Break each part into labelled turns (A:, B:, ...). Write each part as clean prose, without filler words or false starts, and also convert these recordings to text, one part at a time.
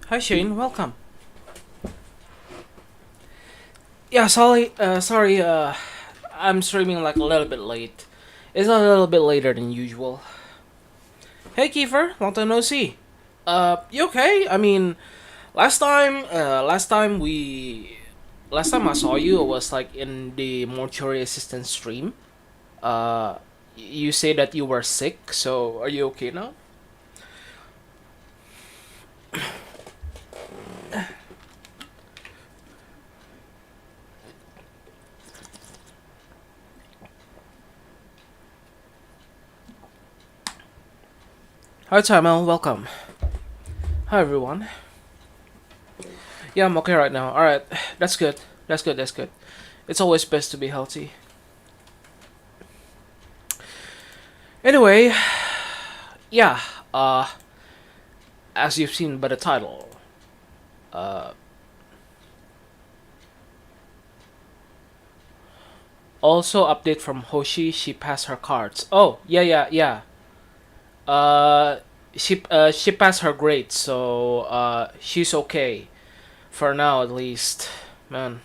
A: Hi Shane, welcome. Yeah, sorry, I'm streaming like a little bit late. It's a little bit later than usual. Hey Kiefer, long time no see. You okay? I mean, last time I saw you, it was like in the mortuary assistant stream. Uh, you say that you were sick, so are you okay now? Hi Timel, welcome. Hi everyone. Yeah, I'm okay right now. All right, that's good. That's good. It's always best to be healthy. Anyway, yeah. Uh, as you've seen by the title, uh, also update from Hoshi. She passed her cards. Oh, yeah. Uh, she passed her grades, so she's okay for now at least. Man,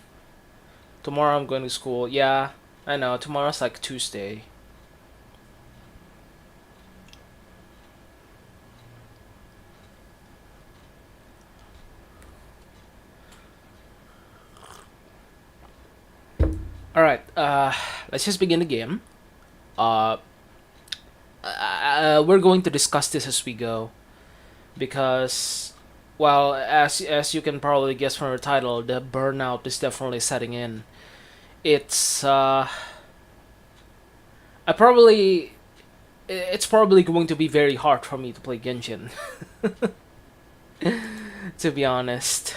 A: tomorrow I'm going to school. Yeah, I know. Tomorrow's like Tuesday. All right. Let's just begin the game. Uh, we're going to discuss this as we go because, well, as you can probably guess from the title, the burnout is definitely setting in. It's I probably it's probably going to be very hard for me to play Genshin, to be honest.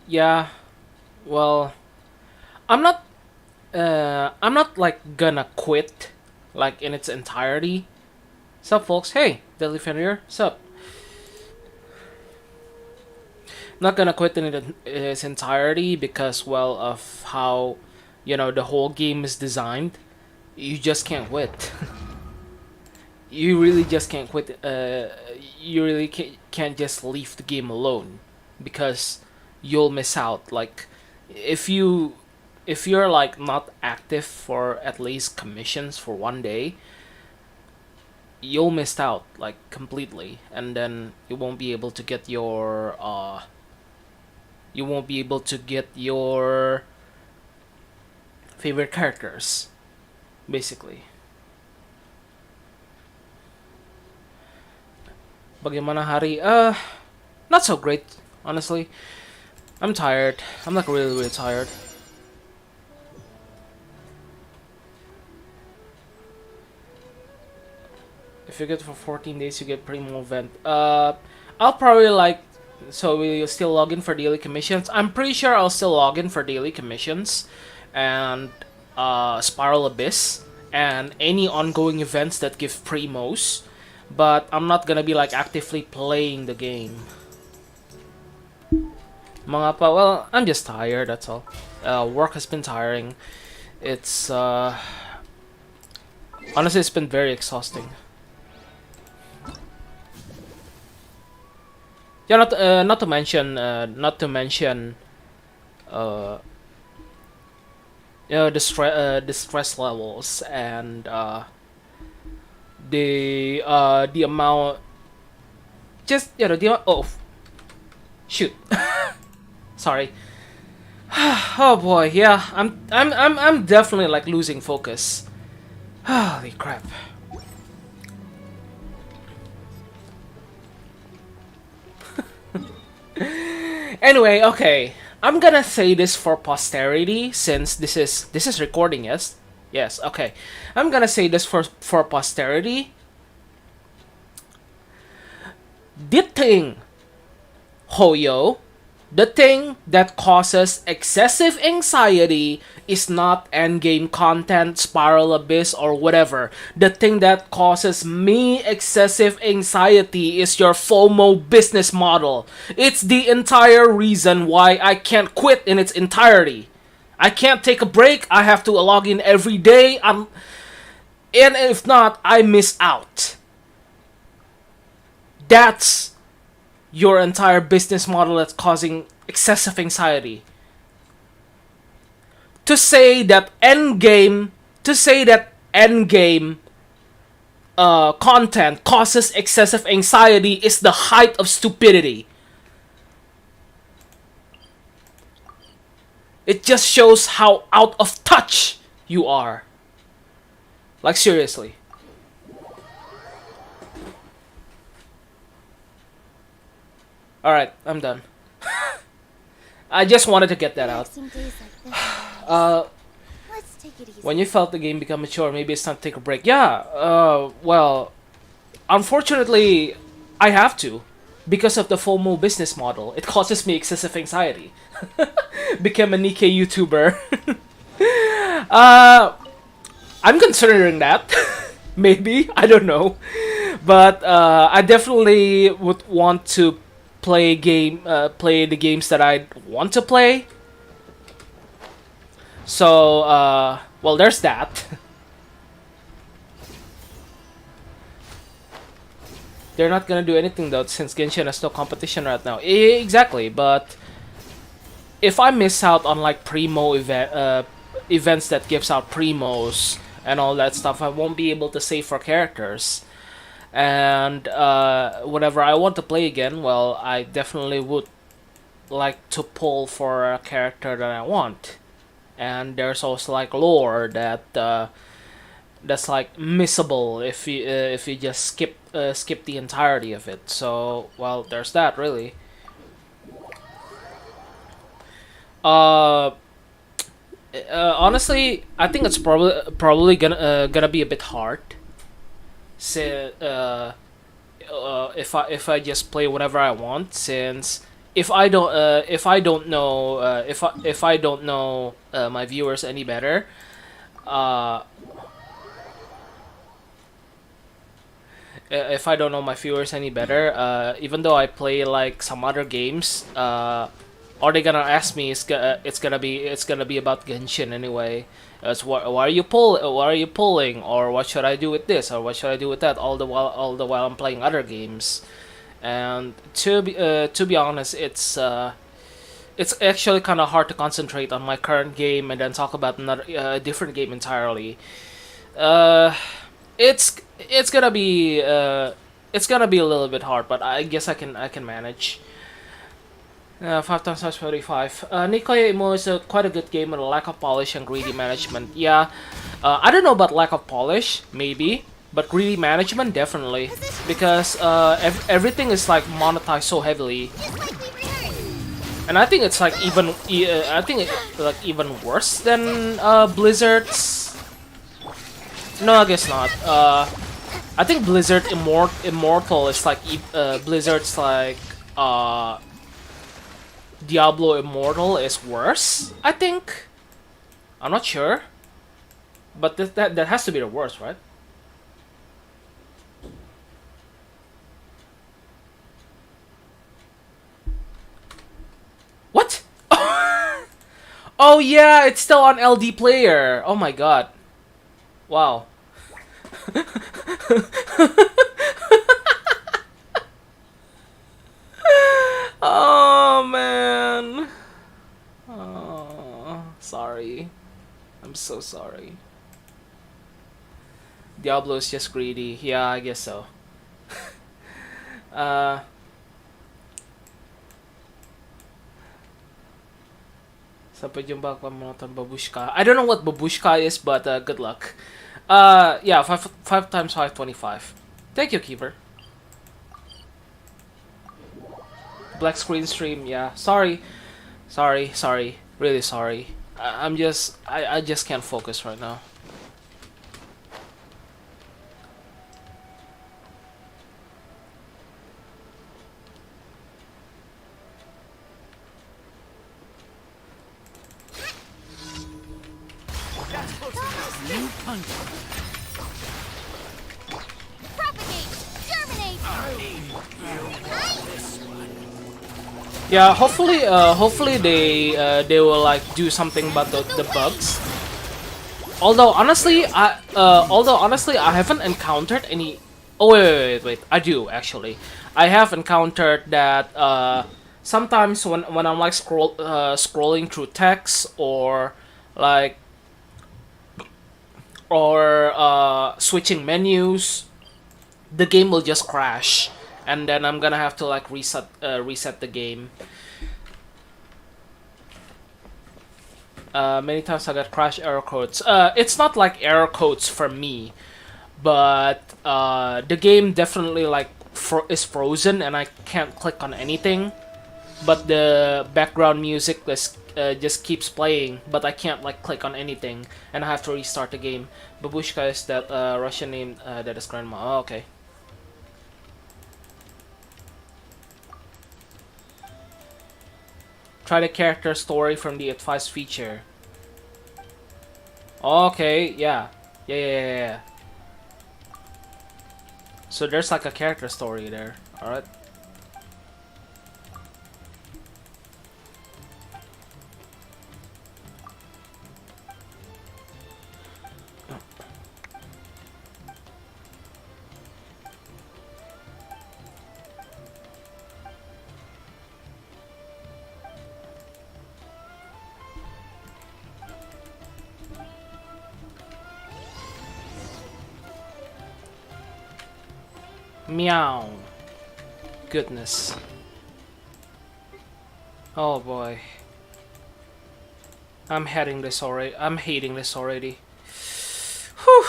A: Yeah, well, I'm not I'm not like gonna quit like in its entirety. Sup, folks? Hey, Deadly Fenrir. Sup? Not gonna quit in its entirety because, well, of how the whole game is designed. You just can't quit. You really just can't quit. You really can't just leave the game alone because you'll miss out. Like if you if you're like not active for at least commissions for one day, you'll miss out like completely, and then you won't be able to get your favorite characters, basically. Bagaimana hari? Not so great, honestly. I'm tired. I'm like really, really tired. If you get for 14 days, you get Primo Event. I'll probably like. So will you still log in for daily commissions? I'm pretty sure I'll still log in for daily commissions, and Spiral Abyss, and any ongoing events that give primos. But I'm not gonna be like actively playing the game. Mga pa, well, I'm just tired. That's all. Work has been tiring. It's honestly, it's been very exhausting. Yeah, not to mention, uh, the stress levels and the amount. Just oh shoot, sorry. Oh boy, yeah, I'm definitely like losing focus. Holy crap. Anyway, okay. I'm gonna say this for posterity since this is recording, yes? Yes, okay. I'm gonna say this for posterity. Did thing Hoyo The thing that causes excessive anxiety is not endgame content, spiral abyss, or whatever. The thing that causes me excessive anxiety is your FOMO business model. It's the entire reason why I can't quit in its entirety. I can't take a break. I have to log in every day. And if not, I miss out. That's your entire business model that's causing excessive anxiety. To say that endgame content causes excessive anxiety is the height of stupidity. It just shows how out of touch you are. Like, seriously. Alright, I'm done. I just wanted to get that out. Uh, when you felt the game become mature, maybe it's time to take a break. Yeah, well, unfortunately, I have to. Because of the FOMO business model. It causes me excessive anxiety. Become a Nikkei YouTuber. I'm considering that. Maybe. I don't know. But I definitely would want to play the games that I want to play. So, well, there's that. They're not gonna do anything though, since Genshin has no competition right now. Exactly, but if I miss out on like events that gives out primos and all that stuff, I won't be able to save for characters. And whenever I want to play again, well, I definitely would like to pull for a character that I want. And there's also like lore that's like missable if you just skip the entirety of it. So, well, there's that really. Uh, Honestly, I think it's probably gonna be a bit hard. So, if I just play whatever I want, since if I don't know my viewers any better, uh, if I don't know my viewers any better, even though I play like some other games, are they gonna ask me? It's gonna be about Genshin anyway. It's why are you why are you pulling, or what should I do with this, or what should I do with that? All the while I'm playing other games, and to be honest, it's actually kind of hard to concentrate on my current game and then talk about another different game entirely. Uh, it's gonna be it's gonna be a little bit hard, but I guess I can manage. 5 times 45. Nikkei Imo is quite a good game with a lack of polish and greedy management. Yeah, I don't know about lack of polish, maybe, but greedy management definitely, because everything is like monetized so heavily, and I think it's like I think like even worse than Blizzard's. No, I guess not. I think Blizzard Immortal is like Blizzard's like Diablo Immortal is worse, I think. I'm not sure. But that has to be the worst, right? What? Oh yeah, it's still on LD player. Oh my god. Wow. Oh man. Oh, sorry. I'm so sorry. Diablo is just greedy. Yeah, I guess so. uh Sampai jumpa kalau menonton babushka. I don't know what babushka is, but good luck. Yeah, 5 times 525. Thank you, Keeper. Black screen stream, yeah. Sorry. Sorry. Really sorry. I just can't focus right now.
B: New hunger. Propagate! Germinate!
A: Yeah, hopefully they will like do something about the bugs. Although honestly, I haven't encountered any. Oh wait! I do actually. I have encountered that sometimes when I'm like scrolling through text or like switching menus, the game will just crash, and then I'm gonna have to like reset the game. Many times I got crash error codes. It's not like error codes for me, but the game definitely like is frozen and I can't click on anything. But the background music just keeps playing, but I can't like click on anything, and I have to restart the game. Babushka is that Russian name that is grandma. Oh, okay. Try the character story from the advice feature. Okay, yeah. So there's like a character story there. Alright. Meow. Goodness. Oh boy. I'm hating this already. Whew.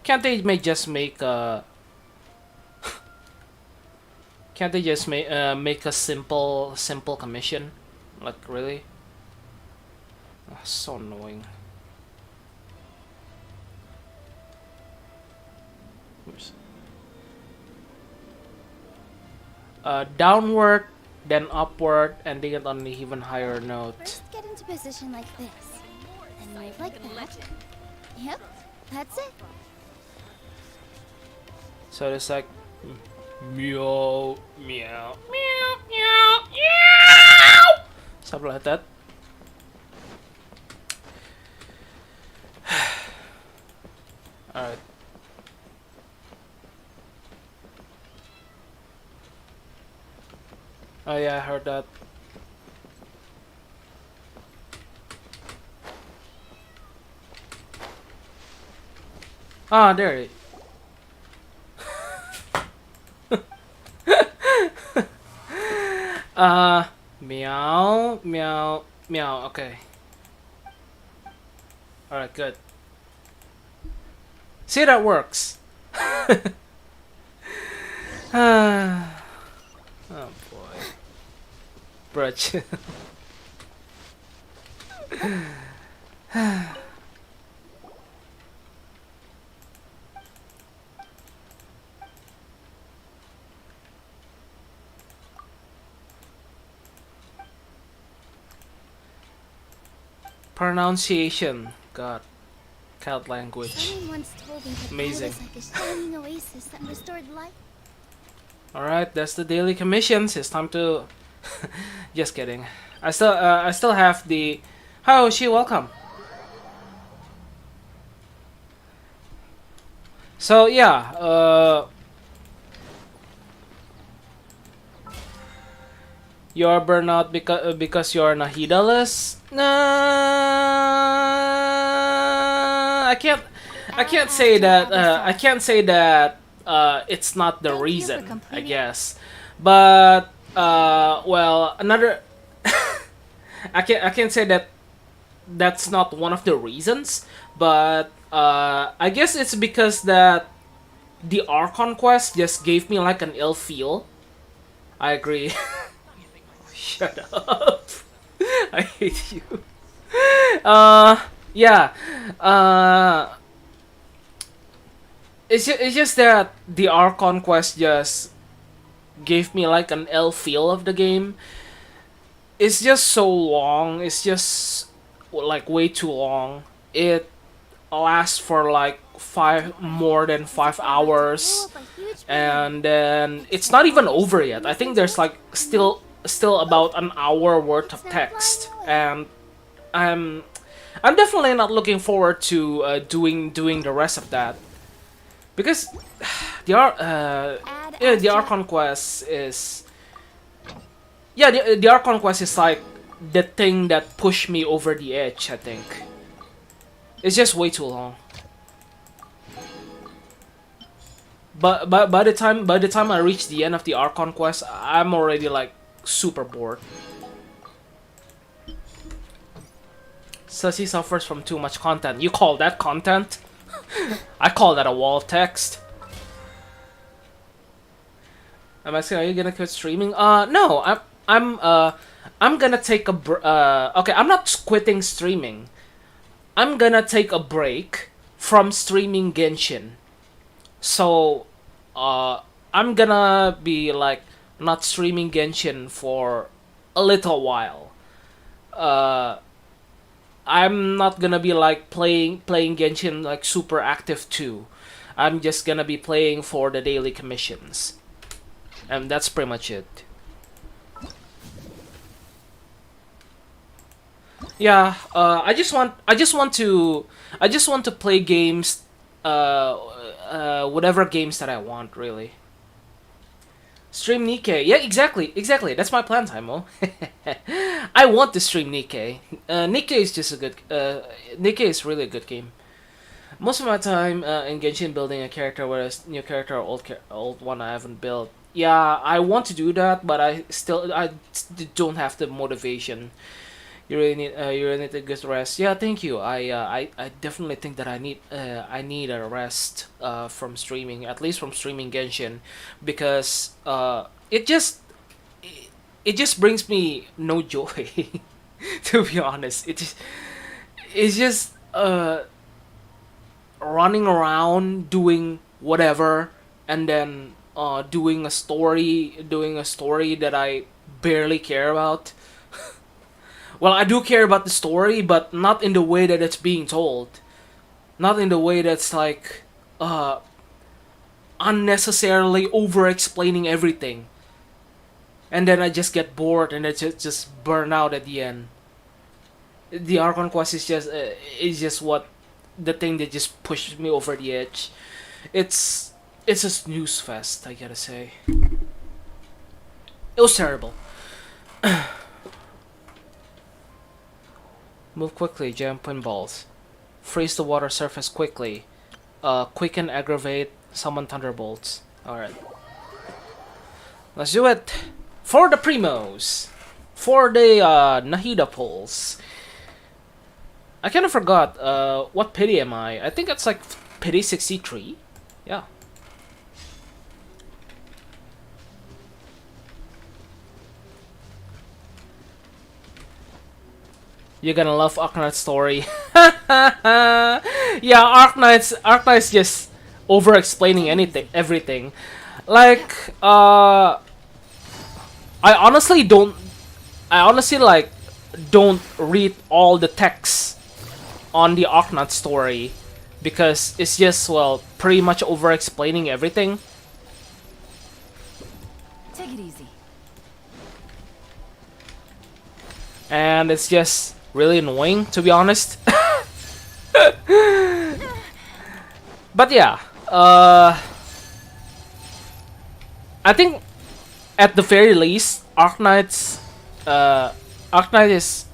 A: Can't they just make a Can't they just make a simple commission? Like really? Oh, so annoying. Oops. Downward, then upward, ending it on an even higher note.
B: First, get into position like this. And move like that. Yep, that's it.
A: So it's like meow, meow, meow, meow, meow, something like that. All right. Oh yeah, I heard that. Ah, there it. Meow, meow, meow. Okay. All right, good. See, that works. Ah, oh boy, Brutch. Pronunciation. God. Cat language.
B: Someone once told me that
A: Amazing.
B: was like a shining oasis that restored life.
A: Alright, that's the daily commissions. It's time to... Just kidding. I still have the... Oh, she welcome. So, yeah. You're burnout because you're Nahidaless? Nah, I can't say that it's not the reason, I guess. But well, another I can't say that that's not one of the reasons, but I guess it's because that the Archon quest just gave me like an ill feel. I agree. Shut up. I hate you. Yeah. It's just that the Archon quest just gave me like an ill feel of the game. It's just so long. It's just like way too long. it lasts for like more than 5 hours,
B: Blow up a huge balloon.
A: and then it's not even over yet. I think there's like still about an hour worth of
B: It's not
A: text,
B: flying away.
A: and I'm I'm definitely not looking forward to doing the rest of that because the
B: Add
A: yeah, the Ark
B: extra.
A: Conquest is yeah, the Ark Conquest is like the thing that pushed me over the edge. I think it's just way too long. But by the time I reach the end of the Ark Conquest, I'm already like super bored. Sussy suffers from too much content. You call that content? I call that a wall of text. I'm asking, are you gonna quit streaming? No. I'm gonna take okay, I'm not quitting streaming. I'm gonna take a break from streaming Genshin. So, uh, I'm gonna be like not streaming Genshin for a little while. Uh, I'm not gonna be like playing Genshin like super active too. I'm just gonna be playing for the daily commissions, and that's pretty much it. Yeah, I just want to play games, whatever games that I want really. Stream Nikkei. Yeah, exactly. That's my plan, Taimo. I want to stream Nikkei. Nikkei is just a good. Nikkei is really a good game. Most of my time in Genshin building a character, whereas new character or old one I haven't built. Yeah, I want to do that, but don't have the motivation. You really need a good rest. Yeah, thank you. I definitely think that I need a rest from streaming, at least from streaming Genshin, because it just brings me no joy. To be honest, it's just running around doing whatever, and then doing a story that I barely care about. Well, I do care about the story, but not in the way that it's being told. Not in the way that's like uh unnecessarily over explaining everything. And then I just get bored and I just burn out at the end. The Archon Quest is just what the thing that just pushes me over the edge. It's a snooze fest, I gotta say. It was terrible. Move quickly, jump pinballs. Freeze the water surface quickly. Quicken, aggravate, summon thunderbolts. Alright. Let's do it! For the primos! For the Nahida pulls. I kind of forgot, what pity am I? I think it's like pity 63? Yeah. You're gonna love Arknight's story. Yeah, Arknight's just over explaining everything. Like, I honestly don't I honestly like don't read all the text on the Arknight story because it's just pretty much over explaining everything.
C: Take it easy.
A: And it's just really annoying, to be honest. But yeah, I think at the very least, Arknight is,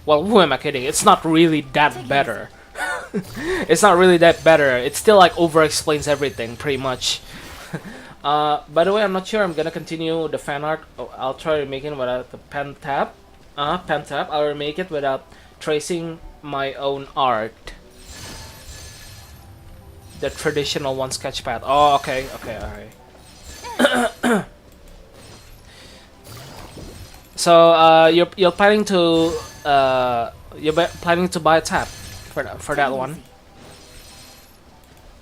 A: well, who am I kidding? It's not really that better. It's not really that better. It still like over explains everything pretty much. By the way, I'm not sure I'm gonna continue the fan art. Oh, I'll try to make it without the pen tap. Pen tap. I'll remake it without tracing my own art. The traditional one sketchpad. Oh, okay, alright. So, planning to buy a tab for that one.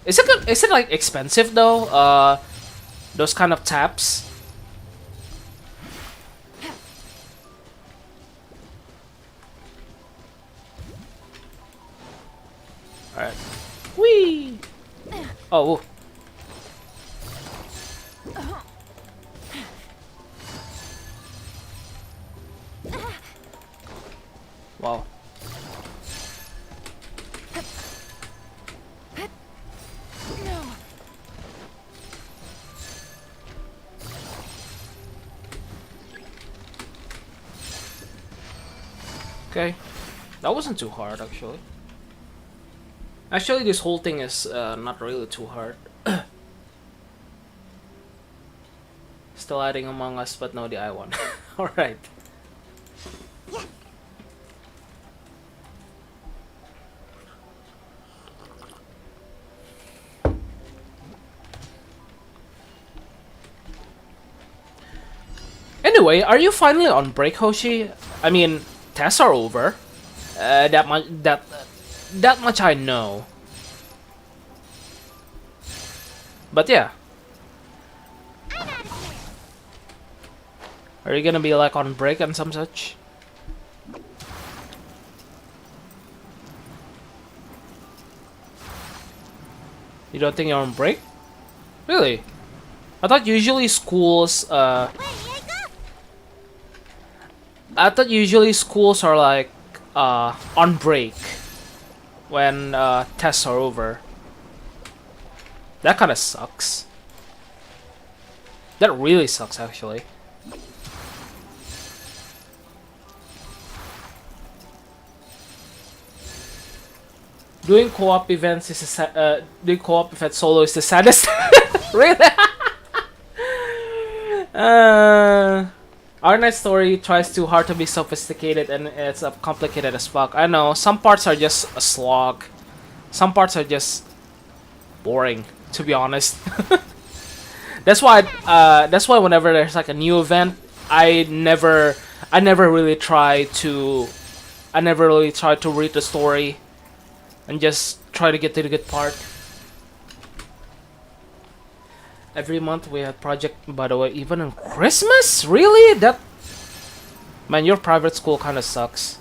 A: Is it good? Is it like expensive though? Those kind of tabs. Alright. Whee! Oh. Wow. Okay. That wasn't too hard, actually. Actually, this whole thing is not really too hard. Still adding Among Us, but no the I one. Alright. Anyway, are you finally on break, Hoshi? I mean, tests are over. That much I know. But yeah. Are you gonna be like on break and some such? You don't think you're on break? Really? I thought usually schools I thought usually schools are like on break when tests are over. That kind of sucks. That really sucks, actually. Doing co-op events is doing co-op events solo is the saddest. Really? Our Night Story tries too hard to be sophisticated and it's complicated as fuck. I know some parts are just a slog. Some parts are just boring, to be honest. That's why whenever there's like a new event, I never really try to read the story and just try to get to the good part. Every month we have project, by the way, even on Christmas? Really? That... Man, your private school kind of sucks.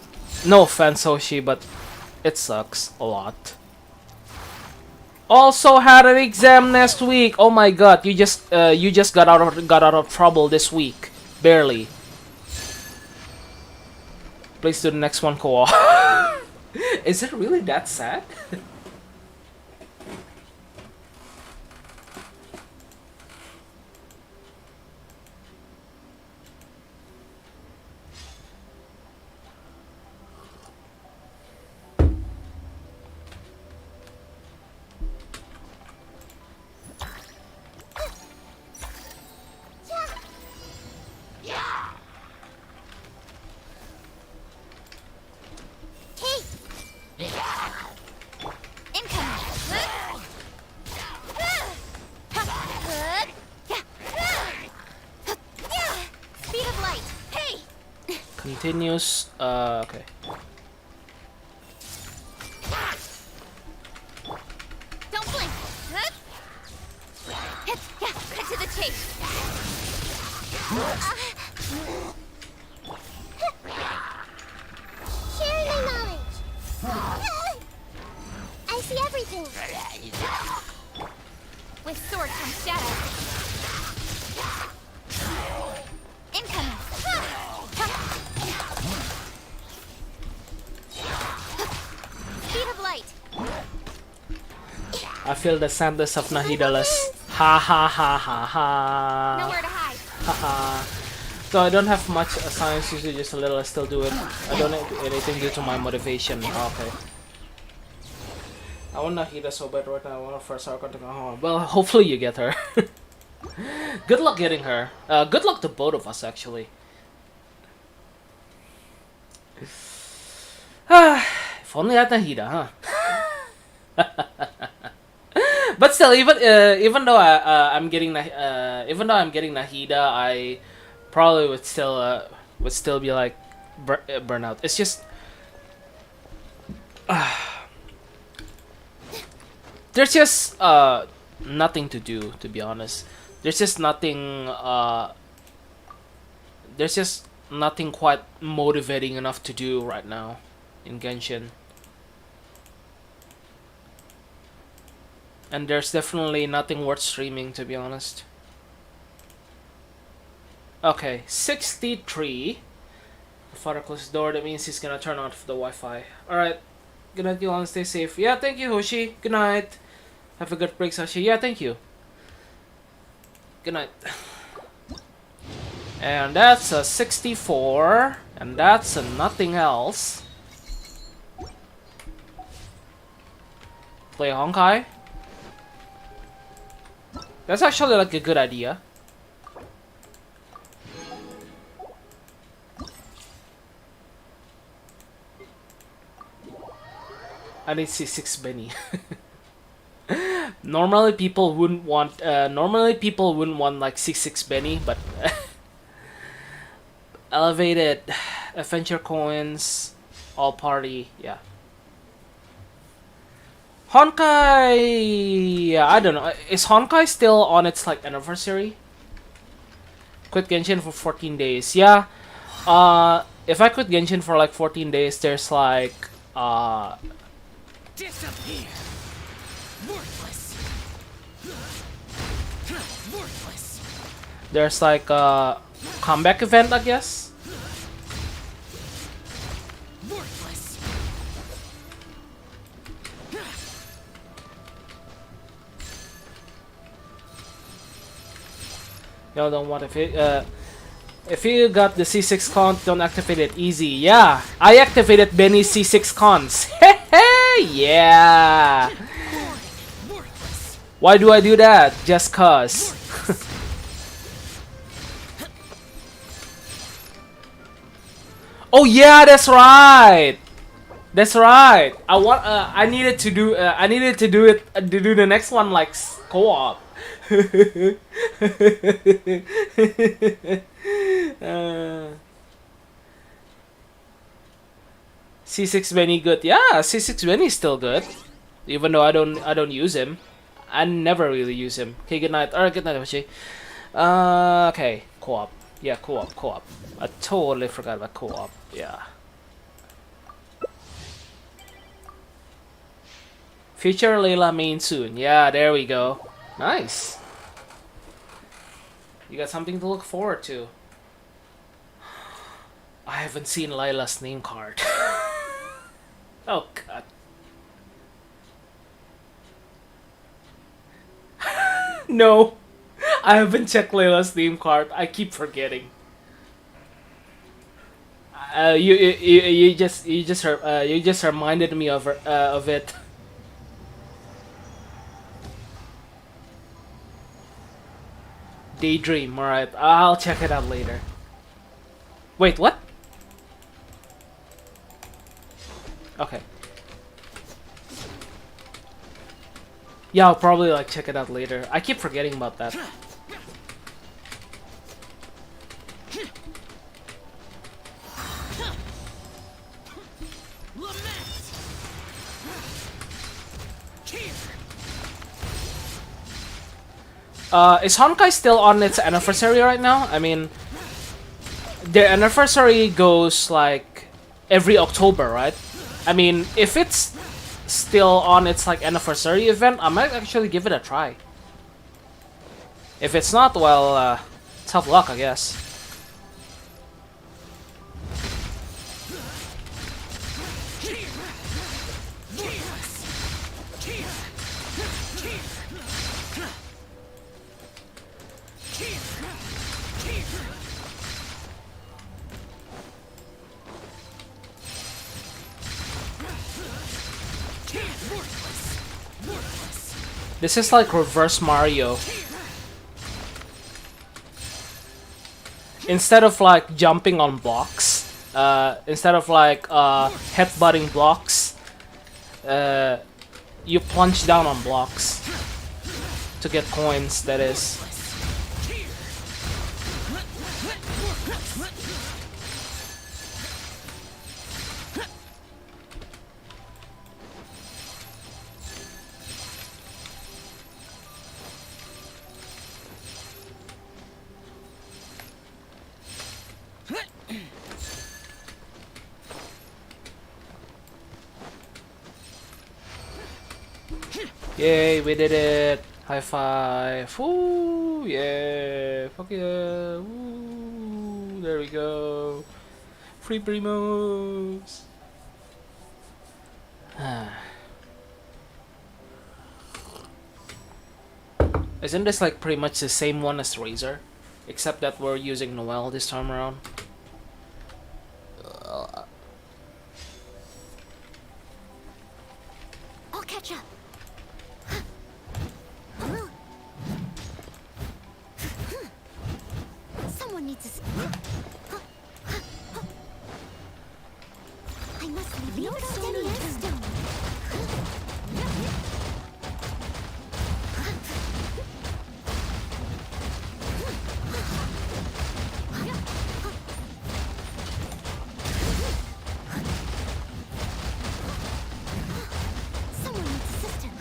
A: No offense, Hoshi, but it sucks a lot. Also had an exam next week. Oh my god, you just got out of trouble this week. Barely. Please do the next one co-op. Is it really that sad? Continues. Okay.
B: Don't blink. Cut to the chase. Sharing my knowledge. I see everything. With sword comes shadow. Incoming. Speed of light.
A: I feel the sadness of Nahidalas. Ha ha ha ha ha.
B: Nowhere to hide.
A: Ha ha. So I don't have much science, usually just a little. I still do it. I don't have anything due to my motivation. Okay. I want Nahida so bad right now. I want to first start contact. Oh, well, hopefully you get her. Good luck getting her. Good luck to both of us, actually. If only I had Nahida, huh? But still, even though I'm getting Nahida, I probably would still be like Burnout. It's just there's just nothing to do, to be honest. There's just nothing quite motivating enough to do right now in Genshin. And there's definitely nothing worth streaming, to be honest. Okay, 63. The father closed the door, that means he's gonna turn off the Wi-Fi. Alright, good night, Yolan, stay safe. Yeah, thank you, Hoshi. Good night. Have a good break, Sashi. Yeah, thank you. Good night. And that's a 64. And that's a nothing else. Play Honkai. That's actually like a good idea. I need C6 Benny. Normally people wouldn't want like C6 Benny, but elevated adventure coins, all party, yeah. Honkai, yeah, I don't know. Is Honkai still on its like anniversary? Quit Genshin for 14 days. Yeah. If I quit Genshin for like 14 days, there's like
C: disappear. Worthless. Worthless.
A: There's like a comeback event, I guess.
C: Worthless.
A: Y'all don't want if you got the C6 con, don't activate it easy. Yeah, I activated Benny's C6 cons. Hey, yeah.
C: Worthless.
A: Why do I do that? Just cause. Oh yeah, that's right. That's right. I needed to do it to do the next one like co-op. C6 Benny good. Yeah, C6 Benny is still good. Even though I don't use him. I never really use him. Okay, good night. Alright, good night, Hoshi. Okay, co-op. Yeah, co-op. I totally forgot about co-op. Yeah. Future Layla main soon. Yeah, there we go. Nice. You got something to look forward to. I haven't seen Layla's name card. Oh god. No. I haven't checked Layla's name card. I keep forgetting. You just reminded me of it. Daydream. All right, I'll check it out later. Wait, what? Okay. Yeah, I'll probably like check it out later. I keep forgetting about that. Is Honkai still on its anniversary right now? I mean, their anniversary goes like every October, right? I mean, if it's still on its like anniversary event, I might actually give it a try. If it's not, well, tough luck, I guess. This is like reverse Mario. Instead of like jumping on blocks, instead of like headbutting blocks, you plunge down on blocks to get coins, that is. Yay, we did it! High five! Woo! Yeah! Fuck yeah! Woo! There we go! Free primos! Isn't this like pretty much the same one as Razor? Except that we're using Noelle this time around.
B: I'll catch up. Someone needs to. I must leave no stone unturned. Someone needs assistance.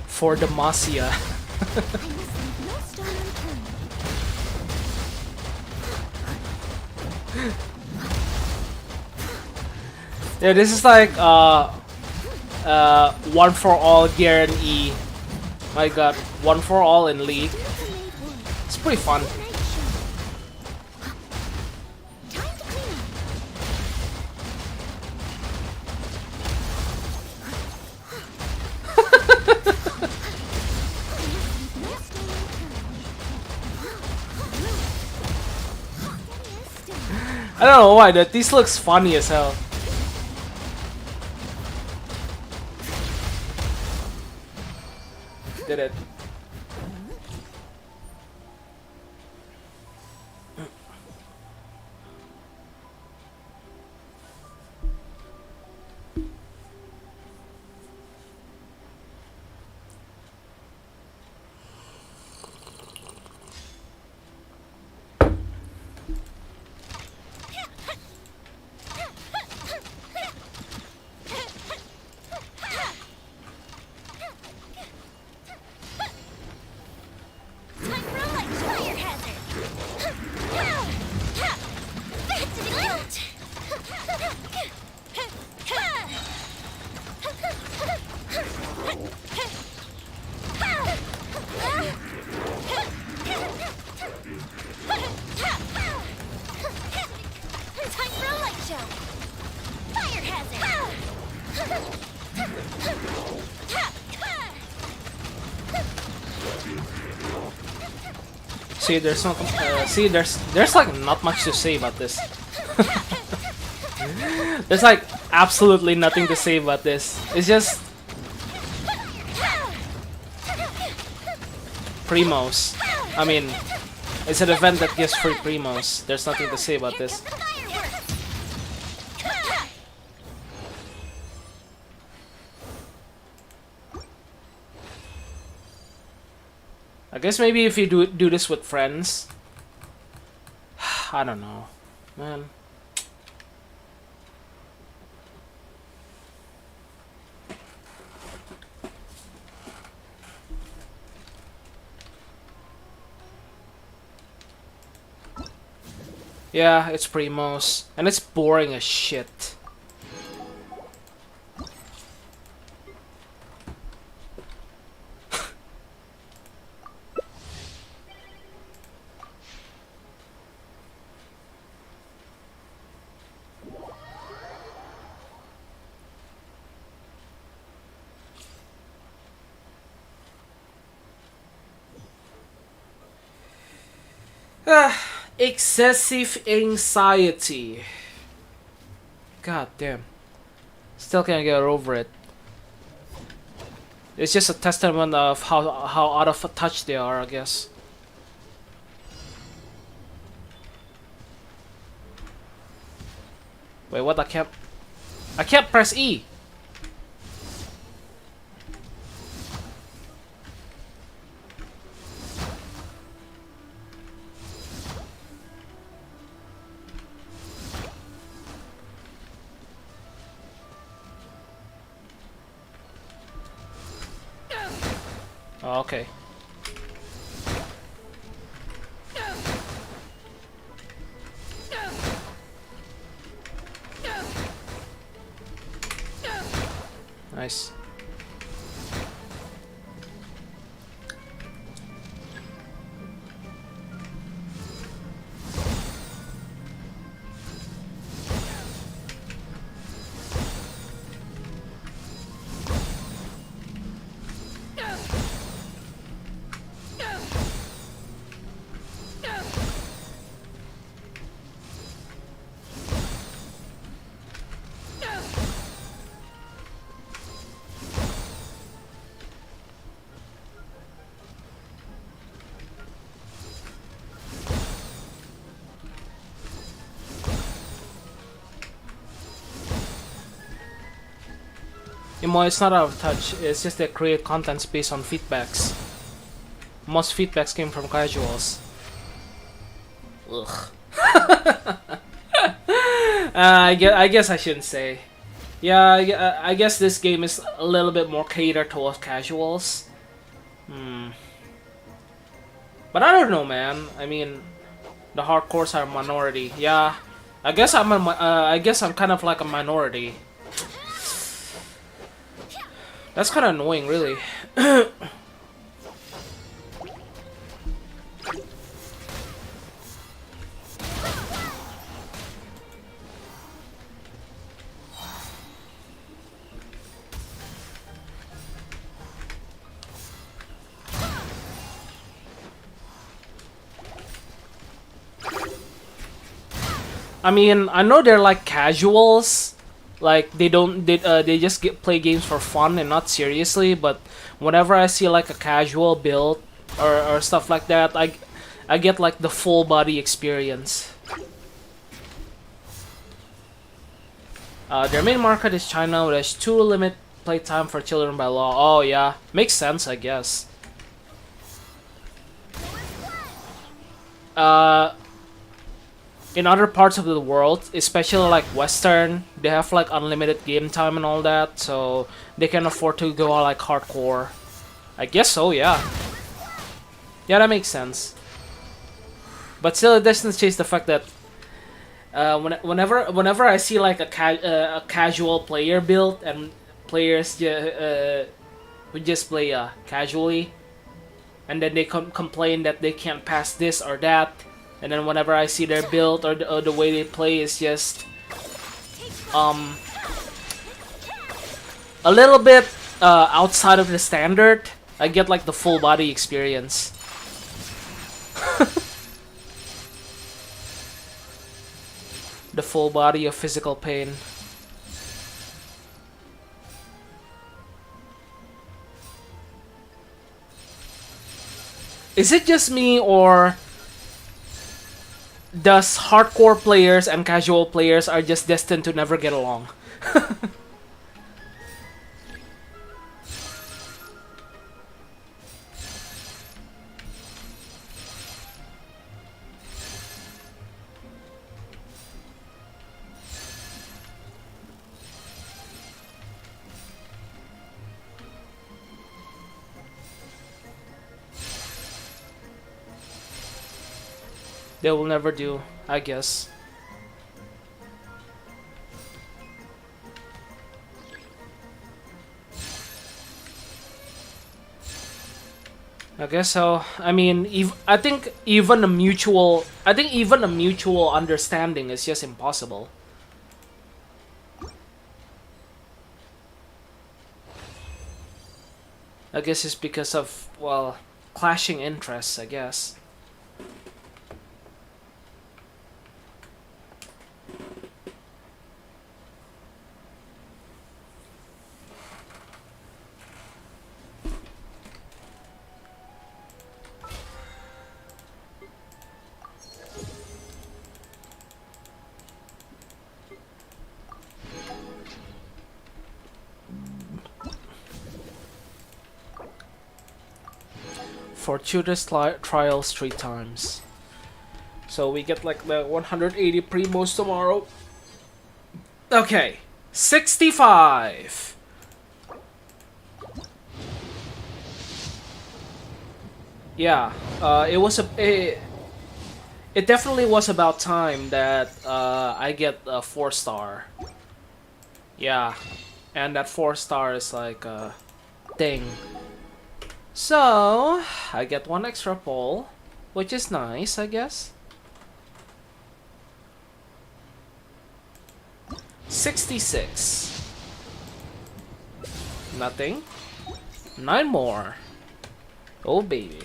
A: For Demacia.
B: I must leave no stone unturned.
A: Yeah, this is like one for all gear and E. My god, one for all in League. It's pretty fun.
B: Time to clean up.
A: I don't know why, that this looks funny as hell. Did it.
B: Time for a light fire hazard. Back to the loot. Time for a light show. Fire hazard.
A: See, there's no. See, there's like not much to say about this. There's like absolutely nothing to say about this. It's just primos. I mean, it's an event that gives free primos. There's nothing to say about this. I guess maybe if you do this with friends. I don't know, man. Yeah, it's primos, and it's boring as shit. Excessive anxiety. God damn. Still can't get over it. It's just a testament of how out of touch they are, I guess. Wait, what? I can't press E. Oh, okay. Nice. It's not out of touch, it's just they create contents based on feedbacks. Most feedbacks came from casuals. Ugh. I guess I shouldn't say. Yeah, I guess this game is a little bit more catered towards casuals. But I don't know, man. I mean, the hardcores are a minority. Yeah, I guess I guess I'm kind of like a minority. That's kind of annoying, really. I mean, I know they're like casuals. Like they just play games for fun and not seriously. But whenever I see like a casual build or stuff like that, I get like the full body experience. Their main market is China, which has 2 limit playtime for children by law. Oh yeah, makes sense, I guess. In other parts of the world, especially like Western, they have like unlimited game time and all that, so they can afford to go like hardcore. I guess so, yeah. Yeah, that makes sense. But still, it doesn't change the fact that whenever I see like a casual player build and players who just play casually, and then they complain that they can't pass this or that. And then whenever I see their build or the way they play is just a little bit outside of the standard, I get like the full body experience. The full body of physical pain. Is it just me, or does hardcore players and casual players are just destined to never get along? They will never do, I guess. I guess so. I mean, I think even a mutual understanding is just impossible. I guess it's because of, well, clashing interests, I guess. Fortuitous trials 3 times. So we get like the 180 primos tomorrow. Okay, 65. Yeah, it definitely was about time that I get a 4-star. Yeah, And that 4-star is like a thing. So I get one extra pole, which is nice, I guess. 66. Nothing. 9 more. Oh baby.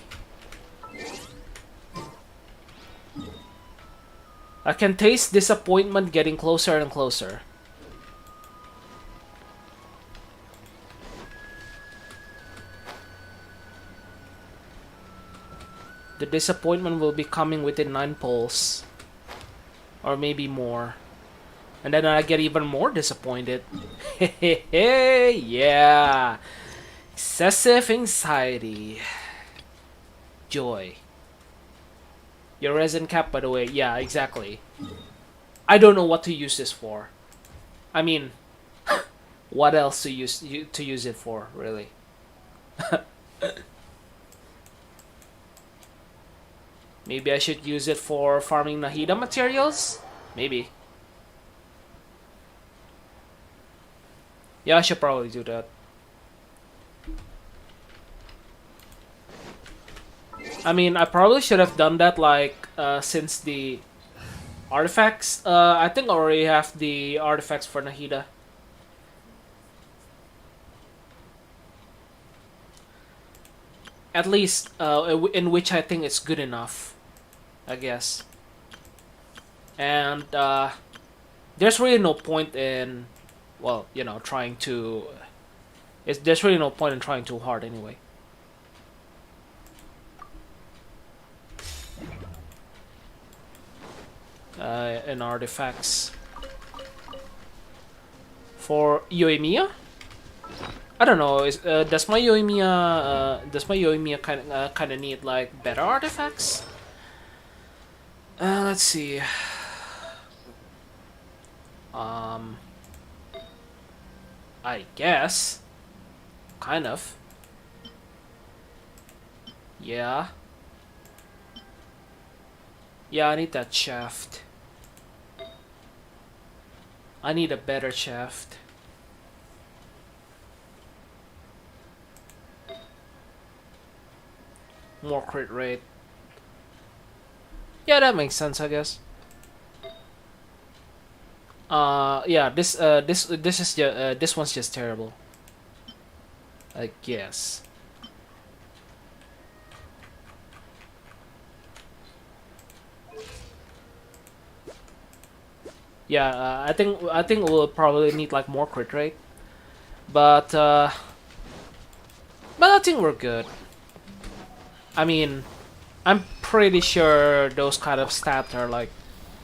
A: I can taste disappointment getting closer and closer. The disappointment will be coming within 9 pulls. Or maybe more. And then I get even more disappointed. Yeah. Excessive anxiety. Joy. Your resin cap, by the way. Yeah, exactly. I don't know what to use this for. I mean, what else to use it for, really? Maybe I should use it for farming Nahida materials? Maybe. Yeah, I should probably do that. I mean, I probably should have done that, like, since the artifacts. I think I already have the artifacts for Nahida. At least, in which I think it's good enough, I guess. And, there's really no point in, well, you know, trying to... there's really no point in trying too hard anyway. In artifacts. For Yoimiya? I don't know. Does my Yoimiya kind of need like better artifacts? Let's see. I guess. Kind of. Yeah. Yeah, I need that shaft. I need a better shaft. More crit rate. Yeah, that makes sense, I guess. Yeah, this is just this one's just terrible. I guess. Yeah, I think we'll probably need like more crit rate, but I think we're good. I mean, I'm pretty sure those kind of stats are like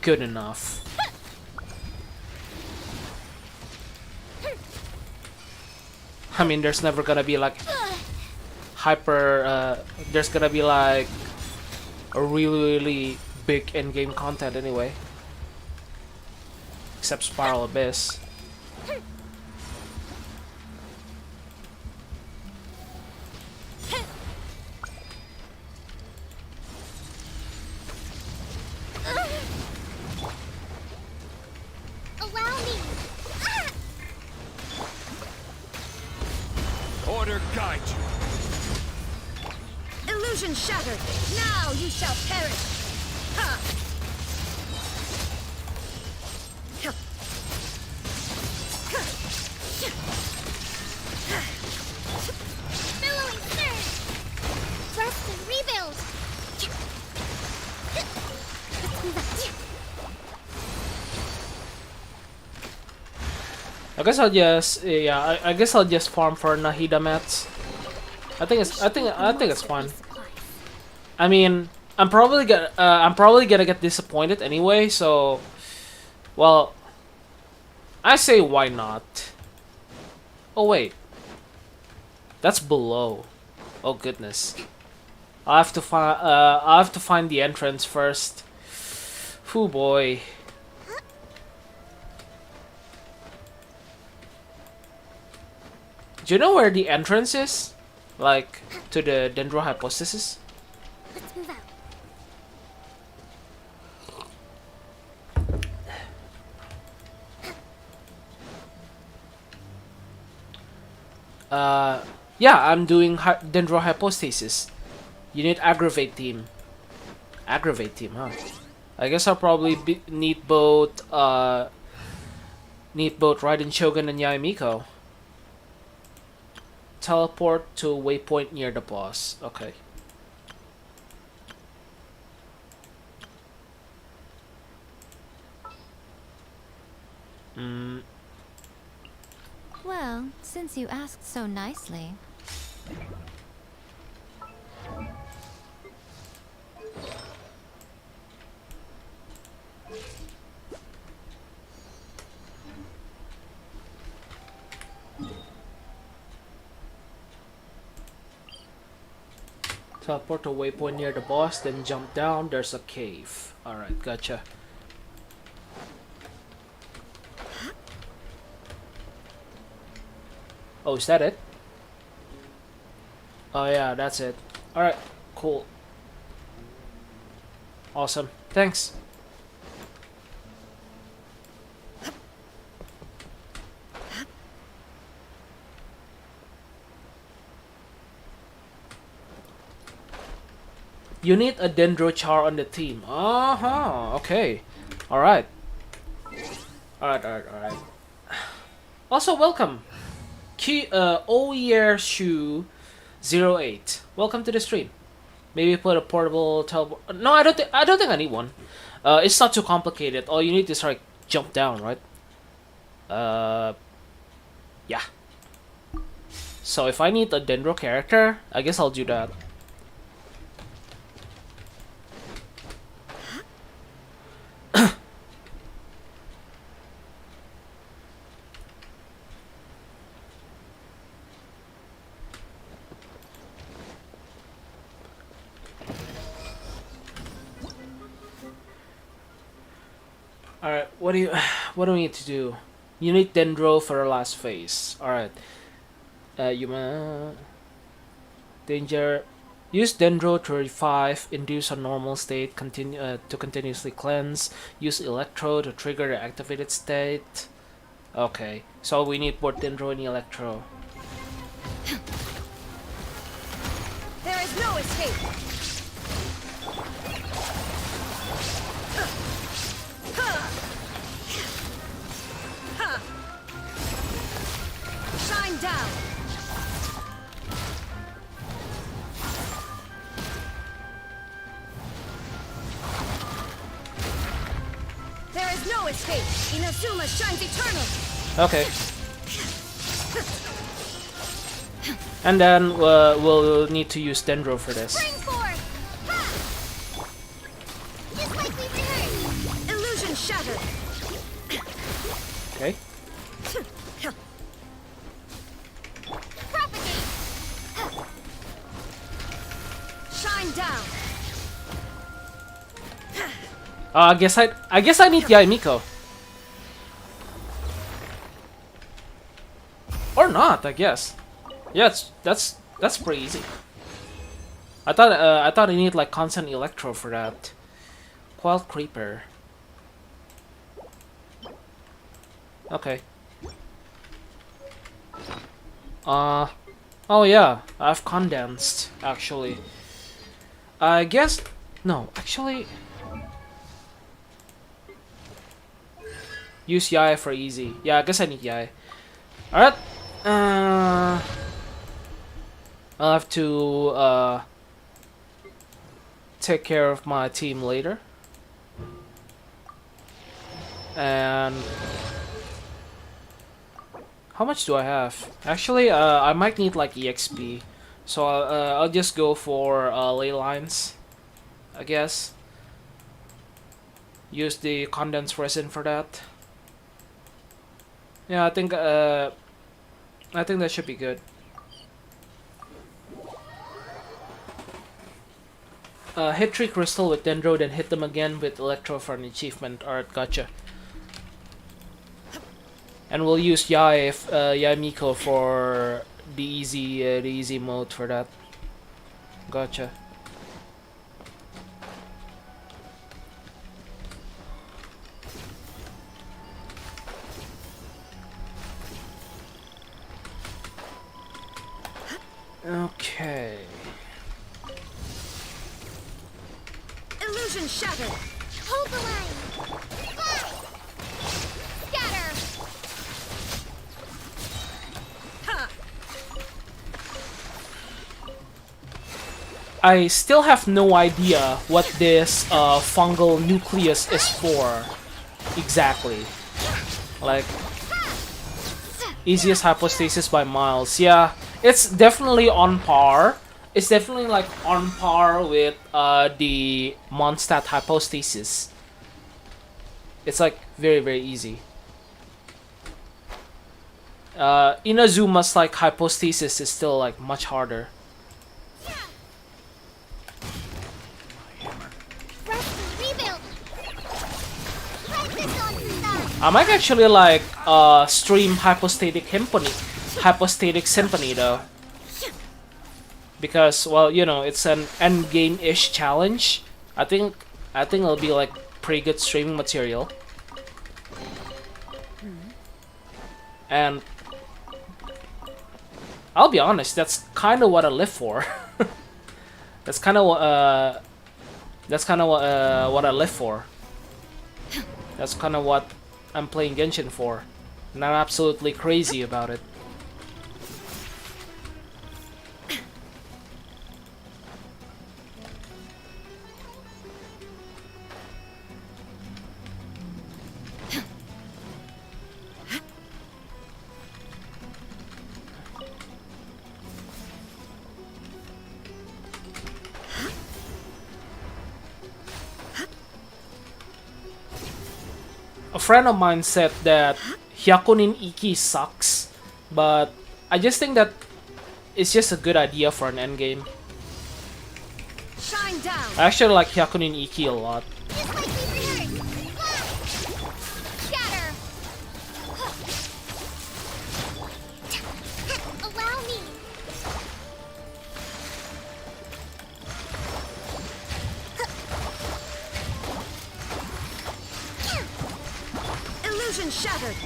A: good enough. I mean, there's never gonna be like hyper. There's gonna be like a really big in-game content anyway. Except Spiral Abyss.
B: Allow me.
C: Order guide you.
D: Illusion shattered. Now you shall perish. Ha!
B: Billowing surge. Rest and rebuild. Let's move out.
A: I guess I'll just I guess I'll just farm for Nahida mats. I think it's fine. I mean, I'm probably gonna get disappointed anyway, so well, I say why not? Oh wait. That's below. Oh goodness. I'll have to find the entrance first. Whew boy. Do you know where the entrance is? Like, to the Dendro Hypothesis?
B: Let's move out.
A: Yeah, I'm doing Dendro Hypostasis. You need Aggravate Team. Aggravate Team, huh? I guess I'll probably need both Raiden Shogun and Yae Miko. Teleport to waypoint near the boss. Okay.
B: Well, since you asked so nicely.
A: Teleport to waypoint near the boss, then jump down. There's a cave. Alright, gotcha. Oh, is that it? Oh yeah, that's it. Alright, cool. Awesome. Thanks. You need a Dendro Char on the team. Okay. Alright. Alright. Also, welcome. Oyear Shoe 08. Welcome to the stream. Maybe put a portable teleport. No, I don't think I need one. It's not too complicated. All you need is like jump down, right? Yeah. So if I need a Dendro character, I guess I'll do that. Alright, what do we need to do? You need Dendro for the last phase. Alright. Danger. Use Dendro to revive, induce a normal state, to continuously cleanse. Use Electro to trigger the activated state. Okay, so we need both Dendro and Electro.
D: There is no escape. Shine down. There is no escape. Inazuma shines eternal.
A: Okay. And then we'll need to use Dendro for this.
B: Spring forth! Ha! Just like we rehearsed!
D: Illusion shattered.
A: Okay.
B: Propagate!
D: Shine down.
A: I guess I need Yae Miko. Or not, I guess. Yeah, that's pretty easy. I thought I need like constant Electro for that. Wild Creeper. Okay. Oh yeah, I've condensed actually. I guess no, actually use Yae for easy. Yeah, I guess I need Yae. Alright. I'll have to take care of my team later. And how much do I have? Actually, I might need like EXP, so I'll just go for ley lines, I guess. Use the condensed resin for that. Yeah, I think that should be good. Hit 3 crystal with Dendro, then hit them again with Electro for an achievement. Alright, gotcha. And we'll use Yae Miko for the easy mode for that. Gotcha. Okay.
D: Illusion shattered.
B: Hold the line. Fly. Scatter.
D: Ha!
A: I still have no idea what this fungal nucleus is for exactly. Like, easiest hypostasis by miles. Yeah, it's definitely on par. It's definitely like on par with the Mondstadt hypostasis. It's like very easy. Inazuma's like hypostasis is still like much harder.
B: Rest and rebuild. Like this on the side.
A: I might actually like stream hypostatic symphony though, because well, you know, it's an end game-ish challenge. I think it'll be like pretty good streaming material. And I'll be honest, that's kind of what I live for. That's kind of what what I live for. That's kind of what I'm playing Genshin for, and I'm absolutely crazy about it. A friend of mine said that Hyakunin Iki sucks, but I just think that it's just a good idea for an endgame.
D: Shine down.
A: I actually like Hyakunin Iki a lot.
B: Just like we rehearsed. Fly. Scatter. Allow me.
D: Illusion shattered.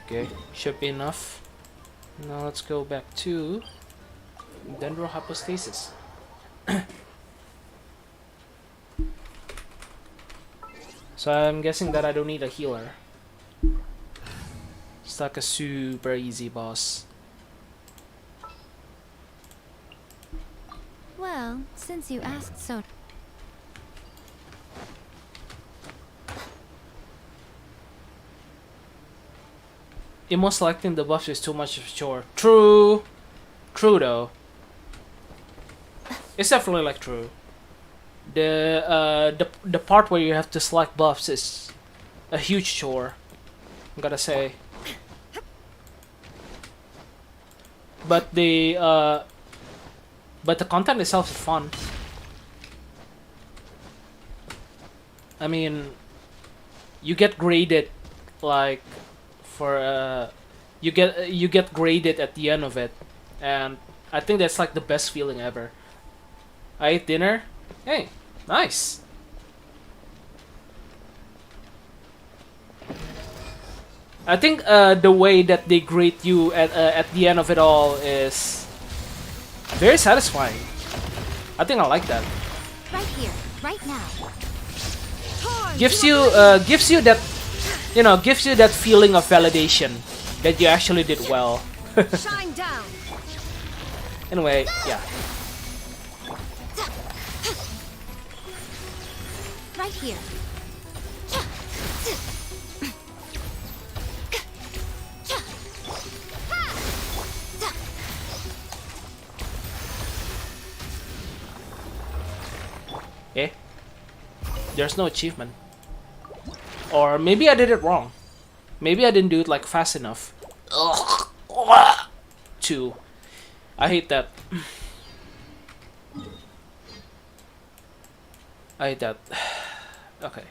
A: Okay, should be enough. Now let's go back to Dendro Hypostasis. So I'm guessing that I don't need a healer. It's like a super easy boss.
B: Well, since you asked so.
A: Emo selecting the buffs is too much of a chore. True. True though. It's definitely like true. The part where you have to select buffs is a huge chore, I gotta say. But the content itself is fun. I mean, you get graded like for you get graded at the end of it, and I think that's like the best feeling ever. I ate dinner. Hey, nice. I think the way that they grade you at the end of it all is very satisfying. I think I like that.
B: Right here, right now.
A: Gives you that, you know, gives you that feeling of validation that you actually did well.
D: Shine down.
A: Anyway, yeah.
B: Right here.
A: Eh? There's no achievement. Or maybe I did it wrong. Maybe I didn't do it like fast enough. Ugh. Two. I hate that. I hate that. Okay.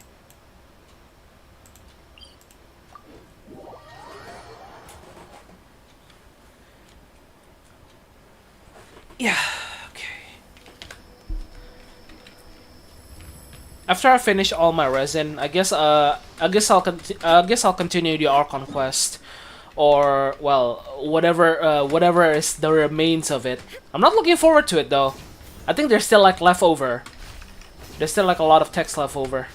A: Yeah. Okay. after I finish all my resin, I guess I'll continue the Archon quest, or well, whatever is the remains of it. I'm not looking forward to it though. I think there's still like leftover. There's still like a lot of text left over.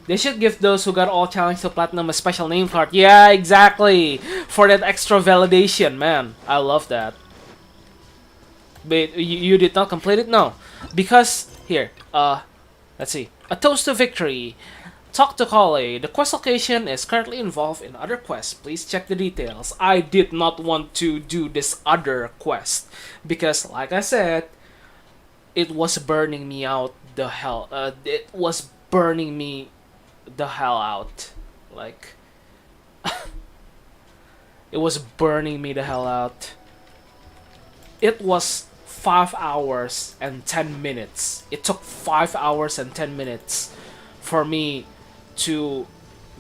A: They should give those who got all challenge to platinum a special name card. Yeah, exactly. For that extra validation, man. I love that. But you did not complete it? No. Because, here, let's see. A toast to victory. Talk to Kale. The quest location is currently involved in other quests. Please check the details. I did not want to do this other quest. Because, like I said, it was burning me out the hell. It was burning me the hell out. Like, it was burning me the hell out. It was 5 hours and 10 minutes. It took 5 hours and 10 minutes for me to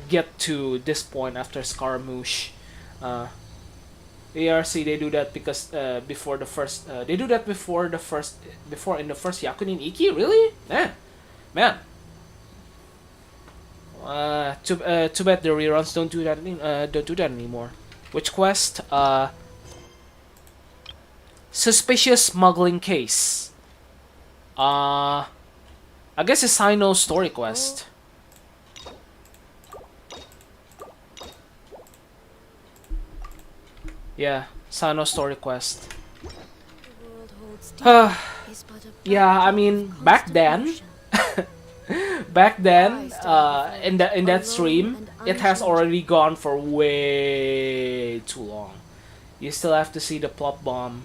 A: get to this point after Scaramouche. ARC, they do that because before the first they do that before in the first Yakunin Iki. Really? Man. Too bad the reruns don't do that anymore. Which quest? Suspicious smuggling case. I guess it's Sino's story quest. Yeah, Sino's story quest. Yeah, I mean back then, in that stream, it has already gone for way too long. You still have to see the plot bomb.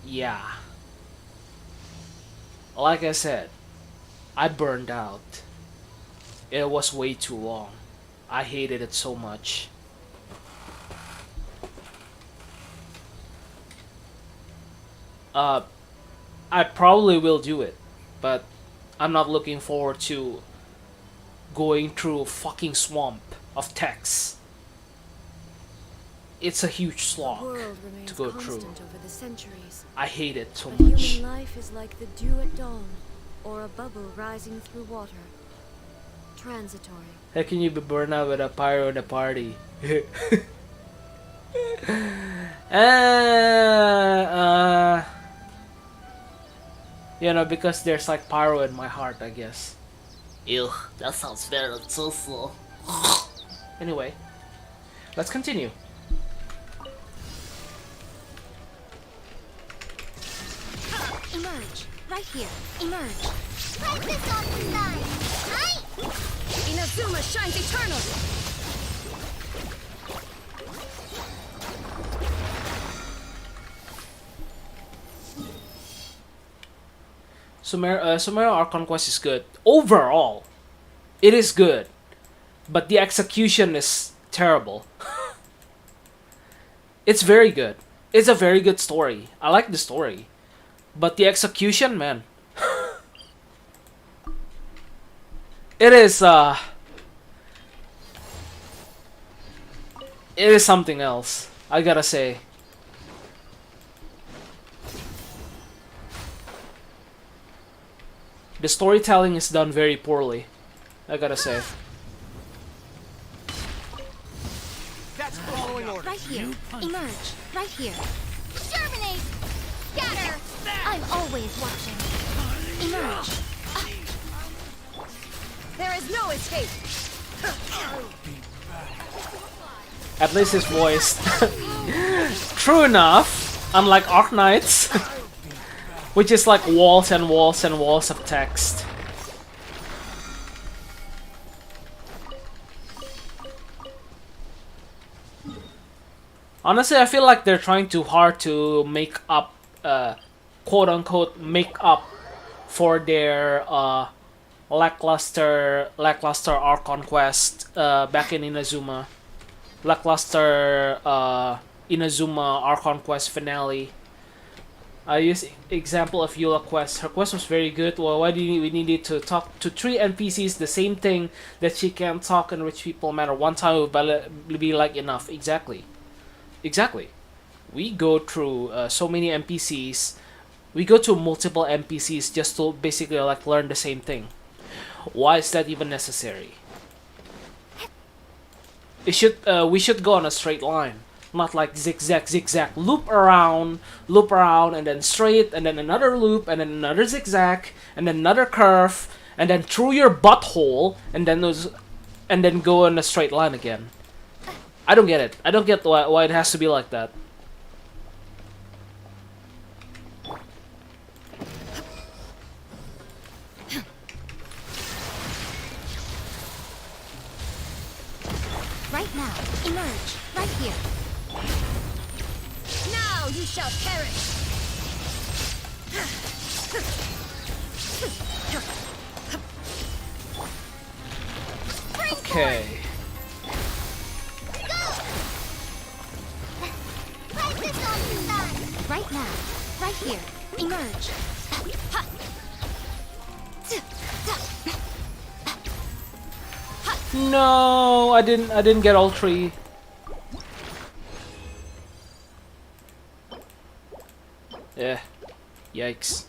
A: Yeah. Like I said, I burned out. It was way too long. I hated it so much. I probably will do it, but I'm not looking forward to going through a fucking swamp of text. It's a huge slog to go through. I hate it so much.
D: Human life is like the dew at dawn, or a bubble rising through water. Transitory.
A: How can you be burned out with a pyro in a party? You know, because there's like pyro in my heart, I guess. Ew, that sounds very awful. Anyway, let's continue.
D: Emerge. Right here. Emerge.
B: Wipe this off the side. Aye.
D: Inazuma shines eternal.
A: Sumeru Archon Quest is good. Overall, it is good. But the execution is terrible. It's very good. It's a very good story. I like the story. But the execution, man. It is something else, I gotta say. The storytelling is done very poorly, I gotta say.
C: That's following orders.
D: Right here. Emerge. Right here.
B: Germinate. Scatter. I'm always watching.
D: Emerge. There is no escape.
A: At least it's voiced. True enough, unlike Arknights, which is like walls and walls and walls of text. Honestly, I feel like they're trying too hard to make up, quote unquote, make up for their lackluster Archon quest back in Inazuma. Lackluster Inazuma Archon quest finale. I use example of Eula quest. Her quest was very good. Well, why do we needed to talk to 3 NPCs the same thing that she can't talk and rich people matter one time would be like enough. Exactly. We go through so many NPCs. We go to multiple NPCs just to basically like learn the same thing. Why is that even necessary? We should go on a straight line, not like zigzag, zigzag, loop around, and then straight, and then another loop, and then another zigzag, and then another curve, and then through your butthole, and then go on a straight line again. I don't get it. I don't get why it has to be like that.
B: Right now, emerge. Right here. Now you shall perish.
A: Okay.
B: Right now, right here, emerge.
A: No, I didn't get all three. Yeah. Yikes.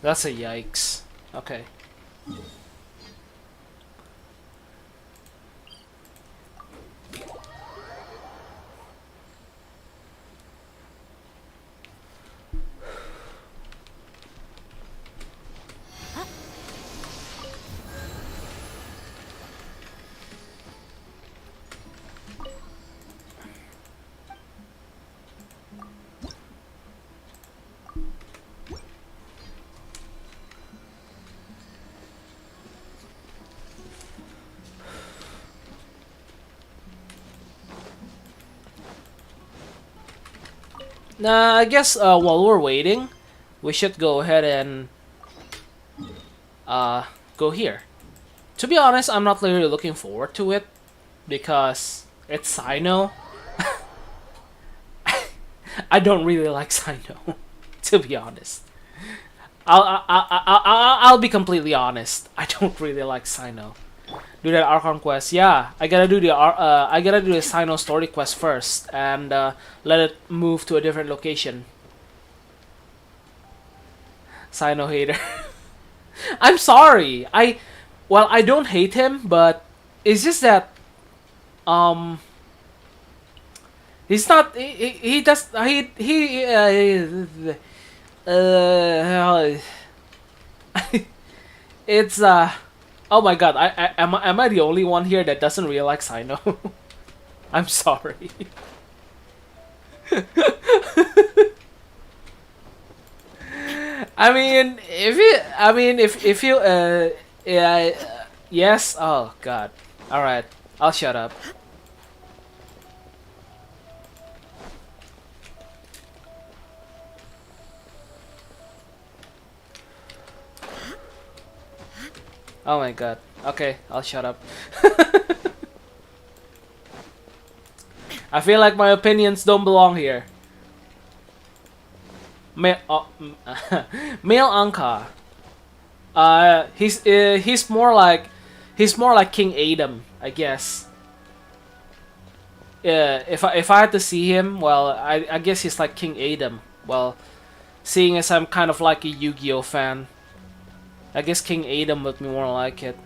A: That's a yikes. Okay. Nah, I guess while we're waiting, we should go ahead and go here. To be honest, I'm not really looking forward to it because it's Sino. I don't really like Sino, to be honest. I'll be completely honest. I don't really like Sino. Do that Archon quest. Yeah, I gotta do the Sino story quest first and let it move to a different location. Sino hater. I'm sorry. I don't hate him, but it's just that he's not he does he it's oh my god, am I the only one here that doesn't really like Sino? I'm sorry. if you yeah, yes. Oh god. All right, I'll shut up. Oh my god. Okay, I'll shut up. I feel like my opinions don't belong here. Male Anka. He's more like King Adam, I guess. Yeah, if I had to see him, well, I guess he's like King Adam. Well, seeing as I'm kind of like a Yu-Gi-Oh fan, I guess King Adam would be more like it.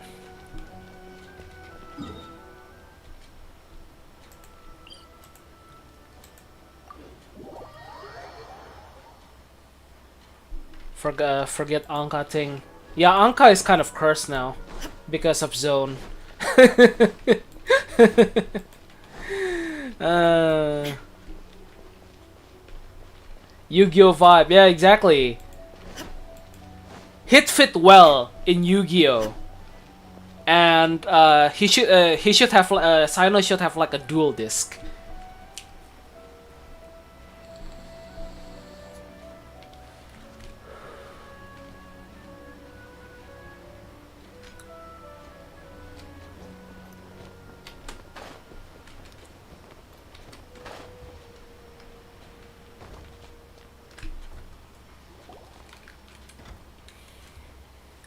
A: Forget Anka thing. Yeah, Anka is kind of cursed now because of Zone. Yu-Gi-Oh vibe. Yeah, exactly. Hit fit well in Yu-Gi-Oh, and he should have Sino should have like a dual disc.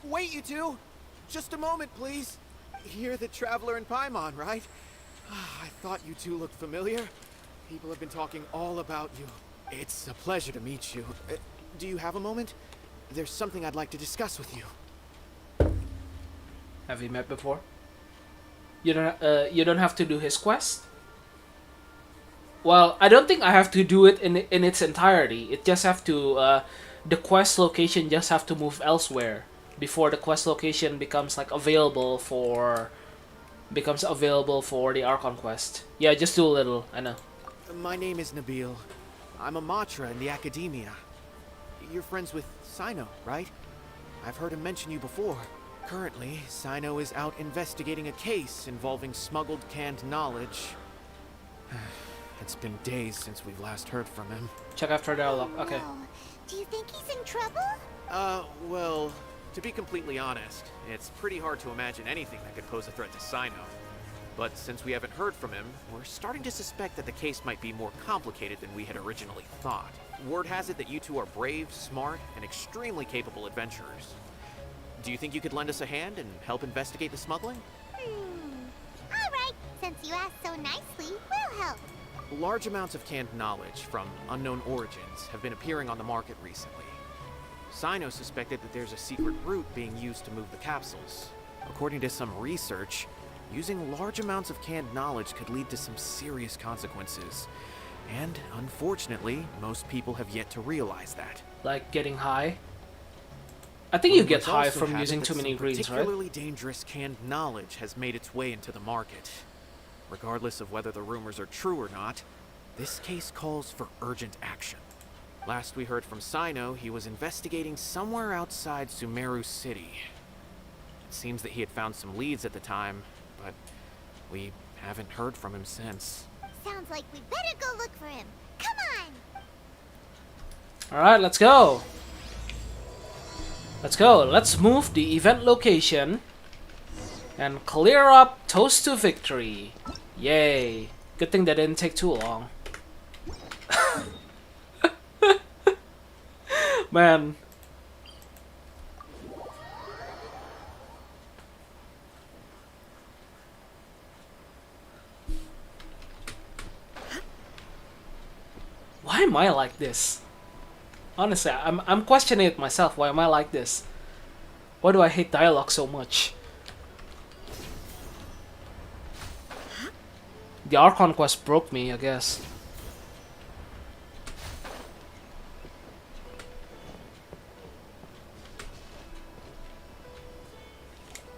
C: Wait, you two! Just a moment, please. You're the Traveler in Paimon, right? I thought you two looked familiar. People have been talking all about you. It's a pleasure to meet you. Do you have a moment? There's something I'd like to discuss with you.
A: Have you met before? You don't have to do his quest. Well, I don't think I have to do it in its entirety. It just have to the quest location just have to move elsewhere before the quest location becomes like available for the Archon quest. Yeah, just do a little. I know.
C: My name is Nabil. I'm a Matra in the Academia. You're friends with Sino, right? I've heard him mention you before. Currently, Sino is out investigating a case involving smuggled canned knowledge. It's been days since we've last heard from him.
A: Check after dialogue. Okay.
B: No. Do you think he's in trouble?
C: Well, to be completely honest, it's pretty hard to imagine anything that could pose a threat to Sino. But since we haven't heard from him, we're starting to suspect that the case might be more complicated than we had originally thought. Word has it that you two are brave, smart, and extremely capable adventurers. Do you think you could lend us a hand and help investigate the smuggling?
B: All right. Since you asked so nicely, we'll help.
C: Large amounts of canned knowledge from unknown origins have been appearing on the market recently. Sino suspected that there's a secret route being used to move the capsules. According to some research, using large amounts of canned knowledge could lead to some serious consequences. And unfortunately, most people have yet to realize that.
A: Like getting high. I think you get
C: Rumors
A: high
C: also
A: from
C: have it
A: using
C: that
A: too many
C: some
A: greens, right?
C: particularly dangerous canned knowledge has made its way into the market. Regardless of whether the rumors are true or not, this case calls for urgent action. Last we heard from Sino, he was investigating somewhere outside Sumeru City. It seems that he had found some leads at the time, but we haven't heard from him since.
B: Sounds like we better go look for him. Come on!
A: Alright, let's go. Let's go. Let's move the event location and clear up Toast to Victory. Yay. Good thing that didn't take too long. Man. Why am I like this? Honestly, I'm questioning it myself. Why am I like this? Why do I hate dialogue so much? The Archon quest broke me, I guess.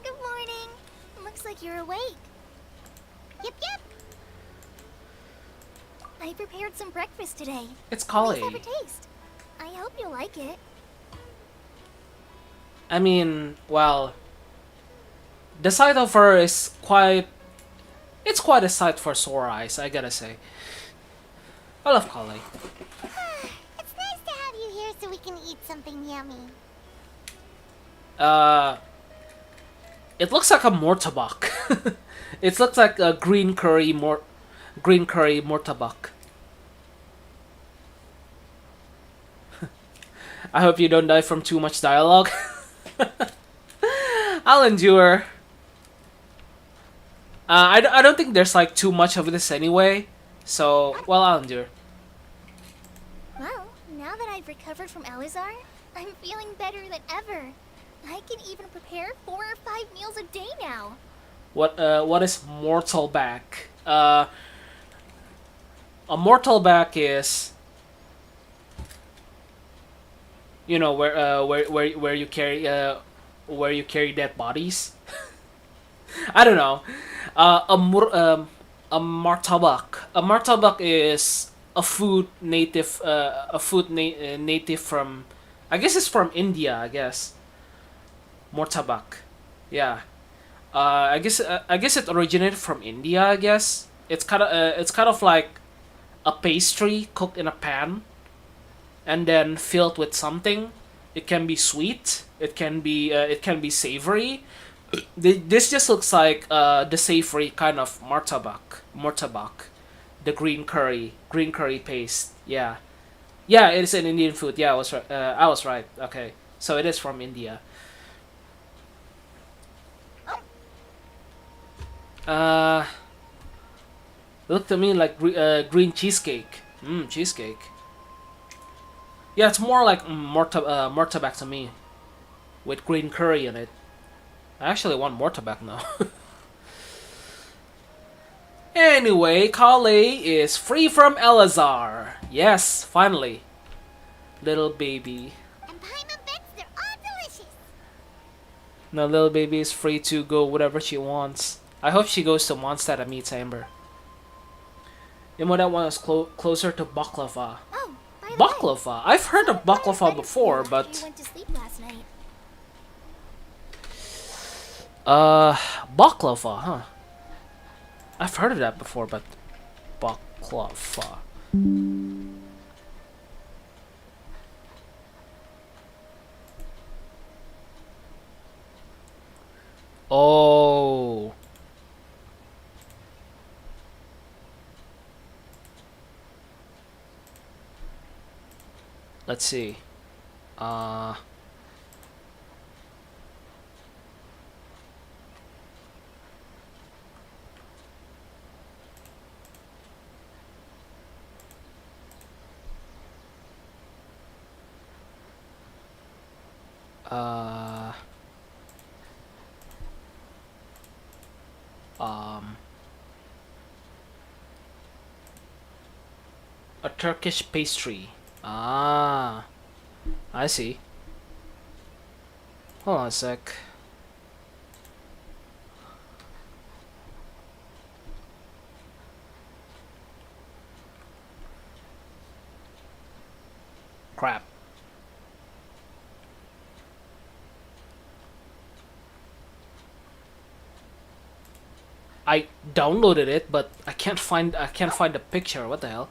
B: Good morning. Looks like you're awake. Yep, yep. I prepared some breakfast today.
A: It's
B: Please
A: Kali.
B: have a taste. I hope you like it.
A: I mean, well, the sight of her is quite... It's quite a sight for sore eyes, I gotta say. I love Kali.
B: It's nice to have you here so we can eat something yummy.
A: It looks like a mortabak. It looks like a green curry mortabak. I hope you don't die from too much dialogue. I'll endure. I don't think there's like too much of this anyway, so well, I'll endure.
B: Well, now that I've recovered from Alizar, I'm feeling better than ever. I can even prepare 4 or 5 meals a day now.
A: What is mortal back? A mortal back is, you know, where you carry dead bodies. I don't know. A martabak. A martabak is a food native. Native from, I guess it's from India. I guess. Mortabak. Yeah. I guess it originated from India. I guess it's kind of like a pastry cooked in a pan, and then filled with something. It can be sweet. It can be savory. This just looks like the savory kind of mortabak, the green curry paste. Yeah, it is an Indian food. Yeah, I was right. Okay, so it is from India. Looked to me like green cheesecake. Cheesecake. Yeah, it's more like murtabak to me, with green curry in it. I actually want murtabak now. Anyway, Kale is free from Elazar. Yes, finally. Little baby.
B: And Paimon bets they're all delicious.
A: Now little baby is free to go whatever she wants. I hope she goes to Mondstadt and meets Amber. That one is closer to baklava.
B: Oh, by the way,
A: Baklava? I've heard of baklava before,
B: you
A: but
B: went to sleep last night.
A: baklava, huh? I've heard of that before, but baklava. Oh. Let's see. Uh uh um a Turkish pastry. Ah, I see. Hold on a sec. Crap. I downloaded it, but I can't find the picture. What the hell?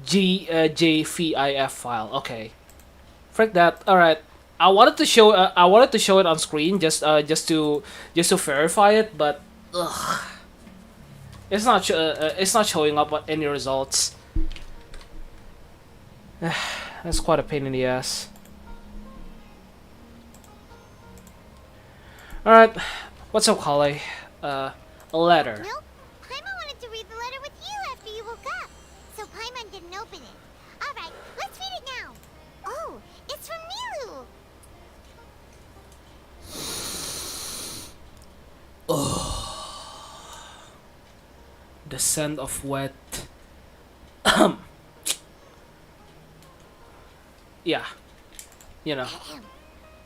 A: JVIF file. Okay. Frick that. All right. I wanted to show it on screen just to verify it, but ugh, it's not showing up on any results. That's quite a pain in the ass. All right. What's up, Kale? A letter.
B: Nope. Paimon wanted to read the letter with you after you woke up. So Paimon didn't open it. Alright, let's read it now. Oh, it's from Milu.
A: The scent of wet. Yeah. You know.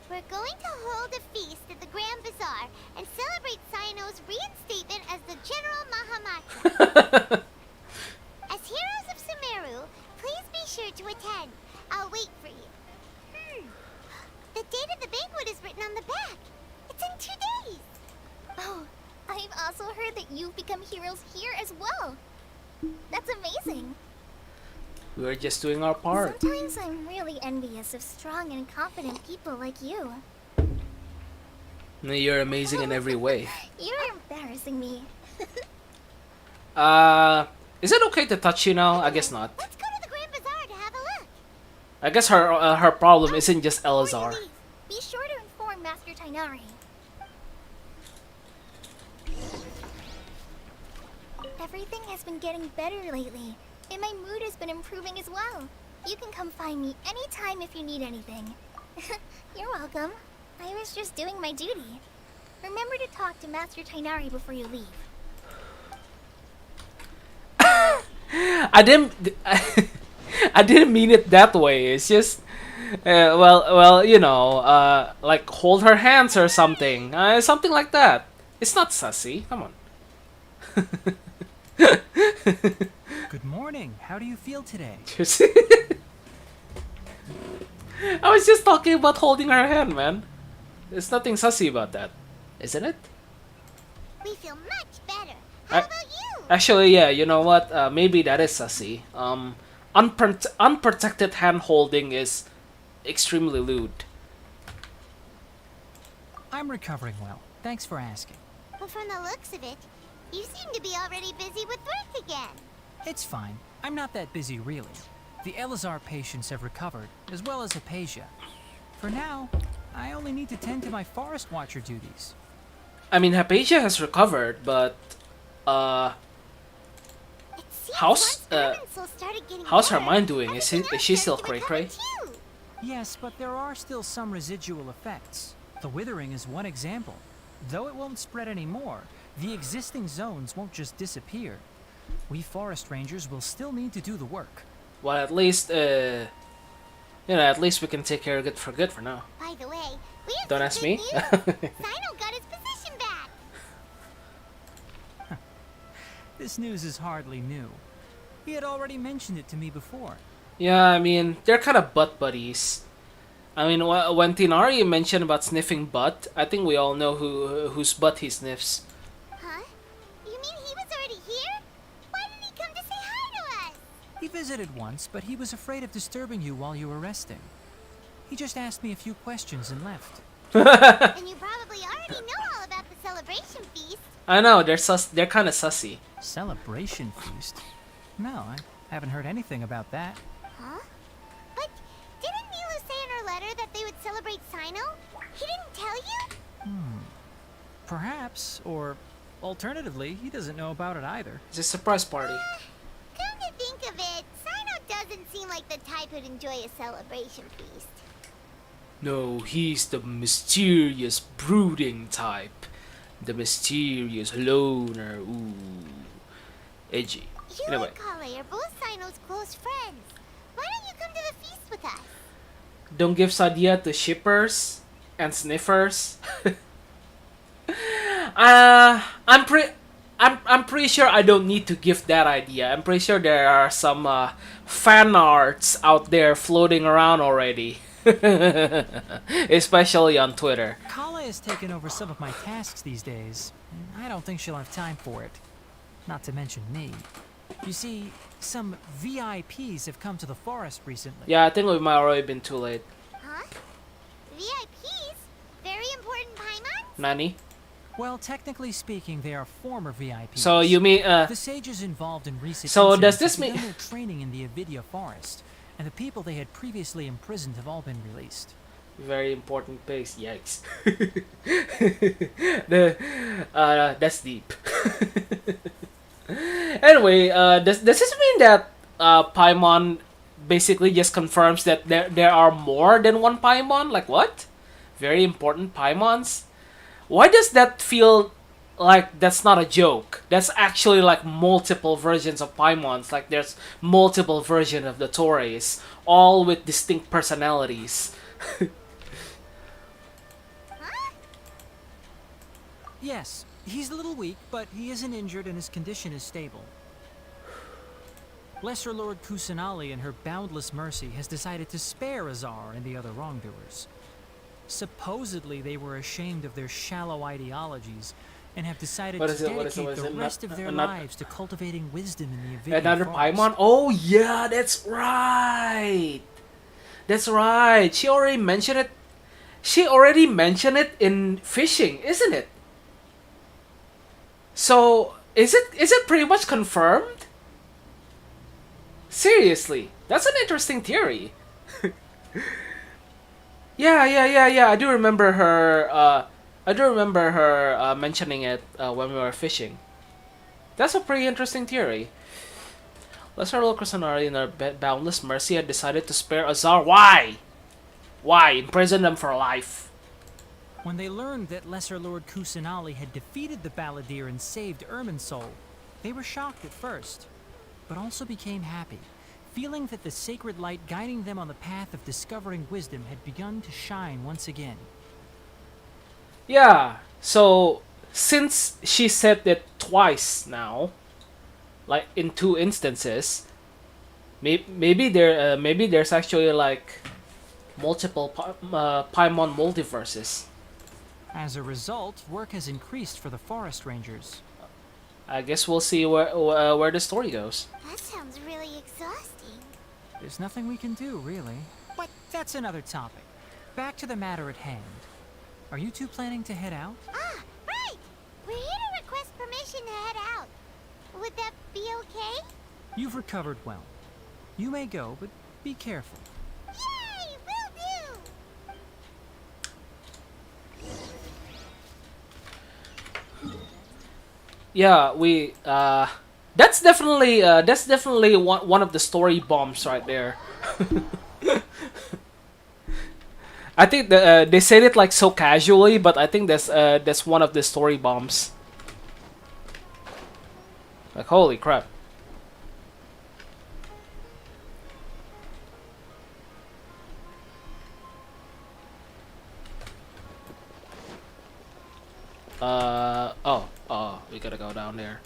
B: We're going to hold a feast at the Grand Bazaar and celebrate Sino's reinstatement as the General Mahamatra. As heroes of Sumeru, please be sure to attend. I'll wait for you. The date of the banquet is written on the back. It's in 2 days. Oh, I've also heard that you've become heroes here as well. That's amazing.
A: We're just doing our part.
B: Sometimes I'm really envious of strong and confident people like you.
A: You're amazing in every way.
B: You're embarrassing me.
A: Is it okay to touch you now? I guess not.
B: Let's go to the Grand Bazaar to have a look.
A: I guess her problem isn't just
B: Before you
A: Elazar.
B: leave, be sure to inform Master Tainari. Everything has been getting better lately, and my mood has been improving as well. You can come find me anytime if you need anything. You're welcome. I was just doing my duty. Remember to talk to Master Tainari before you leave.
A: I didn't. I didn't mean it that way. It's just, well, you know, like hold her hands or something, something like that. It's not Sussy. Come on.
E: Good morning. How do you feel today?
A: I was just talking about holding her hand, man. There's nothing Sussy about that, isn't it?
B: We feel much better. How about you?
A: Actually, yeah. You know what? Maybe that is Sussy. Unprotected hand holding is extremely lewd.
E: I'm recovering well. Thanks for asking.
B: But from the looks of it, you seem to be already busy with work again.
E: It's fine. I'm not that busy, really. The Elazar patients have recovered, as well as Hypatia. For now, I only need to tend to my Forest Watcher duties.
A: I mean, Hypatia has recovered, but
B: It seems
A: How's
B: Irminsul started getting
A: how's her
B: better,
A: mind doing?
B: everything
A: Is
B: else
A: she
B: started
A: still
B: to
A: cray
B: recover
A: cray?
B: too.
E: Yes, but there are still some residual effects. The withering is one example. Though it won't spread anymore, the existing zones won't just disappear. We forest rangers will still need to do the work.
A: Well, at least at least we can take care of it for good for now.
B: By the way, we have
A: Don't
B: some
A: ask
B: good
A: me.
B: news. Sino got his position back.
E: This news is hardly new. He had already mentioned it to me before.
A: Yeah, I mean, they're kind of butt buddies. I mean, when Tinari mentioned about sniffing butt, I think we all know whose butt he sniffs.
B: Huh? You mean he was already here? Why didn't he come to say hi to us?
E: He visited once, but he was afraid of disturbing you while you were resting. He just asked me a few questions and left.
B: And you probably already know all about the celebration feast.
A: I know, they're kind of sussy.
E: Celebration feast? No, I haven't heard anything about that.
B: Huh? But didn't Nilu say in her letter that they would celebrate Sino? He didn't tell you?
E: Perhaps, or alternatively, he doesn't know about it either.
A: It's a surprise party.
B: Come to think of it, Sino doesn't seem like the type who'd enjoy a celebration feast.
A: No, he's the mysterious, brooding type. The mysterious loner. Ooh. Edgy.
B: You
A: Anyway.
B: and Kale are both Sino's close friends. Why don't you come to the feast with us?
A: Don't give Sadia to shippers and sniffers. I'm pretty sure I don't need to give that idea. I'm pretty sure there are some fan arts out there floating around already. Especially on Twitter.
E: Kala has taken over some of my tasks these days, and I don't think she'll have time for it. Not to mention me. You see, some VIPs have come to the forest recently.
A: Yeah, I think we might already been too late.
B: Huh? VIPs? Very important Paimons?
A: Nani?
E: Well, technically speaking, they are former VIPs.
A: So you mean
E: The sages involved in recent
A: So does
E: incidents
A: this
E: have begun
A: mean-
E: their training in the Avidia forest, and the people they had previously imprisoned have all been released.
A: very important base? Yikes. That's deep. Anyway, does this mean that Paimon basically just confirms that there are more than one Paimon? Like what? Very important Paimons? Why does that feel like that's not a joke? That's actually like multiple versions of Paimons. Like there's multiple versions of the Torres, all with distinct personalities.
B: Huh?
E: Yes, he's a little weak, but he isn't injured and his condition is stable. Lesser Lord Kusanali in her boundless mercy has decided to spare Azar and the other wrongdoers. Supposedly they were ashamed of their shallow ideologies and have decided
A: What
E: to
A: is it? What is it?
E: dedicate
A: What is
E: the
A: it?
E: rest of their
A: Not-
E: lives to cultivating wisdom in the Avidia
A: Another
E: forest.
A: Paimon? Oh yeah, that's right. That's right. She already mentioned it. She already mentioned it in fishing, isn't it? So is it pretty much confirmed? Seriously, that's an interesting theory. Yeah. I do remember her. Mentioning it when we were fishing. That's a pretty interesting theory. Lesser Lord Kusanari, in her boundless mercy, had decided to spare Azar. Why? Why imprison them for life?
E: When they learned that Lesser Lord Kusanali had defeated the Balladeer and saved Irminsul, they were shocked at first, but also became happy, feeling that the sacred light guiding them on the path of discovering wisdom had begun to shine once again.
A: Yeah. So since she said it twice now, like in two instances, maybe there's actually like multiple Paimon multiverses.
E: As a result, work has increased for the forest rangers.
A: I guess we'll see where the story goes.
B: That sounds really exhausting.
E: There's nothing we can do, really. But that's another topic. Back to the matter at hand. Are you two planning to head out?
B: Ah, right! We're here to request permission to head out. Would that be okay?
E: You've recovered well. You may go, but be careful.
B: Yay! Will do!
A: Yeah, That's definitely one of the story bombs right there. I think they said it like so casually, but I think that's one of the story bombs. Like holy crap. Oh, we gotta go down there.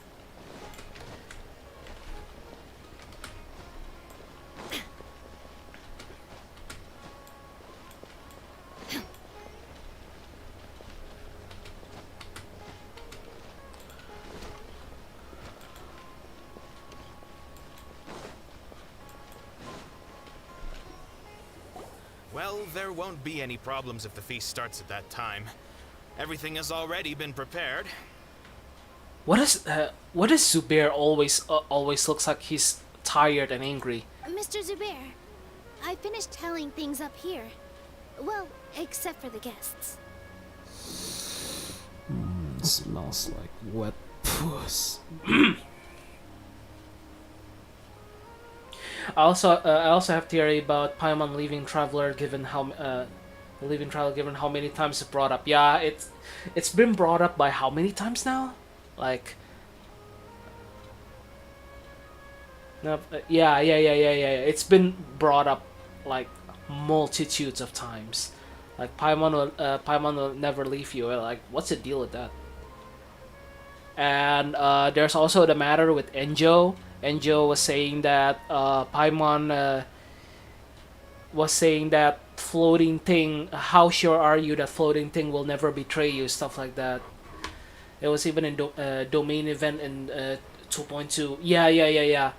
F: Well, there won't be any problems if the feast starts at that time. Everything has already been prepared.
A: What is Zubair always looks like he's tired and angry?
B: Mr. Zubair, I finished telling things up here. Well, except for the guests.
A: Smells like wet puss. I also have theory about Paimon leaving Traveler given how given how many times it's brought up. Yeah, it's been brought up by how many times now? Like no, yeah. It's been brought up like multitudes of times. Like Paimon will never leave you. Like what's the deal with that? And there's also the matter with Enjo. Enjo was saying that Paimon was saying that floating thing. How sure are you that floating thing will never betray you? Stuff like that. It was even in domain event in 2.2. Yeah.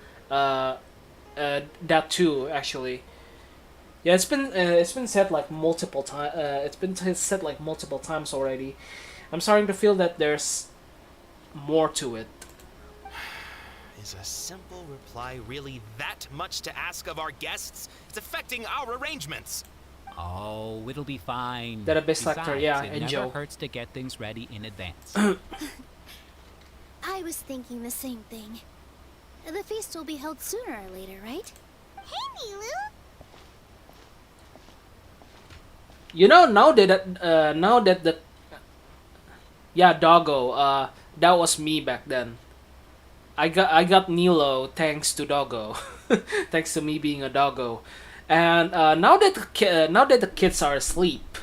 A: That too, actually. Yeah, it's been said like multiple times. It's been said like multiple times already. I'm starting to feel that there's more to it.
F: Is a simple reply really that much to ask of our guests? It's affecting our arrangements.
G: Oh, it'll be fine.
A: That Abyss Lecter,
G: Besides,
A: yeah,
G: it
A: and
G: never
A: Joe.
G: hurts to get things ready in advance.
B: I was thinking the same thing. The feast will be held sooner or later, right? Hey, Nilu!
A: You know, now that the yeah, Doggo, that was me back then. I got Nilo thanks to Doggo, thanks to me being a Doggo, and now that the kids are asleep,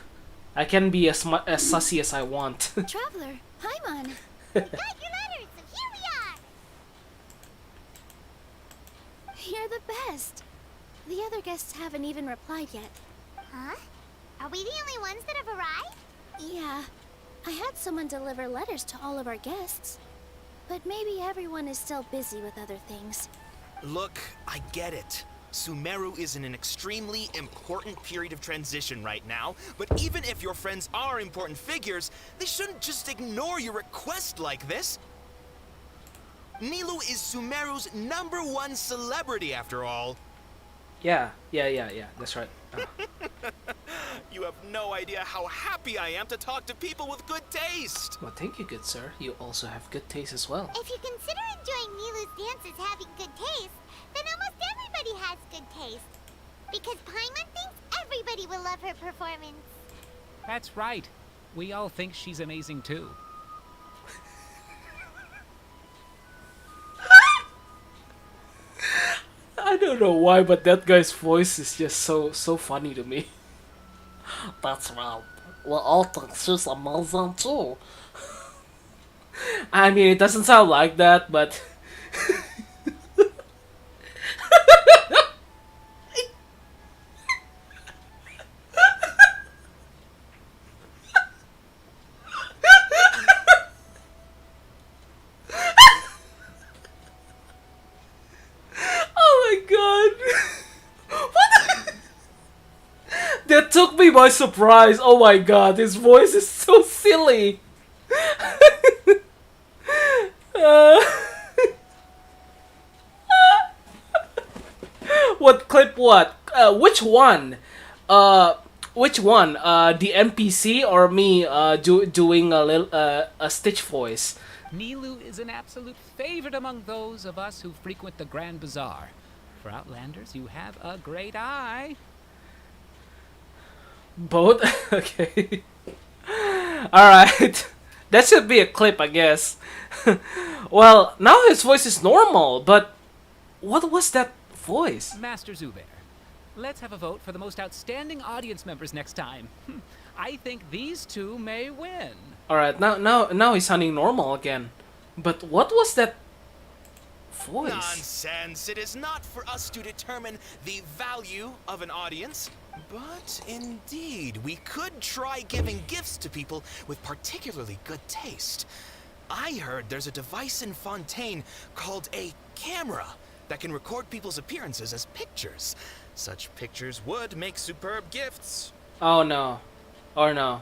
A: I can be as sussy as I want.
B: Traveler, Paimon! We got your letters, so here we are! You're the best! The other guests haven't even replied yet. Huh? Are we the only ones that have arrived? Yeah. I had someone deliver letters to all of our guests. But maybe everyone is still busy with other things.
F: Look, I get it. Sumeru is in an extremely important period of transition right now, but even if your friends are important figures, they shouldn't just ignore your request like this. Nilu is Sumeru's #1 celebrity after all.
A: Yeah. That's right.
F: You have no idea how happy I am to talk to people with good taste.
A: Well, thank you, good sir. You also have good taste as well.
B: If you consider enjoying Nilu's dances having good taste, then almost everybody has good taste. Because Paimon thinks everybody will love her performance.
G: That's right. We all think she's amazing too.
A: I don't know why, but that guy's voice is just so funny to me. That's right. We all think she's amazing too. I mean, it doesn't sound like that, but oh my god. What? That took me by surprise. Oh my god, his voice is so silly. Uh, what clip? What? Which one? Which one? The NPC or me? Doing a little a Stitch voice.
G: Nilu is an absolute favorite among those of us who frequent the Grand Bazaar. For Outlanders, you have a great eye.
A: Both? Okay. Alright. That should be a clip, I guess. Well, now his voice is normal, but what was that voice?
G: Master Zubair, let's have a vote for the most outstanding audience members next time. I think these two may win.
A: Alright, now he's sounding normal again. But what was that voice?
F: Nonsense. It is not for us to determine the value of an audience. But indeed, we could try giving gifts to people with particularly good taste. I heard there's a device in Fontaine called a camera that can record people's appearances as pictures. Such pictures would make superb gifts.
A: Oh no. Or no.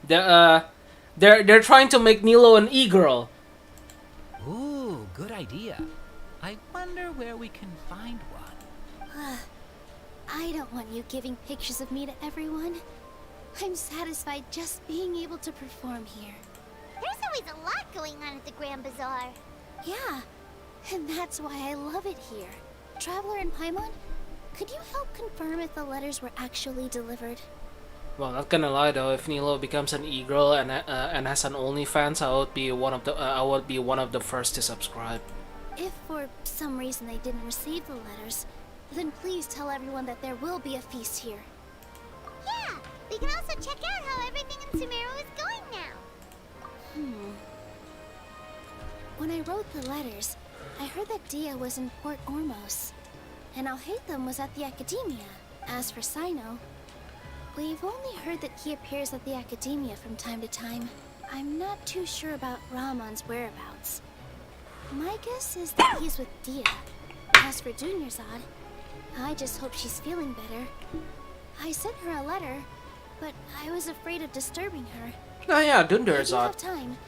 A: They're trying to make Nilo an e-girl.
G: Ooh, good idea. I wonder where we can find one.
B: I don't want you giving pictures of me to everyone. I'm satisfied just being able to perform here. There's always a lot going on at the Grand Bazaar. Yeah, and that's why I love it here. Traveler and Paimon, could you help confirm if the letters were actually delivered?
A: Well, not gonna lie though, if Nilo becomes an e-girl and has an OnlyFans, I would be one of the first to subscribe.
B: If for some reason they didn't receive the letters, then please tell everyone that there will be a feast here. Yeah, we can also check out how everything in Sumeru is going now. When I wrote the letters, I heard that Dia was in Port Ormos, and Alhaitham was at the Academia. As for Sino, we've only heard that he appears at the Academia from time to time. I'm not too sure about Ramon's whereabouts. My guess is that he's with Dia. As for Dunyarzad, I just hope she's feeling better. I sent her a letter, but I was afraid of disturbing her.
A: Oh yeah,
B: If you have
A: Dunyarzad.
B: time,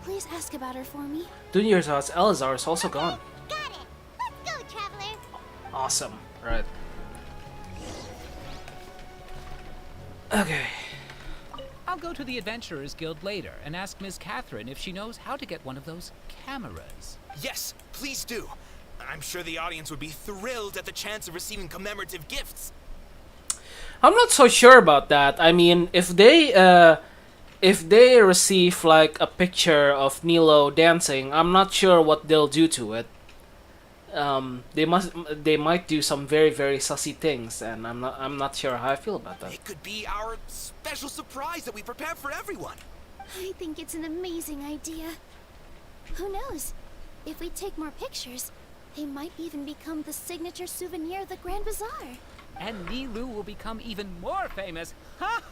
B: please ask about her for me.
A: Dunyarzad's Elazar is also gone.
B: Got it. Let's go, Traveler.
A: Awesome. Right. Okay.
G: I'll go to the Adventurers Guild later and ask Ms. Catherine if she knows how to get one of those cameras.
F: Yes, please do. I'm sure the audience would be thrilled at the chance of receiving commemorative gifts.
A: I'm not so sure about that. I mean, if they receive like a picture of Nilo dancing, I'm not sure what they'll do to it. They might do some very very sussy things, and I'm not sure how I feel about that.
F: It could be our special surprise that we prepared for everyone.
B: I think it's an amazing idea. Who knows? If we take more pictures, they might even become the signature souvenir of the Grand Bazaar.
G: And Nilu will become even more famous. Ha!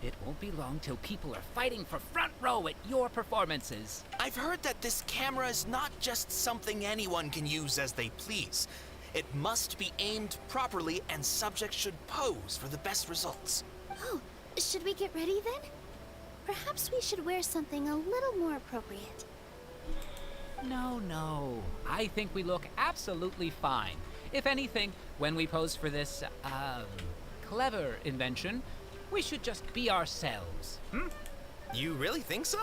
G: It won't be long till people are fighting for front row at your performances.
F: I've heard that this camera is not just something anyone can use as they please. It must be aimed properly, and subjects should pose for the best results.
B: Oh, should we get ready then? Perhaps we should wear something a little more appropriate.
G: No. I think we look absolutely fine. If anything, when we pose for this, clever invention, we should just be ourselves.
F: You really think so?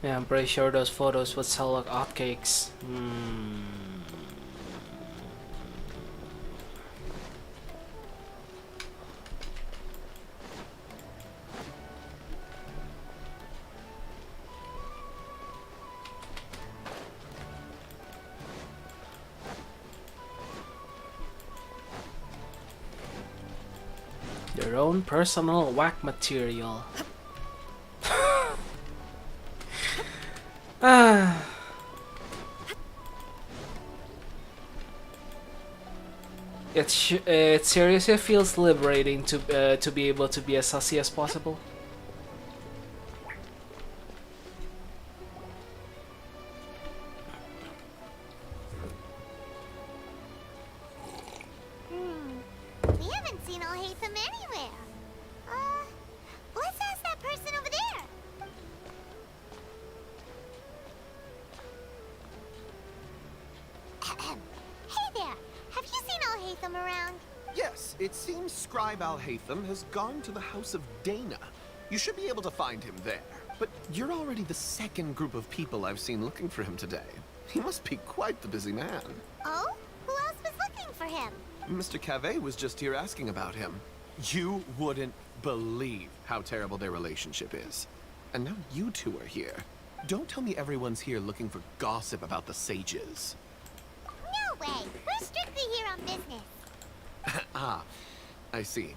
A: Yeah, I'm pretty sure those photos would sell like hotcakes. Their own personal whack material. It seriously feels liberating to be able to be as sussy as possible.
B: We haven't seen Alhaitham anywhere. Let's ask that person over there. Hey there, have you seen Alhaitham around?
H: Yes, it seems Scribe Al-Haytham has gone to the House of Dana. You should be able to find him there. But you're already the second group of people I've seen looking for him today. He must be quite the busy man.
B: Oh? Who else was looking for him?
H: Mr. Cavey was just here asking about him. You wouldn't believe how terrible their relationship is. And now you two are here. Don't tell me everyone's here looking for gossip about the sages.
B: No way. We're strictly here on business.
H: Ah, I see.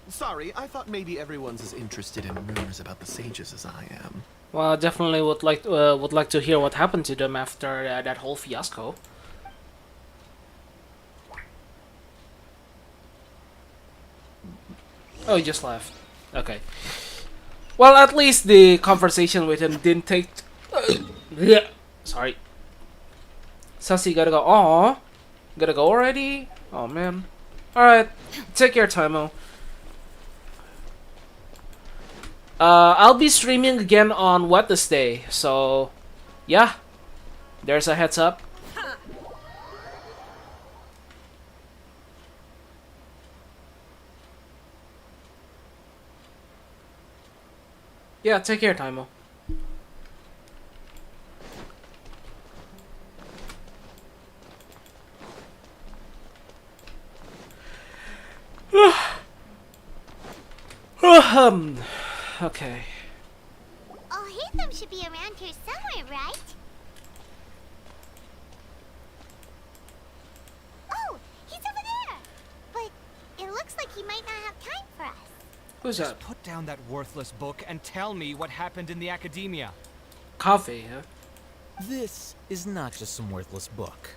H: Sorry, I thought maybe everyone's as interested in rumors about the sages as I am.
A: Well, I definitely would like to hear what happened to them after that whole fiasco. Oh, he just left. Okay. Well, at least the conversation with him didn't take. Yeah. Sorry. Sussy gotta go. Aw. Gotta go already? Oh man. Alright. Take care, Timo. I'll be streaming again on Wednesday, so yeah. There's a heads up. Yeah, take care, Timo. Okay.
B: Oh, Haytham should be around here somewhere, right? Oh, he's over there! But it looks like he might not have time for us.
A: Who's that?
I: Put down that worthless book and tell me what happened in the academia.
A: Coffee, huh?
J: This is not just some worthless book.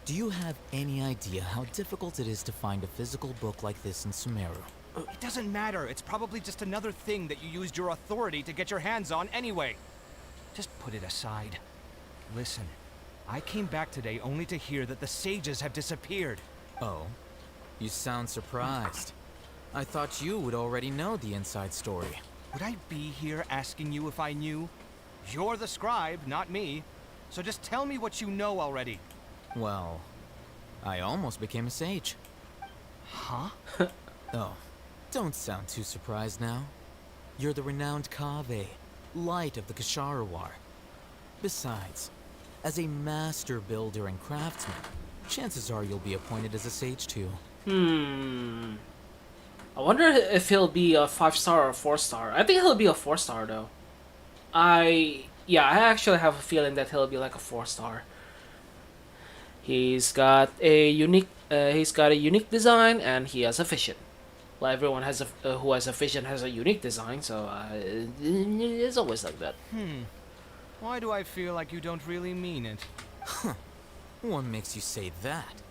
J: Do you have any idea how difficult it is to find a physical book like this in Sumeru?
I: It doesn't matter. It's probably just another thing that you used your authority to get your hands on anyway. Just put it aside. Listen, I came back today only to hear that the sages have disappeared.
J: Oh? You sound surprised. I thought you would already know the inside story.
I: Would I be here asking you if I knew? You're the scribe, not me. So just tell me what you know already.
J: Well, I almost became a sage.
I: Huh?
J: Oh, don't sound too surprised now. You're the renowned Kaveh, light of the Kasharawar. Besides, as a master builder and craftsman, chances are you'll be appointed as a sage too.
A: I wonder if he'll be a 5-star or a 4-star. I think he'll be a 4-star though. I actually have a feeling that he'll be like a 4-star. He's got a unique design, and he has a vision. Well, everyone has who has a vision has a unique design, so it's always like that.
I: Why do I feel like you don't really mean it?
J: Huh. What makes you say that?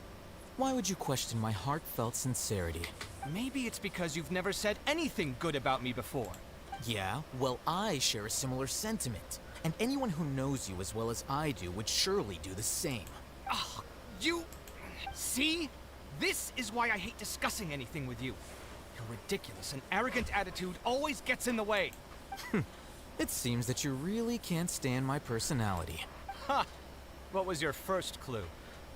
J: Why would you question my heartfelt sincerity?
I: Maybe it's because you've never said anything good about me before.
J: Yeah, well, I share a similar sentiment. And anyone who knows you as well as I do would surely do the same.
I: Ugh, you... See? This is why I hate discussing anything with you. Your ridiculous and arrogant attitude always gets in the way.
J: It seems that you really can't stand my personality.
I: Ha! What was your first clue?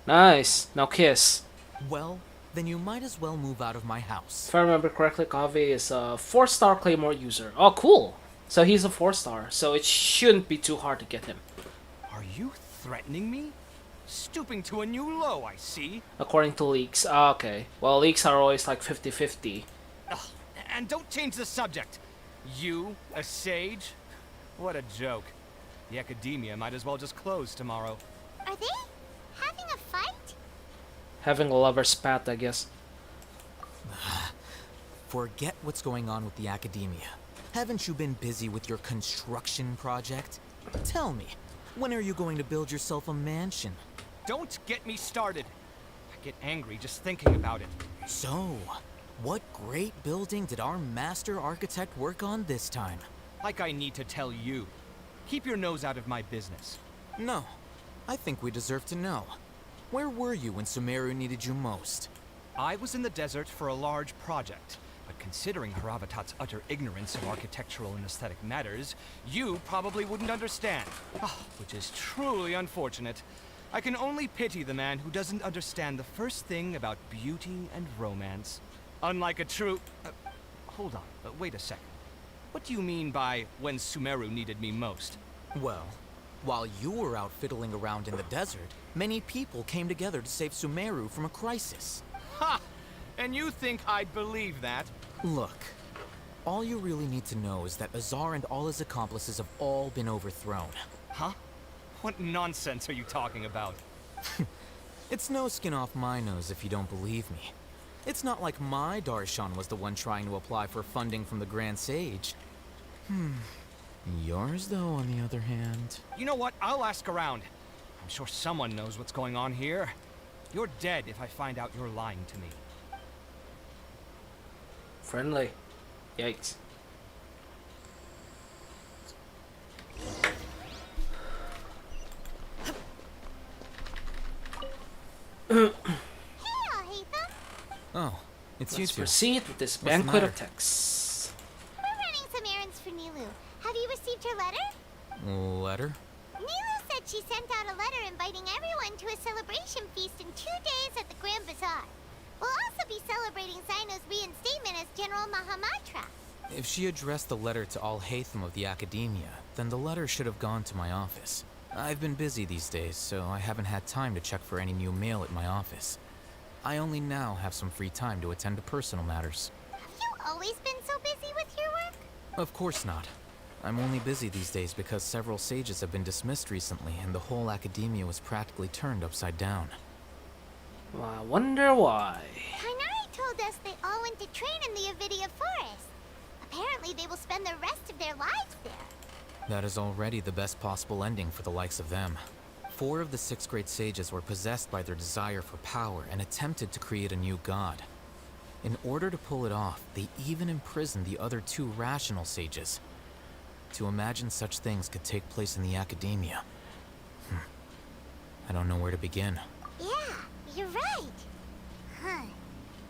A: Nice. Now kiss.
J: Well, then you might as well move out of my house.
A: If I remember correctly, Kaveh is a 4-star Claymore user. Oh, cool. So he's a 4-star, so it shouldn't be too hard to get him.
I: Are you threatening me? Stooping to a new low, I see.
A: According to leaks. Ah, okay. Well, leaks are always like 50-50.
I: Ugh, and don't change the subject. You, a sage? What a joke. The academia might as well just close tomorrow.
B: Are they having a fight?
A: Having a lover's spat, I guess.
J: Forget what's going on with the academia. Haven't you been busy with your construction project? Tell me, when are you going to build yourself a mansion?
I: Don't get me started. I get angry just thinking about it.
J: So, what great building did our master architect work on this time?
I: Like I need to tell you. Keep your nose out of my business.
J: No, I think we deserve to know. Where were you when Sumeru needed you most?
I: I was in the desert for a large project, but considering Haravatat's utter ignorance of architectural and aesthetic matters, you probably wouldn't understand. Which is truly unfortunate. I can only pity the man who doesn't understand the first thing about beauty and romance. Unlike a true... hold on, wait a second. What do you mean by when Sumeru needed me most?
J: Well, while you were out fiddling around in the desert, many people came together to save Sumeru from a crisis.
I: Ha! And you think I'd believe that?
J: Look, all you really need to know is that Azar and all his accomplices have all been overthrown.
I: Huh? What nonsense are you talking about?
J: It's no skin off my nose if you don't believe me. It's not like my Darshan was the one trying to apply for funding from the Grand Sage. Yours, though, on the other hand...
I: You know what? I'll ask around. I'm sure someone knows what's going on here. You're dead if I find out you're lying to me.
A: Friendly. Yikes.
B: Hey, Alhaitham.
J: Oh, it's you
A: Let's
J: two.
A: proceed with this
J: What's the
A: banquet of
J: matter?
A: texts.
B: We're running some errands for Nilu. Have you received her letter?
J: Letter?
B: Nilu said she sent out a letter inviting everyone to a celebration feast in 2 days at the Grand Bazaar. We'll also be celebrating Sino's reinstatement as General Mahamatra.
J: If she addressed the letter to Alhaitham of the Academia, then the letter should have gone to my office. I've been busy these days, so I haven't had time to check for any new mail at my office. I only now have some free time to attend to personal matters.
B: Have you always been so busy with your work?
J: Of course not. I'm only busy these days because several sages have been dismissed recently and the whole Academia was practically turned upside down.
A: Well, I wonder why.
B: Kainari told us they all went to train in the Avidia Forest. Apparently they will spend the rest of their lives there.
J: That is already the best possible ending for the likes of them. 4 of the 6th grade sages were possessed by their desire for power and attempted to create a new god. In order to pull it off, they even imprisoned the other 2 rational sages. To imagine such things could take place in the Academia. I don't know where to begin.
B: Yeah, you're right. Huh.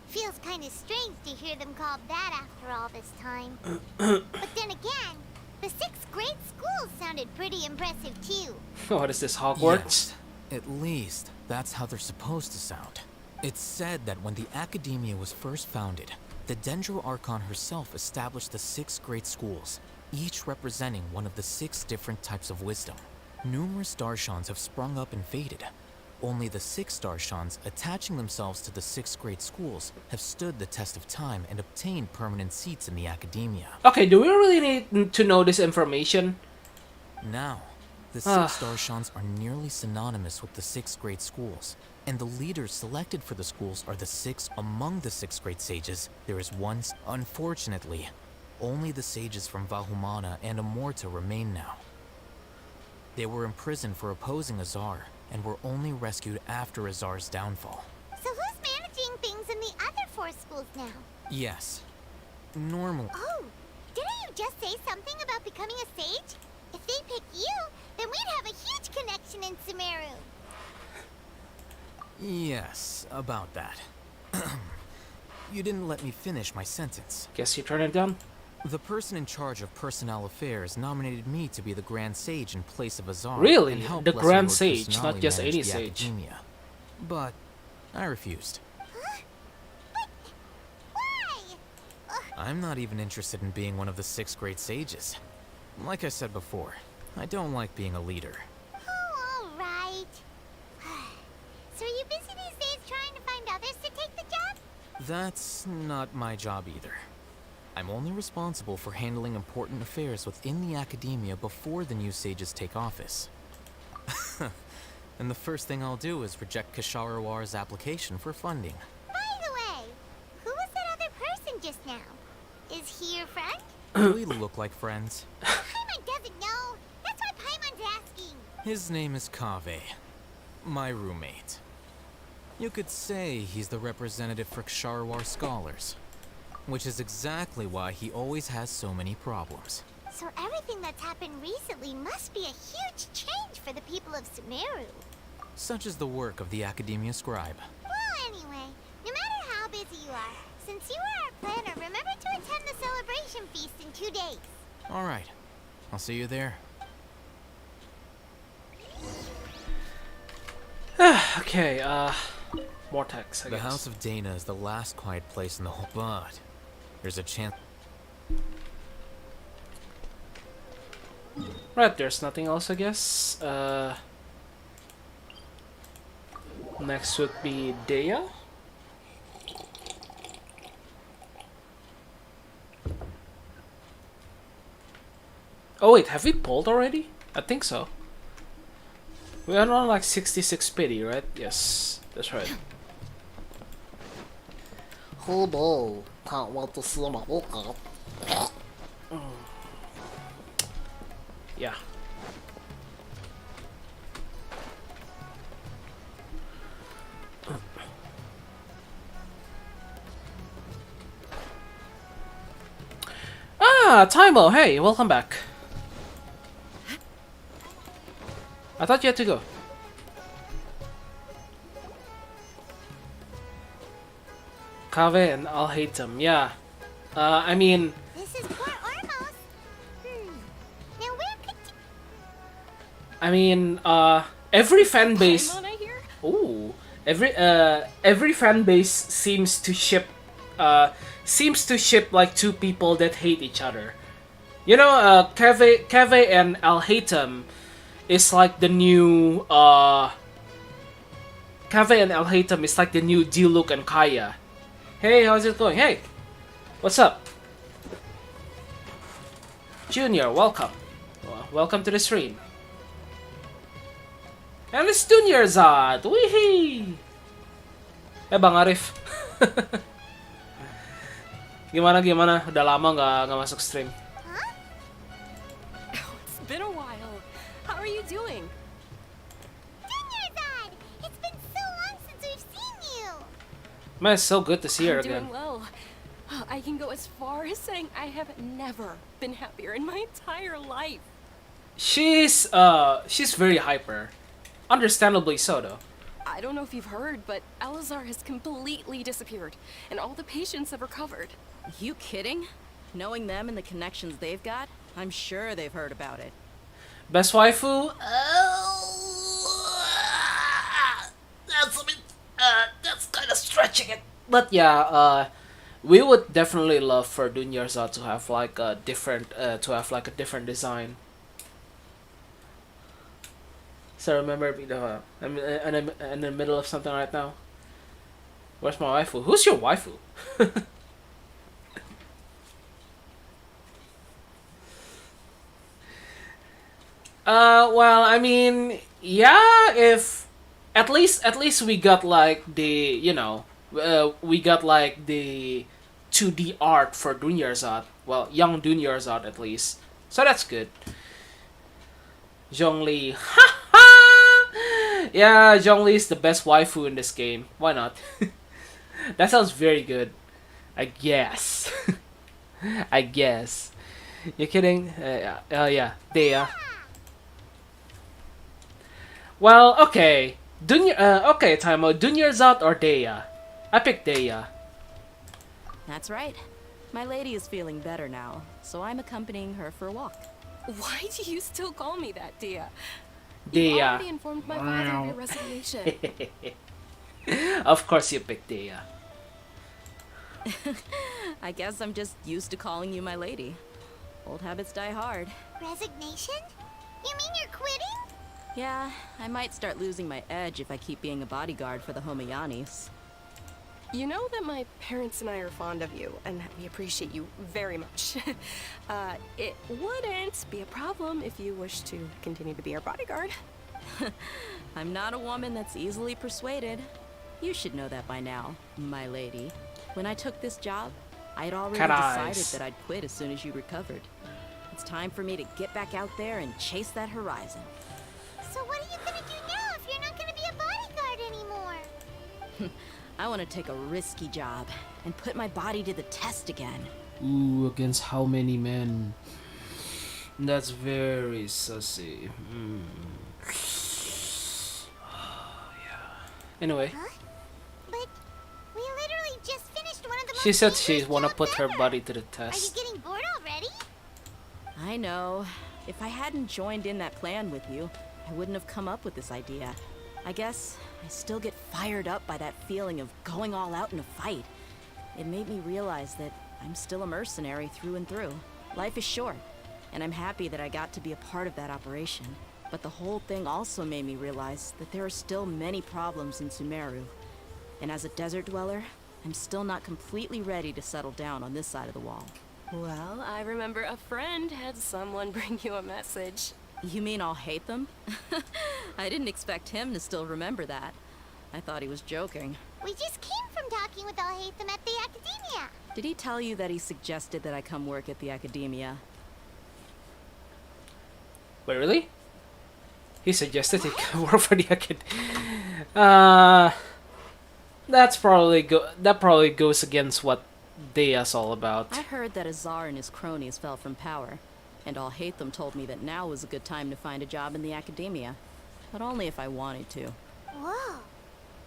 B: Feels kind of strange to hear them called that after all this time. But then again, the 6th grade school sounded pretty impressive too.
A: What is this, Hogwarts?
J: Yes, at least, that's how they're supposed to sound. It's said that when the Academia was first founded, the Dendro Archon herself established the 6 great schools, each representing one of the 6 different types of wisdom. Numerous Darshans have sprung up and faded. Only the 6 Darshans, attaching themselves to the 6 great schools, have stood the test of time and obtained permanent seats in the Academia.
A: Okay, do we really need to know this information?
J: Now, the 6 Darshans are nearly synonymous with the 6 great schools, and the leaders selected for the schools are the 6 among the 6 great sages. There is one. Unfortunately, only the sages from Vahumana and Amorta remain now. They were imprisoned for opposing Azar, and were only rescued after Azar's downfall.
B: So who's managing things in the other 4 schools now?
J: Yes. Normal.
B: Oh, didn't you just say something about becoming a sage? If they pick you, then we'd have a huge connection in Sumeru.
J: Yes, about that. You didn't let me finish my sentence.
A: Guess you turn it down?
J: The person in charge of personnel affairs nominated me to be the Grand Sage in place of Azar.
A: Really?
J: And help
A: The
J: Lesser
A: Grand
J: Lord
A: Sage,
J: Kusanali
A: not just
J: manage
A: any
J: the
A: sage.
J: Academia. But I refused.
B: Huh? But why?
J: I'm not even interested in being one of the 6 great sages. Like I said before, I don't like being a leader.
B: Oh, all right. So are you busy these days trying to find others to take the job?
J: That's not my job either. I'm only responsible for handling important affairs within the Academia before the new sages take office. And the first thing I'll do is reject Kasharawar's application for funding.
B: By the way, who was that other person just now? Is he your friend?
J: Do we look like friends?
B: Paimon doesn't know. That's why Paimon's asking.
J: His name is Kaveh, my roommate. You could say he's the representative for Ksharawar scholars, which is exactly why he always has so many problems.
B: So everything that's happened recently must be a huge change for the people of Sumeru.
J: Such is the work of the Academia Scribe.
B: Well, anyway, no matter how busy you are, since you are our planner, remember to attend the celebration feast in 2 days.
J: All right, I'll see you there.
A: Okay, more text, I
J: The
A: guess.
J: House of Dana is the last quiet place in the whole, but there's a chance.
A: Right, there's nothing else, I guess. Next would be Dea. Oh wait, have we pulled already? I think so. We are on like 66 pity, right? Yes, that's right.
K: Oh no, can't wait to see my workout.
A: Yeah. Ah, Timo, hey, welcome back. I thought you had to go. Kave and I'll hate them, yeah. I mean,
B: This is Port Ormos. Now where could you...
A: I mean, every fan base. Ooh, every fan base seems to ship like two people that hate each other. You know, Keve and Al Hatem is like the new Keve and Al Hatem is like the new Diluc and Kaya. Hey, how's it going? Hey, what's up? Junior, welcome. Welcome to the stream. And it's Junior Zad! Weehee! Eh Bang Arif. Gimana? Udah lama nggak masuk stream.
L: It's been a while. How are you doing?
B: Junior-zad! It's been so long since we've seen you!
A: Man, it's so good to see her
L: I'm
A: again.
L: doing well. I can go as far as saying I have never been happier in my entire life.
A: She's very hyper. Understandably so, though.
L: I don't know if you've heard, but Elazar has completely disappeared, and all the patients have recovered.
M: You kidding? Knowing them and the connections they've got, I'm sure they've heard about it.
A: Best waifu? That's a bit, that's kind of stretching it. But yeah, we would definitely love for Dunyarzad to have like a different, different design. So remember, I'm in the middle of something right now. Where's my waifu? Who's your waifu? Well, I mean, yeah, if at least we got like the, we got like the 2D art for Dunyarzad. Well, young Dunyarzad at least. So that's good. Zhongli. Yeah, Zhongli is the best waifu in this game. Why not? That sounds very good. I guess. I guess. You kidding? Yeah. Dea. Well, okay. Okay, Taimo. Dunyarzad or Dea? I picked Dea.
M: That's right. My lady is feeling better now, so I'm accompanying her for a walk.
L: Why do you still call me that, Dia?
A: Dea.
L: You already informed my father of your resignation.
A: Of course you picked Dea.
M: I guess I'm just used to calling you my lady. Old habits die hard.
B: Resignation? You mean you're quitting?
M: Yeah, I might start losing my edge if I keep being a bodyguard for the Homayanis.
L: You know that my parents and I are fond of you, and that we appreciate you very much. It wouldn't be a problem if you wish to continue to be our bodyguard.
M: I'm not a woman that's easily persuaded. You should know that by now, my lady. When I took this job, I had already decided that I'd quit as soon as you recovered. It's time for me to get back out there and chase that horizon.
B: So what are you gonna do now if you're not gonna be a bodyguard anymore?
M: I want to take a risky job and put my body to the test again.
A: Ooh, against how many men? That's very sussy. Yeah. Anyway.
B: Huh? But we literally just finished one of the most
A: She said she
B: dangerous
A: wanna
B: jobs
A: put her
B: ever.
A: body to the
B: Are you
A: test.
B: getting bored already?
M: I know. If I hadn't joined in that plan with you, I wouldn't have come up with this idea. I guess I still get fired up by that feeling of going all out in a fight. It made me realize that I'm still a mercenary through and through. Life is short, and I'm happy that I got to be a part of that operation. But the whole thing also made me realize that there are still many problems in Sumeru. And as a desert dweller, I'm still not completely ready to settle down on this side of the wall.
L: Well, I remember a friend had someone bring you a message.
M: You mean I'll hate them? I didn't expect him to still remember that. I thought he was joking.
B: We just came from talking with Alhaitham at the Academia.
M: Did he tell you that he suggested that I come work at the Academia?
A: Wait, really? He suggested he can work for the acad. That probably goes against what Dea's all about.
M: I heard that Azar and his cronies fell from power, and Alhaitham told me that now was a good time to find a job in the Academia, but only if I wanted to.
B: Whoa.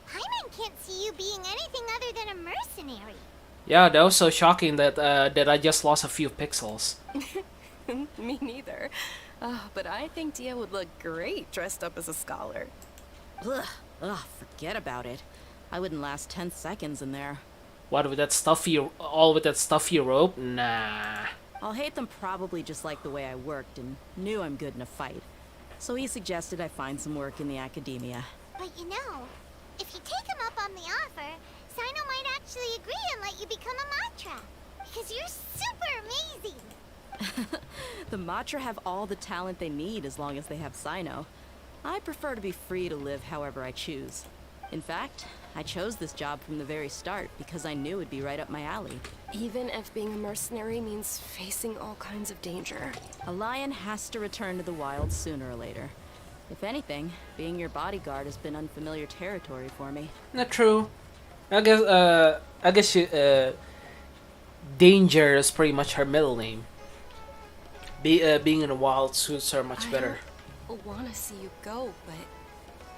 B: Paimon can't see you being anything other than a mercenary.
A: Yeah, that was so shocking that that I just lost a few pixels.
L: Me neither. But I think Dia would look great dressed up as a scholar.
M: Ugh, forget about it. I wouldn't last 10 seconds in there.
A: What, with that stuffy rope? Nah.
M: Alhaitham probably just liked the way I worked and knew I'm good in a fight. So he suggested I find some work in the Academia.
B: But you know, if you take him up on the offer, Sino might actually agree and let you become a Matra. Because you're super amazing.
M: The Matra have all the talent they need as long as they have Sino. I prefer to be free to live however I choose. In fact, I chose this job from the very start because I knew it'd be right up my alley.
L: Even if being a mercenary means facing all kinds of danger.
M: A lion has to return to the wild sooner or later. If anything, being your bodyguard has been unfamiliar territory for me.
A: Not true. I guess Danger is pretty much her middle name. Being in the wild suits her much better.
L: I don't want to see you go, but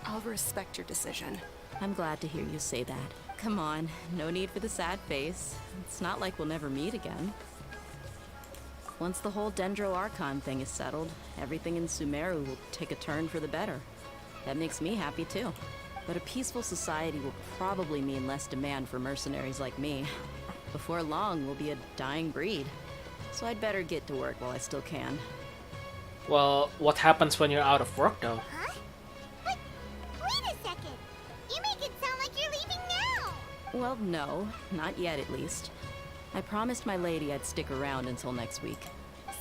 L: I'll respect your decision.
M: I'm glad to hear you say that. Come on, no need for the sad face. It's not like we'll never meet again. Once the whole Dendro Archon thing is settled, everything in Sumeru will take a turn for the better. That makes me happy too. But a peaceful society will probably mean less demand for mercenaries like me. Before long, we'll be a dying breed. So I'd better get to work while I still can.
A: Well, what happens when you're out of work though?
B: Huh? But wait a second. You make it sound like you're leaving now.
M: Well, no, not yet at least. I promised my lady I'd stick around until next week.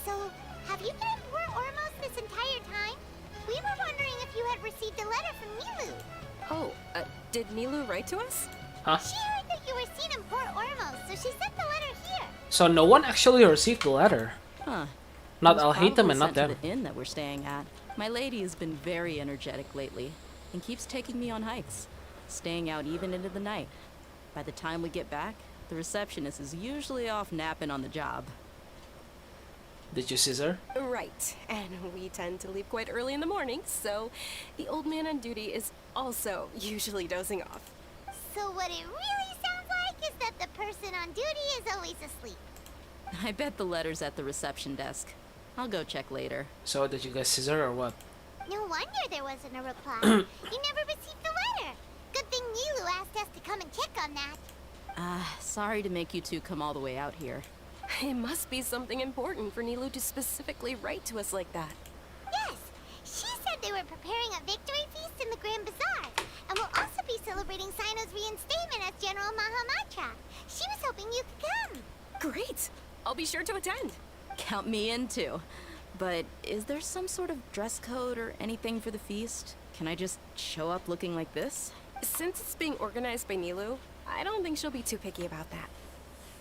B: So, have you been in Port Ormos this entire time? We were wondering if you had received a letter from Nilu.
L: Oh, did Nilu write to us?
A: Huh?
B: She heard that you were seen in Port Ormos, so she sent the letter here.
A: So no one actually received the letter.
M: Huh.
A: Not
M: It was
A: Alhaitham
M: probably
A: and not
M: sent to
A: them.
M: the inn that we're staying at. My lady has been very energetic lately and keeps taking me on hikes, staying out even into the night. By the time we get back, the receptionist is usually off napping on the job.
A: Did you scissor?
L: Right, and we tend to leave quite early in the morning, so the old man on duty is also usually dozing off.
B: So what it really sounds like is that the person on duty is always asleep.
M: I bet the letter's at the reception desk. I'll go check later.
A: So did you guys scissor or what?
B: No wonder there wasn't a reply. You never received the letter. Good thing Nilu asked us to come and check on that.
M: Sorry to make you two come all the way out here.
L: It must be something important for Nilu to specifically write to us like that.
B: Yes, she said they were preparing a victory feast in the Grand Bazaar, and will also be celebrating Sino's reinstatement as General Mahamatra. She was hoping you could come.
L: Great! I'll be sure to attend.
M: Count me in too. But is there some sort of dress code or anything for the feast? Can I just show up looking like this?
L: Since it's being organized by Nilu, I don't think she'll be too picky about that.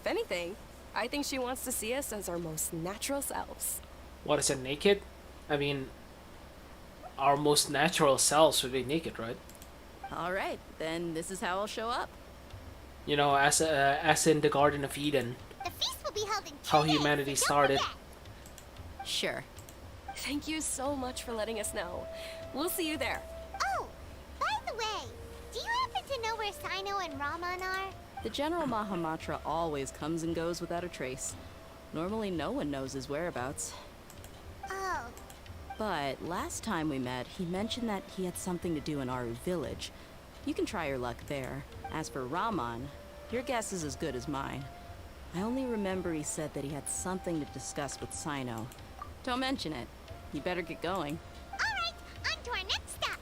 L: If anything, I think she wants to see us as our most natural selves.
A: What is it, naked? I mean, our most natural selves would be naked, right?
M: Alright, then this is how I'll show up.
A: You know, as in the Garden of Eden.
B: The feast will be held in 2
A: How
B: days,
A: humanity
B: so don't
A: started.
B: forget.
M: Sure.
L: Thank you so much for letting us know. We'll see you there.
B: Oh, by the way, do you happen to know where Sino and Raman are?
M: The General Mahamatra always comes and goes without a trace. Normally no one knows his whereabouts.
B: Oh,
M: But last time we met, he mentioned that he had something to do in Aru village. You can try your luck there. As for Raman, your guess is as good as mine. I only remember he said that he had something to discuss with Sino. Don't mention it. You better get going.
B: Alright, on to our next stop.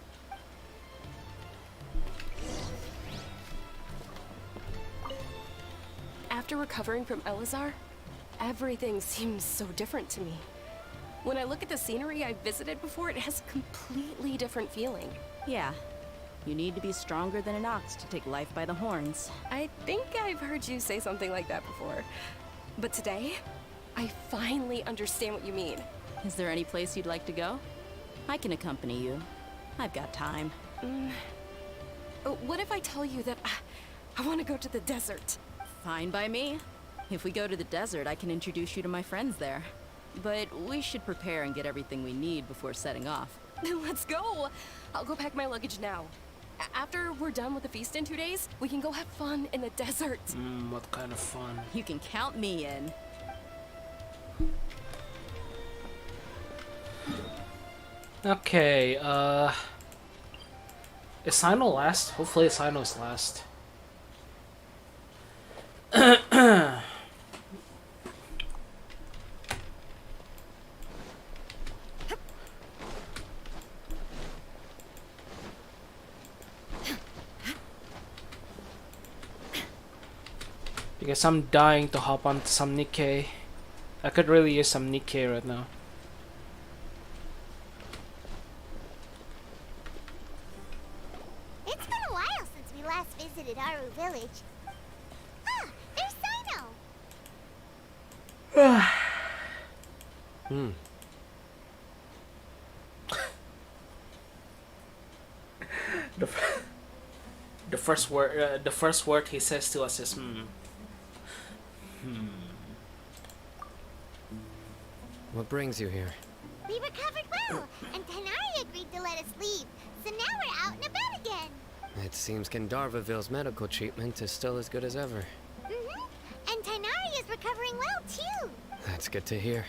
L: After recovering from Elazar, everything seems so different to me. When I look at the scenery I visited before, it has a completely different feeling.
M: Yeah. You need to be stronger than an ox to take life by the horns.
L: I think I've heard you say something like that before. But today, I finally understand what you mean.
M: Is there any place you'd like to go? I can accompany you. I've got time.
L: What if I tell you that I want to go to the desert?
M: Fine by me. If we go to the desert, I can introduce you to my friends there. But we should prepare and get everything we need before setting off.
L: Then let's go! I'll go pack my luggage now. After we're done with the feast in 2 days, we can go have fun in the desert.
A: What kind of fun?
M: You can count me in.
A: Okay, is Sino last? Hopefully Sino's last. Because I'm dying to hop onto some Nikkei. I could really use some Nikkei right now.
B: It's been a while since we last visited Aru village. Ah, there's Sino.
A: The first word he says to us is
N: What brings you here?
B: We recovered well, and Tanari agreed to let us leave. So now we're out and about again.
N: It seems Gandharvaville's medical treatment is still as good as ever.
B: And Tanari is recovering well too.
N: That's good to hear.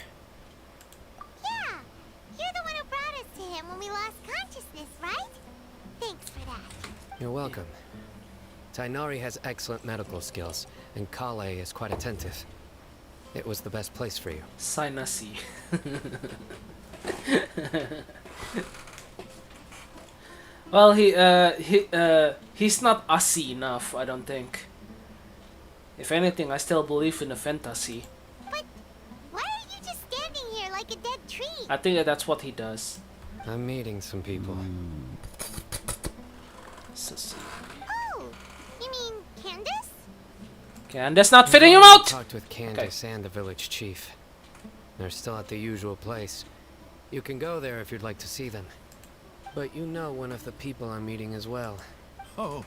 B: Yeah, you're the one who brought us to him when we lost consciousness, right? Thanks for that.
N: You're welcome. Tainari has excellent medical skills, and Kale is quite attentive. It was the best place for you.
A: Sinusy. Well, he's not assy enough, I don't think. If anything, I still believe in the fantasy.
B: But why are you just standing here like a dead tree?
A: I think that's what he does.
N: I'm meeting some people.
A: Sussy.
B: Oh, you mean Candace?
A: Candace not fitting him out!
N: Talked with Candace and the village chief. They're still at the usual place. You can go there if you'd like to see them. But you know one of the people I'm meeting as well.
O: Oh,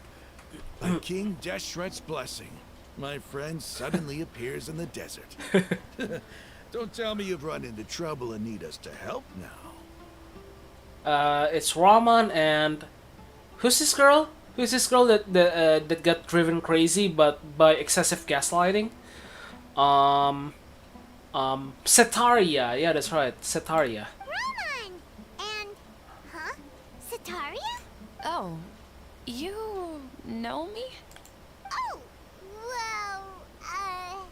O: by King Deshret's blessing, my friend suddenly appears in the desert. Don't tell me you've run into trouble and need us to help now.
A: It's Raman and who's this girl? Who's this girl that got driven crazy but by excessive gaslighting? Setaria. Yeah, that's right, Setaria.
B: Roman! And, Setaria?
L: Oh, you know me?
B: Oh, well,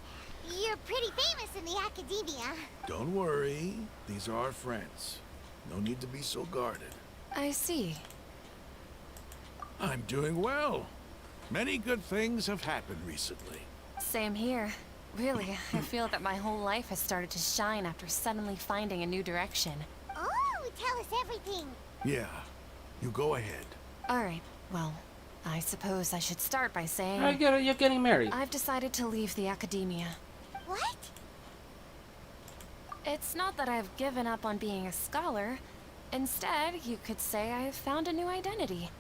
B: you're pretty famous in the academia.
O: Don't worry, these are our friends. No need to be so guarded.
L: I see.
O: I'm doing well. Many good things have happened recently.
P: Same here. Really, I feel that my whole life has started to shine after suddenly finding a new direction.
B: Oh, tell us everything.
O: Yeah, you go ahead.
P: Alright, well, I suppose I should start by saying...
A: You're getting married.
P: I've decided to leave the academia.
B: What?
P: It's not that I've given up on being a scholar. Instead, you could say I've found a new identity.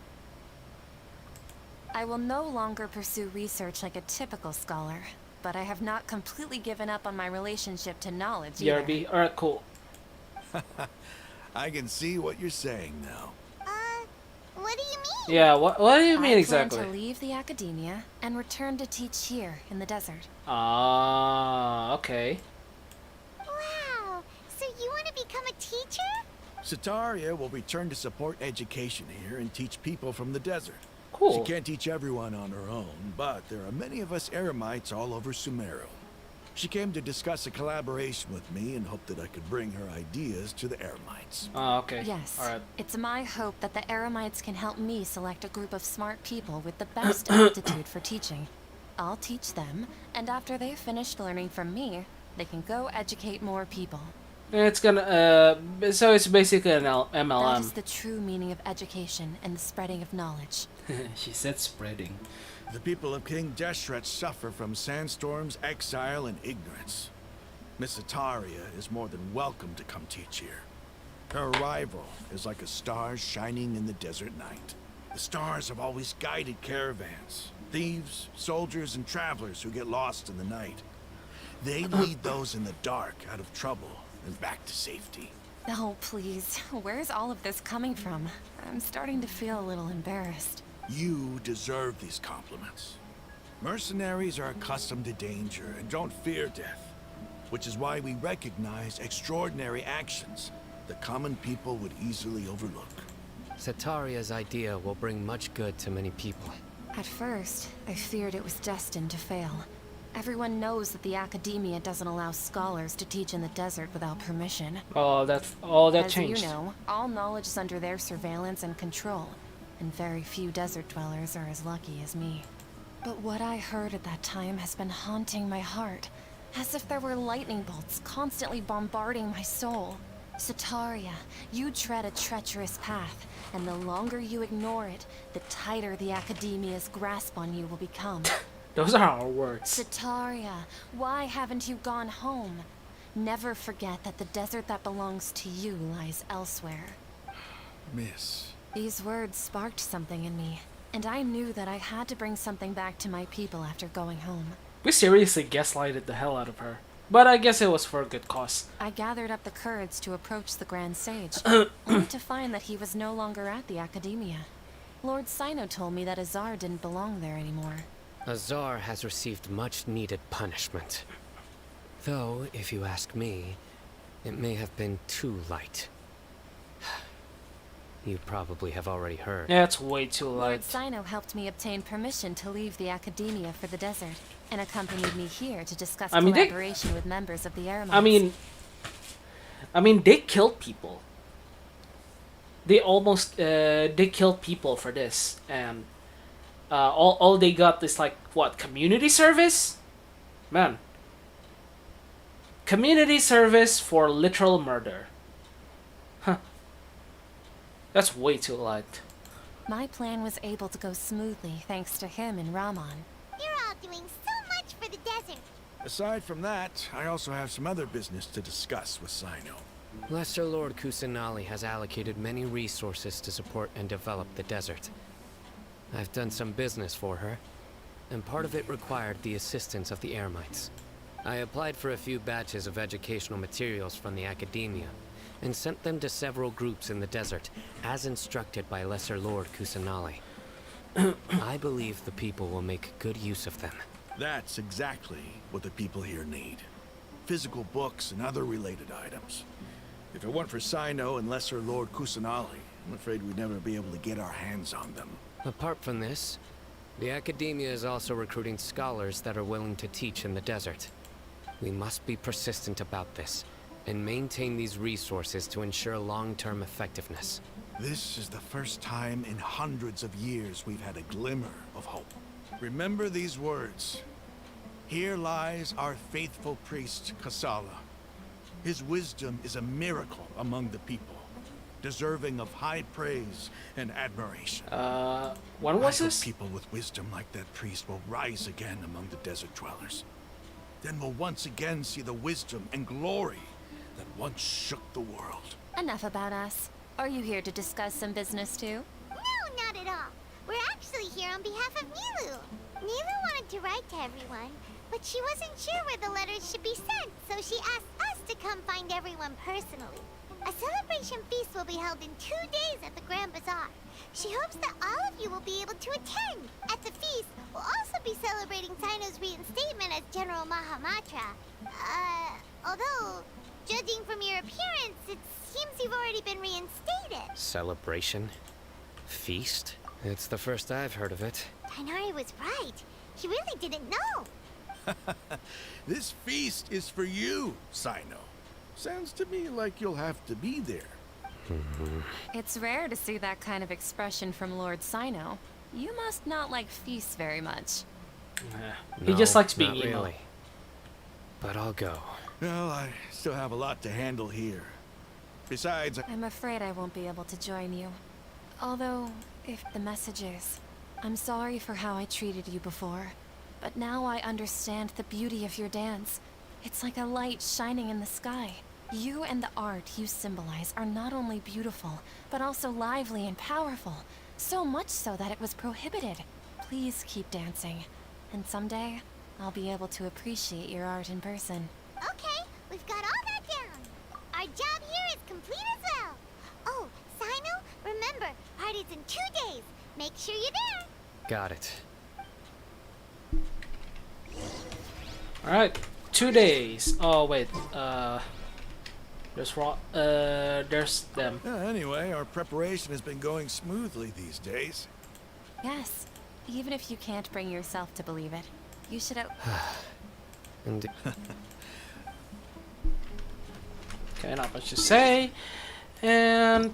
P: I will no longer pursue research like a typical scholar, but I have not completely given up on my relationship to knowledge either.
A: ERB. Alright, cool.
O: I can see what you're saying now.
B: What do you mean?
A: Yeah, what do you mean exactly?
P: I plan to leave the academia and return to teach here in the desert.
A: Ah, okay.
B: Wow, so you want to become a teacher?
O: Sataria will return to support education here and teach people from the desert.
A: Cool.
O: She can't teach everyone on her own, but there are many of us Eremites all over Sumeru. She came to discuss a collaboration with me and hoped that I could bring her ideas to the Eremites.
A: Oh, okay.
P: Yes.
A: All right.
P: It's my hope that the Eremites can help me select a group of smart people with the best aptitude for teaching. I'll teach them, and after they've finished learning from me, they can go educate more people.
A: It's gonna so it's basically an MLM.
P: That is the true meaning of education and the spreading of knowledge.
Q: She said spreading.
O: The people of King Deshret suffer from sandstorms, exile, and ignorance. Miss Ataria is more than welcome to come teach here. Her arrival is like a star shining in the desert night. The stars have always guided caravans, thieves, soldiers, and travelers who get lost in the night. They lead those in the dark out of trouble and back to safety.
P: Oh, please. Where's all of this coming from? I'm starting to feel a little embarrassed.
O: You deserve these compliments. Mercenaries are accustomed to danger and don't fear death, which is why we recognize extraordinary actions that common people would easily overlook.
N: Sataria's idea will bring much good to many people.
P: At first, I feared it was destined to fail. Everyone knows that the academia doesn't allow scholars to teach in the desert without permission.
A: Oh, that changed.
P: As you know, all knowledge is under their surveillance and control, and very few desert dwellers are as lucky as me. But what I heard at that time has been haunting my heart, as if there were lightning bolts constantly bombarding my soul. Sataria, you tread a treacherous path, and the longer you ignore it, the tighter the academia's grasp on you will become.
A: Those are our words.
P: Sataria, why haven't you gone home? Never forget that the desert that belongs to you lies elsewhere.
O: Miss.
P: These words sparked something in me, and I knew that I had to bring something back to my people after going home.
A: We seriously gaslighted the hell out of her. But I guess it was for a good cause.
P: I gathered up the courage to approach the Grand Sage, only to find that he was no longer at the Academia. Lord Sino told me that Azar didn't belong there anymore.
N: Azar has received much-needed punishment. Though, if you ask me, it may have been too light. You probably have already heard.
A: Yeah, it's way too
P: Lord
A: light.
P: Sino helped me obtain permission to leave the Academia for the desert, and accompanied me here to discuss collaboration with members of the Eremites.
A: I mean, they killed people. They almost, they killed people for this, and all they got is like, what, community service? Man. Community service for literal murder. Huh. That's way too light.
P: My plan was able to go smoothly thanks to him and Rahman.
B: You're all doing so much for the desert.
O: Aside from that, I also have some other business to discuss with Sino.
N: Lesser Lord Kusanali has allocated many resources to support and develop the desert. I've done some business for her, and part of it required the assistance of the Eremites. I applied for a few batches of educational materials from the Academia, and sent them to several groups in the desert, as instructed by Lesser Lord Kusanali. I believe the people will make good use of them.
O: That's exactly what the people here need. Physical books and other related items. If it weren't for Sino and Lesser Lord Kusanali, I'm afraid we'd never be able to get our hands on them.
N: Apart from this, the Academia is also recruiting scholars that are willing to teach in the desert. We must be persistent about this, and maintain these resources to ensure long-term effectiveness.
O: This is the first time in hundreds of years we've had a glimmer of hope. Remember these words. Here lies our faithful priest, Kasala. His wisdom is a miracle among the people, deserving of high praise and admiration.
A: When was
O: I
A: this?
O: hope people with wisdom like that priest will rise again among the desert dwellers. Then we'll once again see the wisdom and glory that once shook the world.
P: Enough about us. Are you here to discuss some business too?
B: No, not at all. We're actually here on behalf of Nilu. Nilu wanted to write to everyone, but she wasn't sure where the letters should be sent, so she asked us to come find everyone personally. A celebration feast will be held in 2 days at the Grand Bazaar. She hopes that all of you will be able to attend. At the feast, we'll also be celebrating Sino's reinstatement as General Mahamatra. Although, Judging from your appearance, it seems you've already been reinstated.
N: Celebration? Feast? It's the first I've heard of it.
B: Tighnari was right. He really didn't know.
O: This feast is for you, Sino. Sounds to me like you'll have to be there.
P: It's rare to see that kind of expression from Lord Sino. You must not like feasts very much.
A: He just likes being
N: not
A: emo.
N: really. But I'll go.
O: Well, I still have a lot to handle here. Besides,
P: I'm afraid I won't be able to join you. Although, if the message is, I'm sorry for how I treated you before, but now I understand the beauty of your dance. It's like a light shining in the sky. You and the art you symbolize are not only beautiful, but also lively and powerful. So much so that it was prohibited. Please keep dancing. And someday, I'll be able to appreciate your art in person.
B: Okay, we've got all that down. Our job here is complete as well. Oh, Sino, remember, party's in 2 days. Make sure you're there.
N: Got it.
A: Alright, 2 days. Oh wait, there's them.
O: Anyway, our preparation has been going smoothly these days.
P: Yes, even if you can't bring yourself to believe it, you should have...
N: And
A: Okay, not much to say. And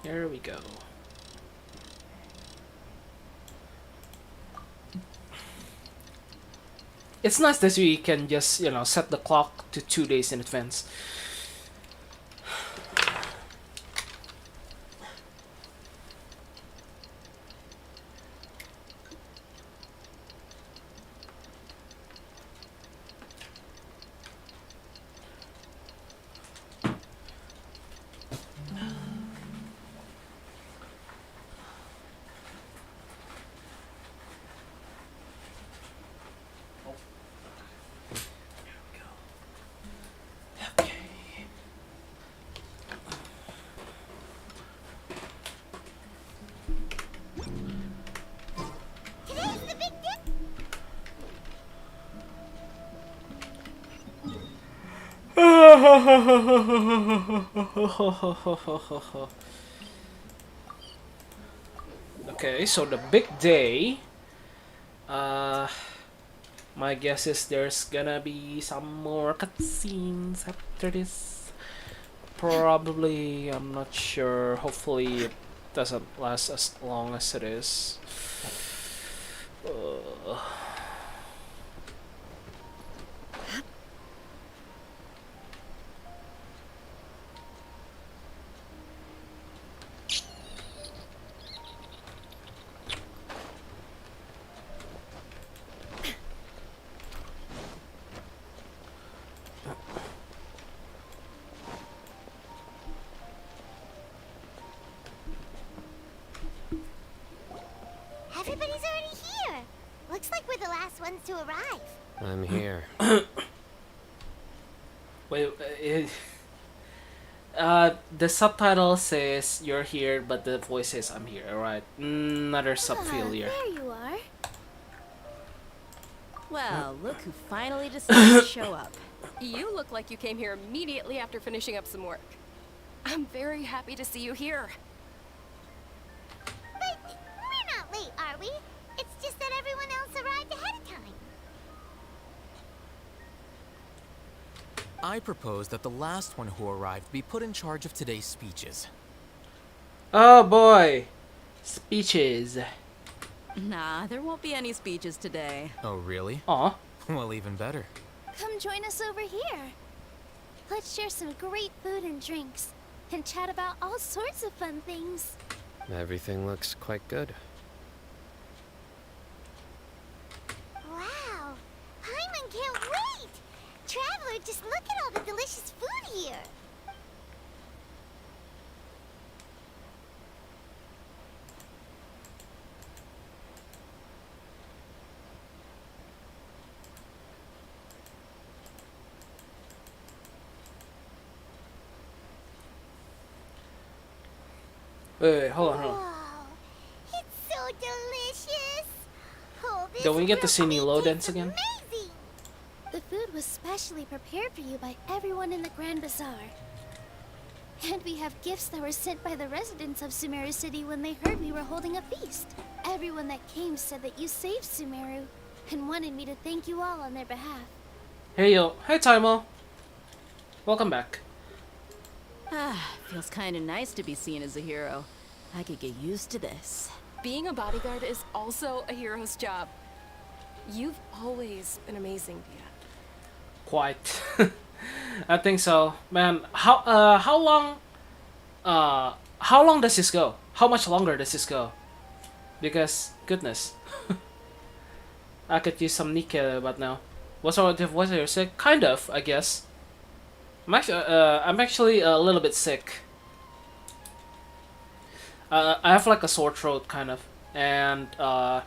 A: here we go. It's nice that we can just, you know, set the clock to 2 days in advance.
B: Today's the big day.
A: Okay, so the big day. My guess is there's gonna be some more cutscenes after this. Probably, I'm not sure. Hopefully, it doesn't last as long as it is.
B: Everybody's already here. Looks like we're the last ones to arrive.
N: I'm here.
A: Wait, the subtitle says you're here, but the voice says I'm here. Alright, another sub-failure.
B: There you are.
L: Well, look who finally decided to show up. You look like you came here immediately after finishing up some work. I'm very happy to see you here.
B: But we're not late, are we? It's just that everyone else arrived ahead of time.
J: I propose that the last one who arrived be put in charge of today's speeches.
A: Oh boy, speeches.
M: Nah, there won't be any speeches today.
J: Oh, really?
A: Aw.
J: Well, even better.
B: Come join us over here. Let's share some great food and drinks, and chat about all sorts of fun things.
N: Everything looks quite good.
B: Wow! Paimon can't wait! Traveler, just look at all the delicious food here!
A: Wait, hold on, hold on.
B: Wow! It's so delicious! Oh, this
A: Don't we get to see
B: grilled
A: Nilo
B: meat
A: dance
B: tastes
A: again?
B: amazing! The food
R: was specially prepared for you by everyone in the Grand Bazaar. And we have gifts that were sent by the residents of Sumeru City when they heard we were holding a feast. Everyone that came said that you saved Sumeru and wanted me to thank you all on their behalf.
A: Hey yo, hey Taimo. Welcome back.
M: Feels kind of nice to be seen as a hero. I could get used to this.
L: Being a bodyguard is also a hero's job. You've always been amazing, Dia.
A: Quite. I think so, man. How long does this go? How much longer does this go? Because goodness, I could use some Nike about now. What's your sick? Kind of, I guess. I'm actually a little bit sick. I have like a sore throat, kind of, and a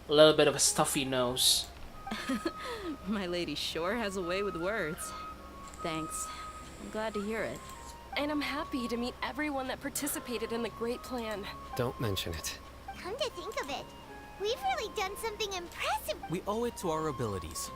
A: little bit of a stuffy nose.
M: My lady sure has a way with words. Thanks. I'm glad to hear it.
L: And I'm happy to meet everyone that participated in the great plan.
N: Don't mention it.
B: Come to think of it, we've really done something impressive.
J: We owe it to our abilities.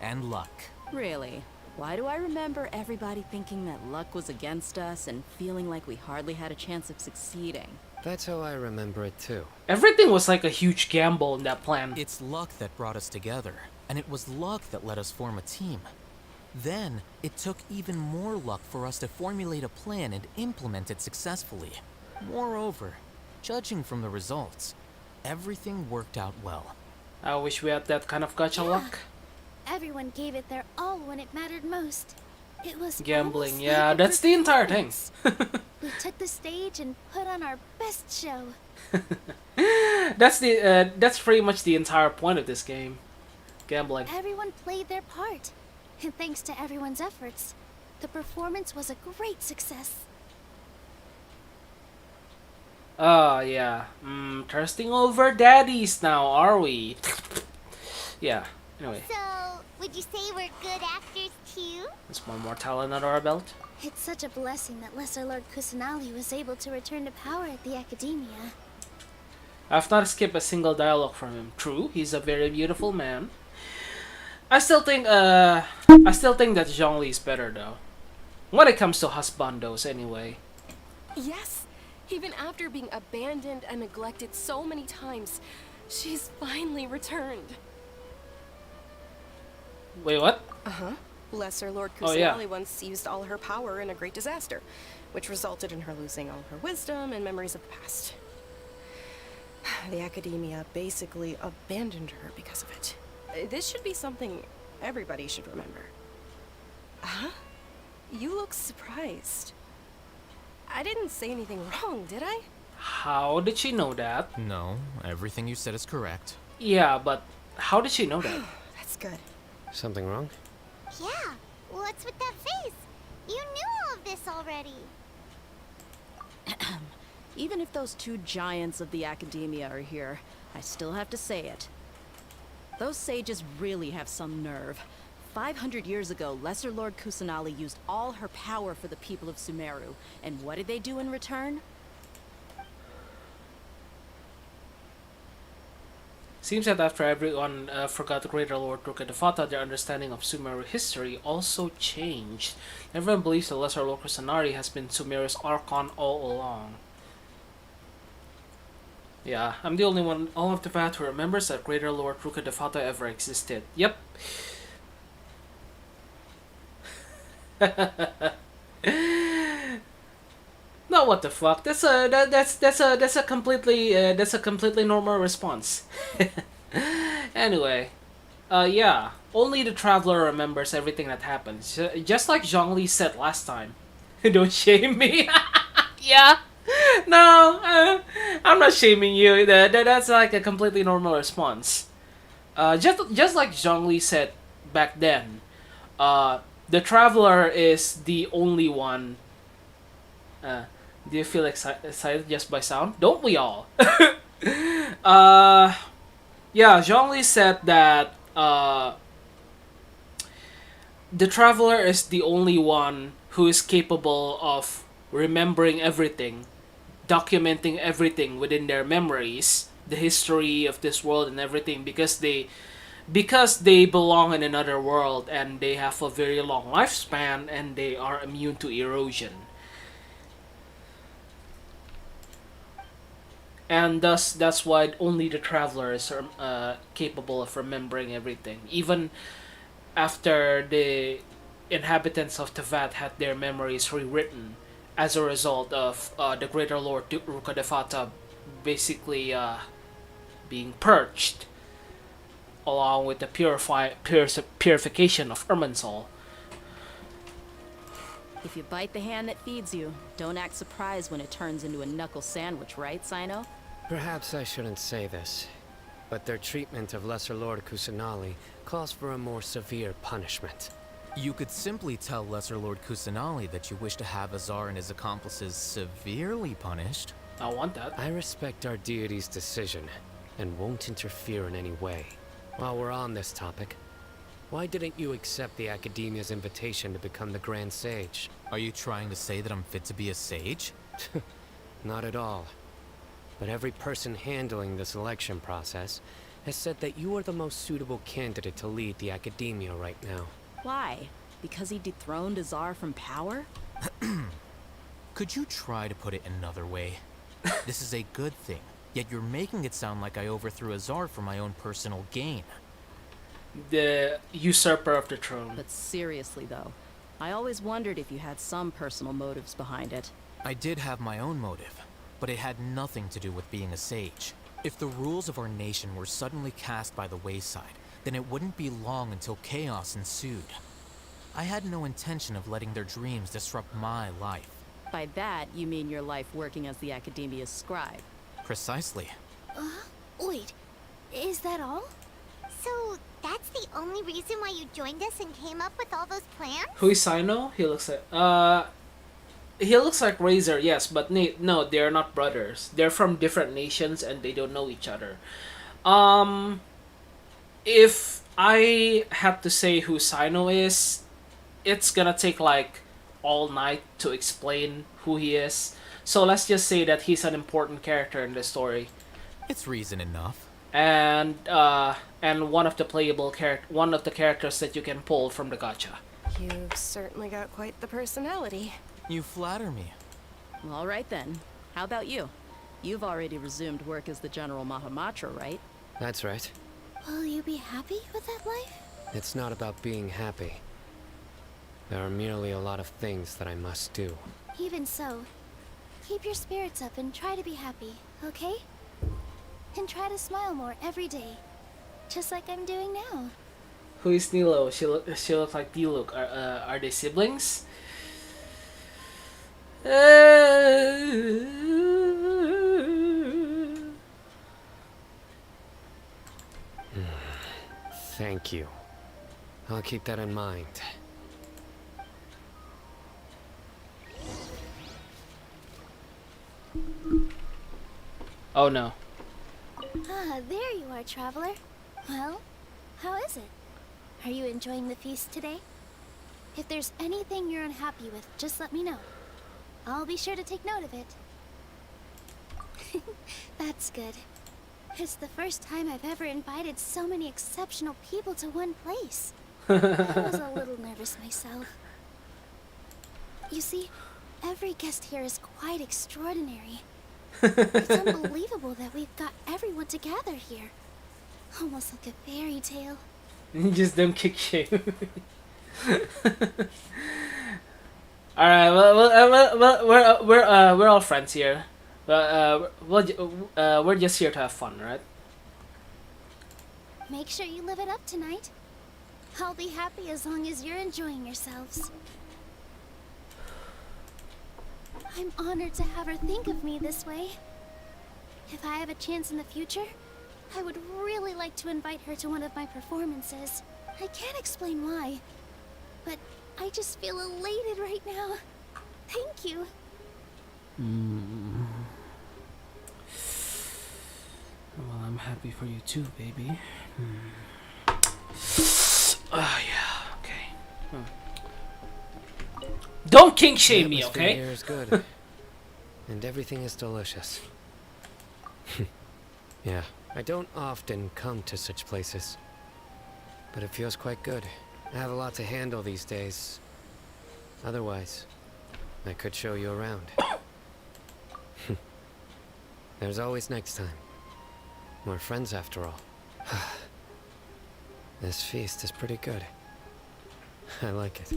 J: And luck.
M: Really? Why do I remember everybody thinking that luck was against us and feeling like we hardly had a chance of succeeding?
N: That's how I remember it too.
A: Everything was like a huge gamble in that plan.
J: It's luck that brought us together, and it was luck that let us form a team. Then, it took even more luck for us to formulate a plan and implement it successfully. Moreover, judging from the results, everything worked out well.
A: I wish we had that kind of gacha luck.
R: Everyone gave it their all when it mattered most. It was
A: Gambling,
R: almost
A: yeah,
R: like a
A: that's the entire thing.
R: We took the stage and put on our best show.
A: That's pretty much the entire point of this game. Gambling.
R: Everyone played their part. And thanks to everyone's efforts, the performance was a great success.
A: Oh, yeah. Thirsting over daddies now, are we? Yeah, anyway.
B: So, would you say we're good actors too?
A: There's one more talent under our belt.
R: It's such a blessing that Lesser Lord Kusanali was able to return to power at the Academia.
A: I've not skipped a single dialogue from him. True, he's a very beautiful man. I still think that Zhongli is better though. When it comes to husbandos anyway.
L: Yes, even after being abandoned and neglected so many times, she's finally returned.
A: Wait, what?
L: Uh-huh. Lesser Lord Kusanali once used all her power in a great disaster, which resulted in her losing all her wisdom and memories of the past. The Academia basically abandoned her because of it. This should be something everybody should remember. Huh? You look surprised. I didn't say anything wrong, did I?
A: How did she know that?
J: No, everything you said is correct.
A: Yeah, but how did she know that?
L: That's good.
N: Something wrong?
B: Yeah, what's with that face? You knew all of this already.
M: Even if those two giants of the Academia are here, I still have to say it. Those sages really have some nerve. 500 years ago, Lesser Lord Kusanali used all her power for the people of Sumeru. And what did they do in return?
A: Seems that after everyone forgot the Greater Lord Rukkhadevata, their understanding of Sumeru history also changed. Everyone believes the Lesser Lord Kusanali has been Sumeru's Archon all along. Yeah, I'm the only one all of the path who remembers that Greater Lord Rukkhadevata ever existed. Yep. No, what the fuck? That's a completely normal response. Anyway, yeah, only the traveler remembers everything that happens. Just like Zhongli said last time. Don't shame me. Yeah. No, I'm not shaming you. That's like a completely normal response. Just like Zhongli said back then, the traveler is the only one. Do you feel excited just by sound? Don't we all? Yeah, Zhongli said that the traveler is the only one who is capable of remembering everything, documenting everything within their memories, the history of this world and everything, because because they belong in another world and they have a very long lifespan and they are immune to erosion. And thus, that's why only the travelers are capable of remembering everything. Even after the inhabitants of Tevat had their memories rewritten as a result of the Greater Lord Rukadefata basically being purged, along with the purification of Irminsul.
M: If you bite the hand that feeds you, don't act surprised when it turns into a knuckle sandwich, right, Sino?
N: Perhaps I shouldn't say this, but their treatment of Lesser Lord Kusanali calls for a more severe punishment.
J: You could simply tell Lesser Lord Kusanali that you wish to have Azar and his accomplices severely punished.
A: I want that.
N: I respect our deity's decision, and won't interfere in any way. While we're on this topic, why didn't you accept the Academia's invitation to become the Grand Sage?
J: Are you trying to say that I'm fit to be a sage?
N: Not at all. But every person handling the selection process has said that you are the most suitable candidate to lead the Academia right now.
M: Why? Because he dethroned Azar from power?
J: Could you try to put it another way? This is a good thing, yet you're making it sound like I overthrew Azar for my own personal gain.
A: The usurper of the throne.
M: But seriously though, I always wondered if you had some personal motives behind it.
J: I did have my own motive, but it had nothing to do with being a sage. If the rules of our nation were suddenly cast by the wayside, then it wouldn't be long until chaos ensued. I had no intention of letting their dreams disrupt my life.
M: By that, you mean your life working as the Academia's scribe.
J: Precisely.
R: Wait, is that all?
B: So, that's the only reason why you joined us and came up with all those plans?
A: Who is Sino? He looks like Razor, yes, but no, they're not brothers. They're from different nations and they don't know each other. If I had to say who Sino is, it's gonna take like all night to explain who he is. So let's just say that he's an important character in the story.
J: It's reason enough.
A: And one of the one of the characters that you can pull from the gacha.
L: You've certainly got quite the personality.
J: You flatter me.
M: All right then. How about you? You've already resumed work as the General Mahamatra, right?
N: That's right.
R: Will you be happy with that life?
N: It's not about being happy. There are merely a lot of things that I must do.
R: Even so, keep your spirits up and try to be happy, okay? And try to smile more every day, just like I'm doing now.
A: Who is Nilo? She looks like Diluc. Are they siblings?
N: Thank you. I'll keep that in mind.
A: Oh no.
R: Ah, there you are, traveler. Well, how is it? Are you enjoying the feast today? If there's anything you're unhappy with, just let me know. I'll be sure to take note of it. That's good. It's the first time I've ever invited so many exceptional people to one place. I was a little nervous myself. You see, every guest here is quite extraordinary. It's unbelievable that we've got everyone together here. Almost like a fairy tale.
A: Just don't kick shame. Alright, well, we're all friends here. We're just here to have fun, right?
R: Make sure you live it up tonight. I'll be happy as long as you're enjoying yourselves. I'm honored to have her think of me this way. If I have a chance in the future, I would really like to invite her to one of my performances. I can't explain why, but I just feel elated right now. Thank you.
A: Well, I'm happy for you too, baby. Oh yeah, okay. Don't kink shame me, okay?
N: The atmosphere here is good, and everything is delicious. Yeah, I don't often come to such places. but it feels quite good. I have a lot to handle these days. Otherwise, I could show you around. There's always next time. We're friends after all. This feast is pretty good. I like it.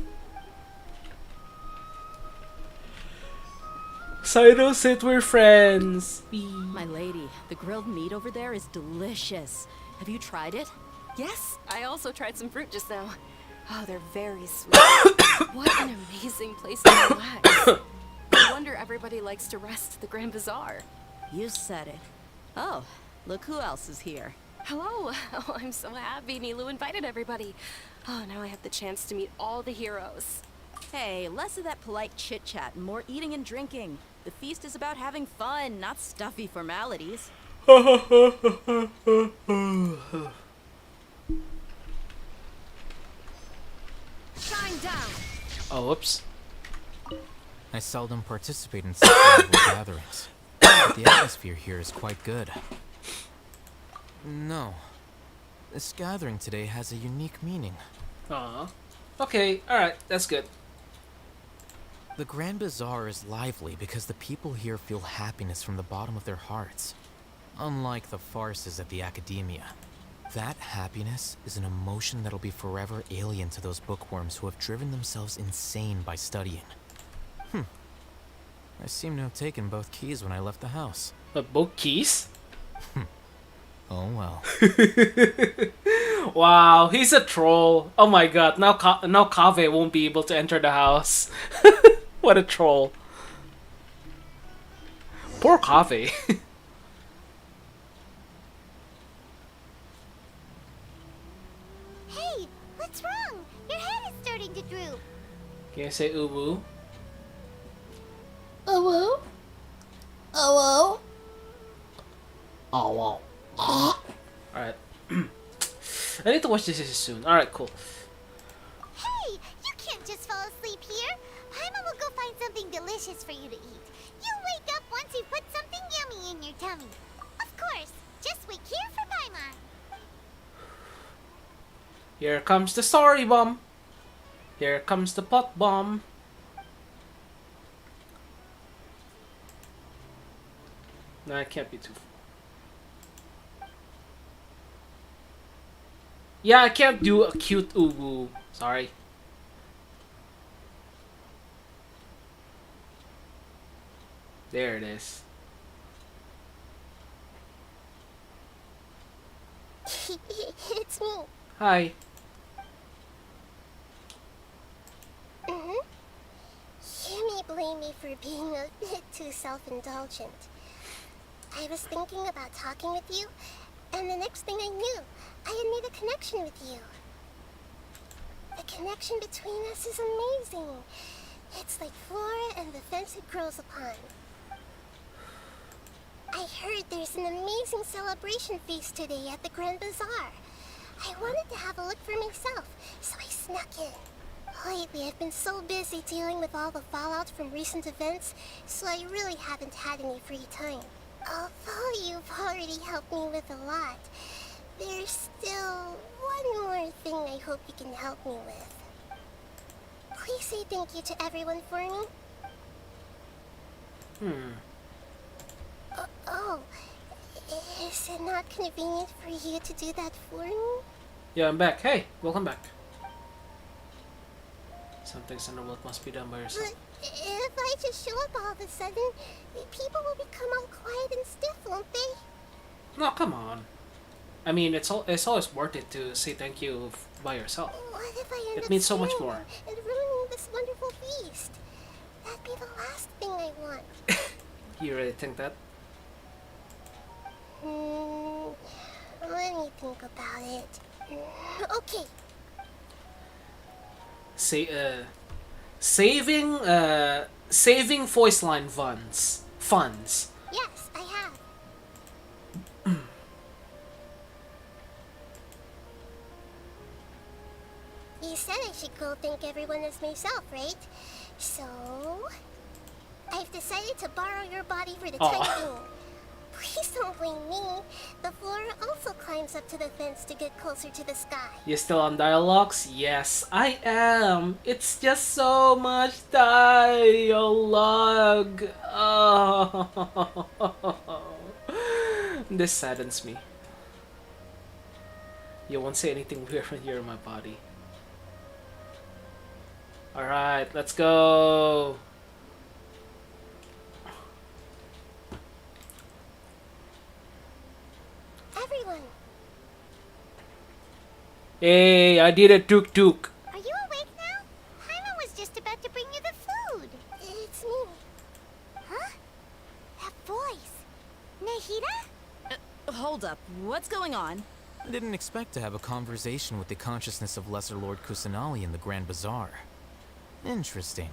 A: Saito said we're friends.
M: My lady, the grilled meat over there is delicious. Have you tried it?
L: Yes, I also tried some fruit just now. Oh, they're very sweet. What an amazing place to relax. No wonder everybody likes to rest at the Grand Bazaar.
M: You said it. Oh, look who else is here.
L: Hello. Oh, I'm so happy Nilu invited everybody. Oh, now I have the chance to meet all the heroes.
M: Hey, less of that polite chit-chat and more eating and drinking. The feast is about having fun, not stuffy formalities.
D: Shine down.
A: Oh, whoops.
J: I seldom participate in such level gatherings, but the atmosphere here is quite good. No, this gathering today has a unique meaning.
A: Aw. Okay, alright, that's good.
J: The Grand Bazaar is lively because the people here feel happiness from the bottom of their hearts. Unlike the farces at the Academia, that happiness is an emotion that'll be forever alien to those bookworms who have driven themselves insane by studying. I seem to have taken both keys when I left the house.
A: Both keys?
J: Oh well.
A: Wow, he's a troll. Oh my god, now Kaveh won't be able to enter the house. What a troll. Poor Kaveh.
B: Hey, what's wrong? Your head is starting to droop.
A: Can you say uwu?
K: Hello? Hello? Oh, wow.
A: Alright. I need to watch this soon. Alright, cool.
B: Hey, you can't just fall asleep here. Paimon will go find something delicious for you to eat. You'll wake up once you put something yummy in your tummy. Of course, just wait here for Paimon.
A: Here comes the story bomb. Here comes the pot bomb. No, it can't be too. Yeah, I can't do a cute uwu. Sorry. There it is.
B: It's me.
A: Hi.
B: You may blame me for being a bit too self-indulgent. I was thinking about talking with you, and the next thing I knew, I had made a connection with you. The connection between us is amazing. It's like flora and the fence it grows upon. I heard there's an amazing celebration feast today at the Grand Bazaar. I wanted to have a look for myself, so I snuck in. Lately, I've been so busy dealing with all the fallout from recent events, so I really haven't had any free time. Although you've already helped me with a lot, there's still one more thing I hope you can help me with. Please say thank you to everyone for me. Oh, is it not convenient for you to do that for me?
A: Yeah, I'm back. Hey, welcome back. Something's in the world must be done by yourself.
B: But if I just show up all of a sudden, people will become all quiet and stiff, won't they?
A: No, come on. I mean, it's always worth it to say thank you by yourself.
B: What if I end
A: It
B: up
A: means so much
B: scaring
A: more.
B: you and ruining this wonderful feast? That'd be the last thing I want.
A: You really think that?
B: Let me think about it. Okay.
A: Say, saving voice line funds.
B: Yes, I have. You said I should go thank everyone as myself, right? So, I've decided to borrow your body for the time being. Please don't blame me. The Flora also climbs up to the fence to get closer to the sky.
A: You still on dialogues? Yes, I am. It's just so much dialogue. Oh. This saddens me. You won't say anything weird when you're in my body. Alright, let's go.
B: Everyone,
A: Hey, I did a tuk-tuk.
B: are you awake now? Paimon was just about to bring you the food. It's me. Huh? That voice. Nahida?
M: Hold up. What's going on?
J: I didn't expect to have a conversation with the consciousness of Lesser Lord Kusanali in the Grand Bazaar. Interesting.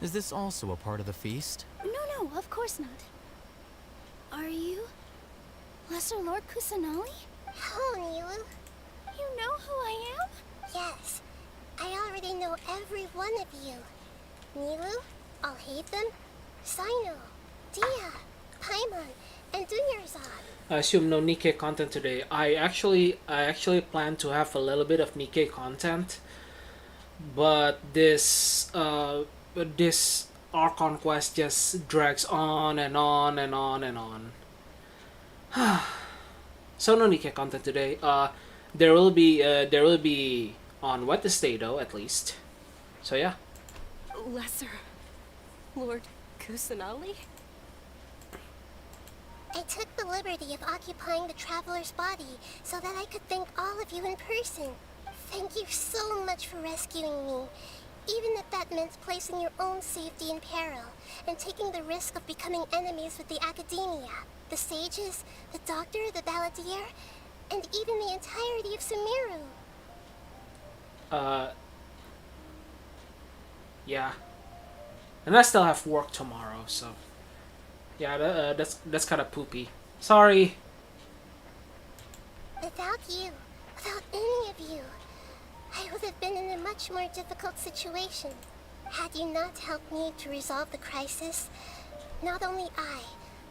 J: Is this also a part of the feast?
R: No, of course not. Are you Lesser Lord Kusanali?
B: Hello, Nilu.
R: You know who I am?
B: Yes, I already know every one of you. Nilu, Alhaitham, Sino, Dia, Paimon, and Dunyarzad.
A: I assume no Nikkei content today. I actually plan to have a little bit of Nikkei content, but this Archon quest just drags on and on and on and on. So no Nikkei content today. There will be on Wet Stay though, at least. So yeah.
L: Lesser Lord Kusanali?
B: I took the liberty of occupying the traveler's body so that I could thank all of you in person. Thank you so much for rescuing me, even if that meant placing your own safety in peril and taking the risk of becoming enemies with the academia, the sages, the doctor, the balladeer, and even the entirety of Sumeru.
A: Yeah. And I still have work tomorrow, so yeah, that's kind of poopy. Sorry.
B: Without you, without any of you, I would have been in a much more difficult situation. Had you not helped me to resolve the crisis, not only I,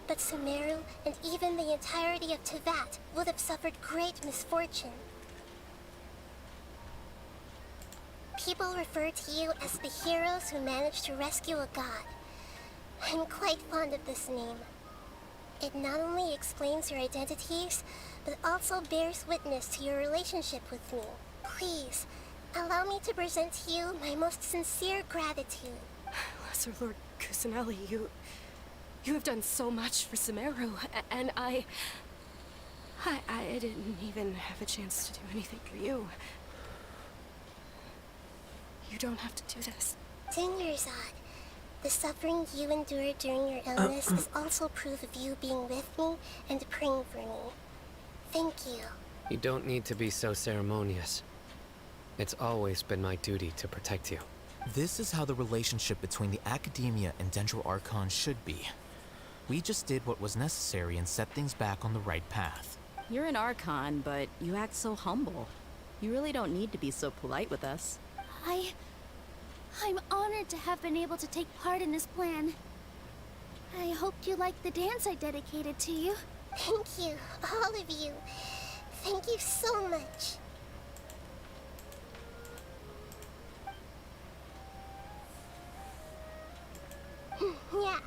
B: but Sumeru and even the entirety of Tevat would have suffered great misfortune. People refer to you as the heroes who managed to rescue a god. I'm quite fond of this name. It not only explains your identities, but also bears witness to your relationship with me. Please, allow me to present to you my most sincere gratitude.
L: Lesser Lord Kusanali, you have done so much for Sumeru, and I didn't even have a chance to do anything for you. You don't have to do this.
B: Dunyarzad, the suffering you endured during your illness is also proof of you being with me and praying for me. Thank you.
N: You don't need to be so ceremonious. It's always been my duty to protect you.
J: This is how the relationship between the Academia and Dendro Archon should be. We just did what was necessary and set things back on the right path.
M: You're an Archon, but you act so humble. You really don't need to be so polite with us.
R: I'm honored to have been able to take part in this plan. I hoped you liked the dance I dedicated to you.
B: Thank you, all of you. Thank you so much. Yeah.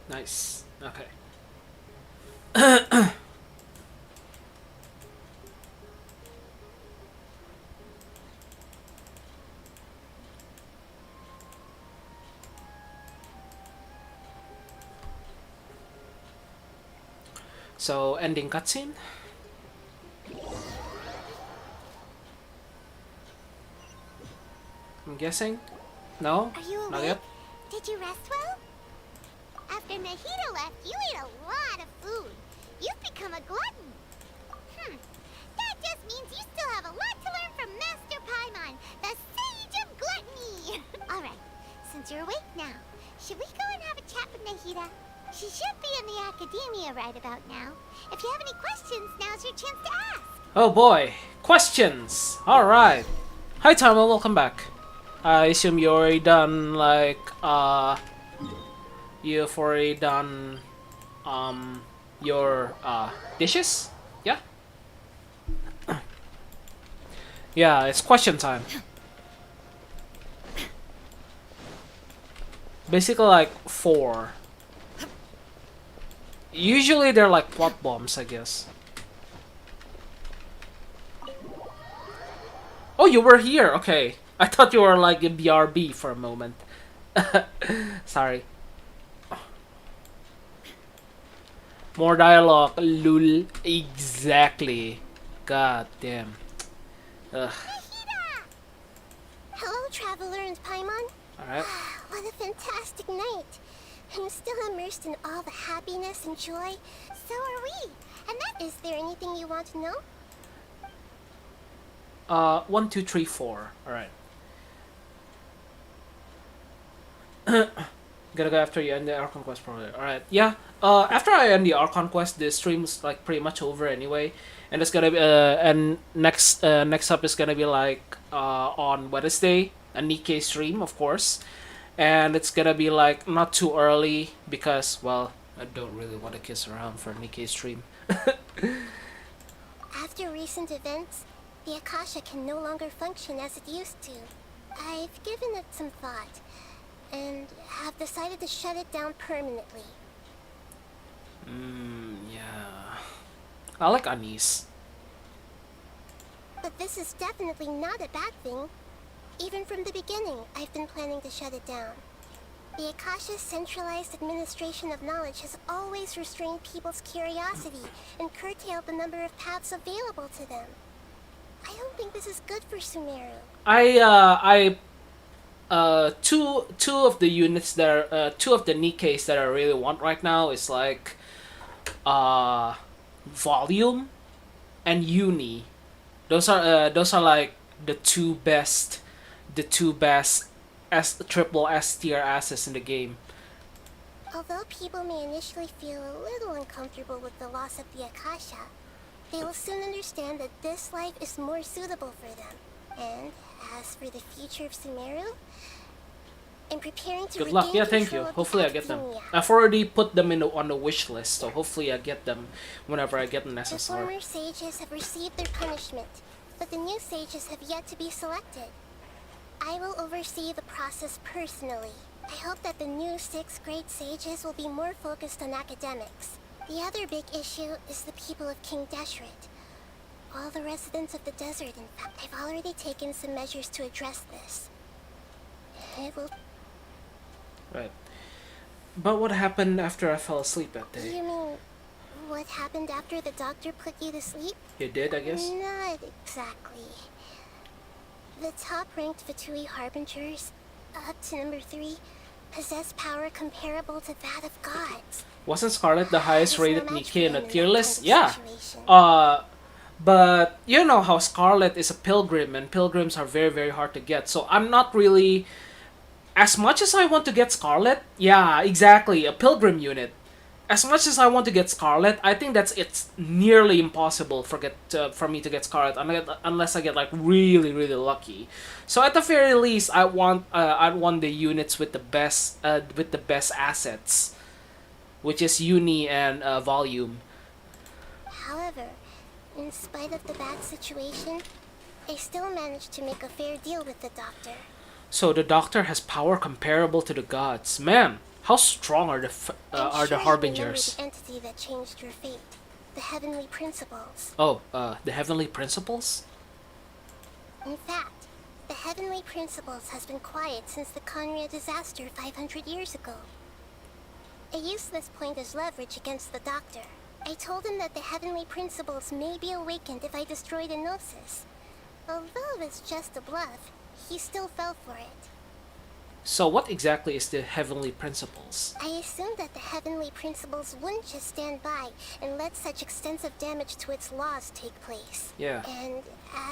A: Nice. Okay. So, ending cutscene? I'm guessing? No?
B: Are you
A: Not
B: awake?
A: yet?
B: Did you rest well? After Nahida left, you ate a lot of food. You've become a glutton. That just means you still have a lot to learn from Master Paimon, the Sage of Gluttony. Alright, since you're awake now, should we go and have a chat with Nahida? She should be in the academia right about now. If you have any questions, now's your chance to ask.
A: Oh boy, questions! Alright. Hi Tama, welcome back. I assume you already done, like, you've already done, your dishes. Yeah. Yeah, it's question time. Basically like 4. Usually they're like plot bombs, I guess. Oh, you were here. Okay. I thought you were like a BRB for a moment. Sorry. More dialogue. Lul. Exactly. God damn. Ugh.
B: Hello, traveler and Paimon.
A: Alright.
B: What a fantastic night. I'm still immersed in all the happiness and joy. So are we. And that, is there anything you want to know?
A: 1, 2, 3, 4. Alright. Gotta go after you end the Archon Quest probably. Alright, yeah. After I end the Archon Quest, the stream's like pretty much over anyway. And it's gonna be and next up is gonna be like on Wednesday, a Nikkei stream, of course. And it's gonna be like not too early because, well, I don't really want to kiss around for a Nikkei stream.
B: After recent events, the Akasha can no longer function as it used to. I've given it some thought, and have decided to shut it down permanently.
A: Yeah. I like anise.
B: But this is definitely not a bad thing. Even from the beginning, I've been planning to shut it down. The Akasha's centralized administration of knowledge has always restrained people's curiosity and curtailed the number of paths available to them. I don't think this is good for Sumeru.
A: Two of the units that are, two of the Nikkeis that I really want right now is like Volume and Uni. Those are like the two best triple S tier asses in the game.
B: Although people may initially feel a little uncomfortable with the loss of the Akasha, they will soon understand that this life is more suitable for them. And as for the future of Sumeru, I'm preparing to
A: Good luck.
B: regain
A: Yeah, thank you.
B: control of the
A: Hopefully I get them.
B: academia.
A: I've already put them on the wish list, so hopefully I get them whenever I get an
B: The
A: SSR.
B: former sages have received their punishment, but the new sages have yet to be selected. I will oversee the process personally. I hope that the new 6 great sages will be more focused on academics. The other big issue is the people of King Deshret. All the residents of the desert, in fact. I've already taken some measures to address this. It will...
A: Right. But what happened after I fell asleep that day?
B: You mean, what happened after the doctor put you to sleep?
A: You did, I guess?
B: Not exactly. The top-ranked Fatui Harbingers, up to number 3, possess power comparable to that of gods.
A: Wasn't Scarlet the highest rated Nikkei in the tier list?
B: kind of
A: Yeah. But you know how Scarlet is a pilgrim, and pilgrims are very, very hard to get. So I'm not really... As much as I want to get Scarlet, yeah, exactly, a pilgrim unit. As much as I want to get Scarlet, I think it's nearly impossible for me to get Scarlet unless I get like really, really lucky. So at the very least, I'd want the units with the best assets, which is Uni and Volume.
B: However, in spite of the bad situation, I still managed to make a fair deal with the doctor.
A: So the Doctor has power comparable to the gods. Man, how strong are the Harbingers?
B: The entity that changed your fate, the Heavenly Principles.
A: Oh, the Heavenly Principles?
B: In fact, the Heavenly Principles has been quiet since the Conria disaster 500 years ago. I used this point as leverage against the Doctor. I told him that the Heavenly Principles may be awakened if I destroy the Gnosis. Although it's just a bluff, he still fell for it.
A: So what exactly is the Heavenly Principles?
B: I assumed that the Heavenly Principles wouldn't just stand by and let such extensive damage to its laws take place.
A: Yeah.
B: And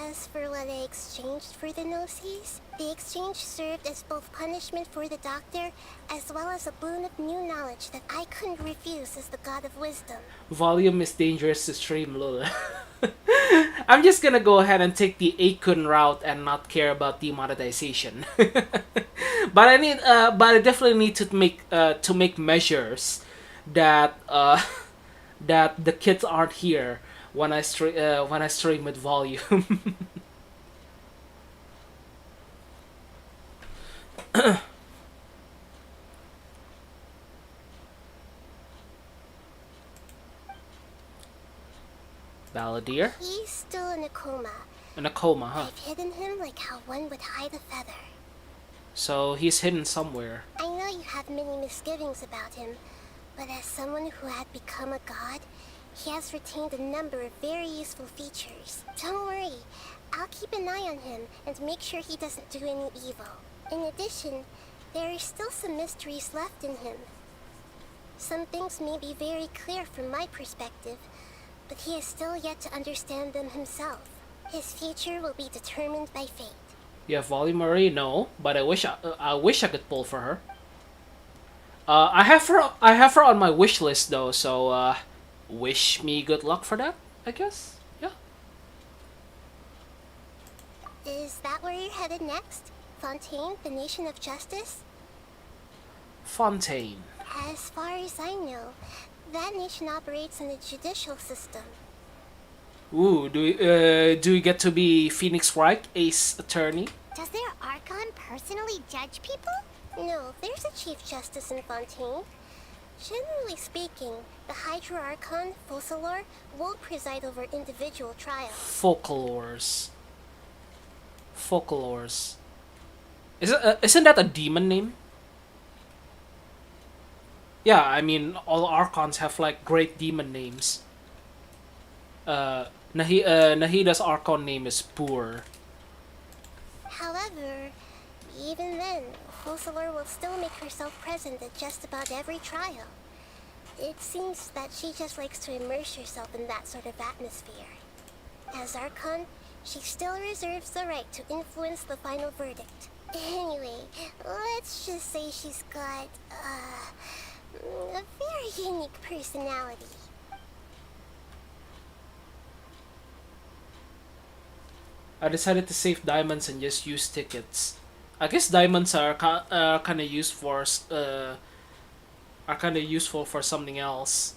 B: as for what I exchanged for the Gnosis, the exchange served as both punishment for the Doctor, as well as a boon of new knowledge that I couldn't refuse as the God of Wisdom.
A: Volume is dangerous to stream, lol. I'm just gonna go ahead and take the Akun route and not care about demonetization. But I definitely need to make measures that that the kids aren't here when I stream with volume. Balladeer?
B: He's still in a coma.
A: In a coma, huh?
B: I've hidden him like how one would hide a feather.
A: So he's hidden somewhere.
B: I know you have many misgivings about him, but as someone who had become a god, he has retained a number of very useful features. Don't worry, I'll keep an eye on him and make sure he doesn't do any evil. In addition, there are still some mysteries left in him. Some things may be very clear from my perspective, but he has still yet to understand them himself. His future will be determined by fate.
A: You have volume already? No, but I wish I could pull for her. I have her on my wish list though, so wish me good luck for that, I guess. Yeah.
B: Is that where you're headed next? Fontaine, the nation of justice?
A: Fontaine.
B: As far as I know, that nation operates in a judicial system.
A: Ooh, do we get to be Phoenix Wright, ace attorney?
B: Does their Archon personally judge people? No, there's a Chief Justice in Fontaine. Generally speaking, the Hydra Archon, Focalor, won't preside over individual trials.
A: Focalors. Isn't that a demon name? Yeah, I mean, all Archons have like great demon names. Nahida's Archon name is Poor.
B: However, even then, Focalor will still make herself present at just about every trial. It seems that she just likes to immerse herself in that sort of atmosphere. As Archon, she still reserves the right to influence the final verdict. Anyway, let's just say she's got, a very unique personality.
A: I decided to save diamonds and just use tickets. I guess diamonds are kind of useful for something else.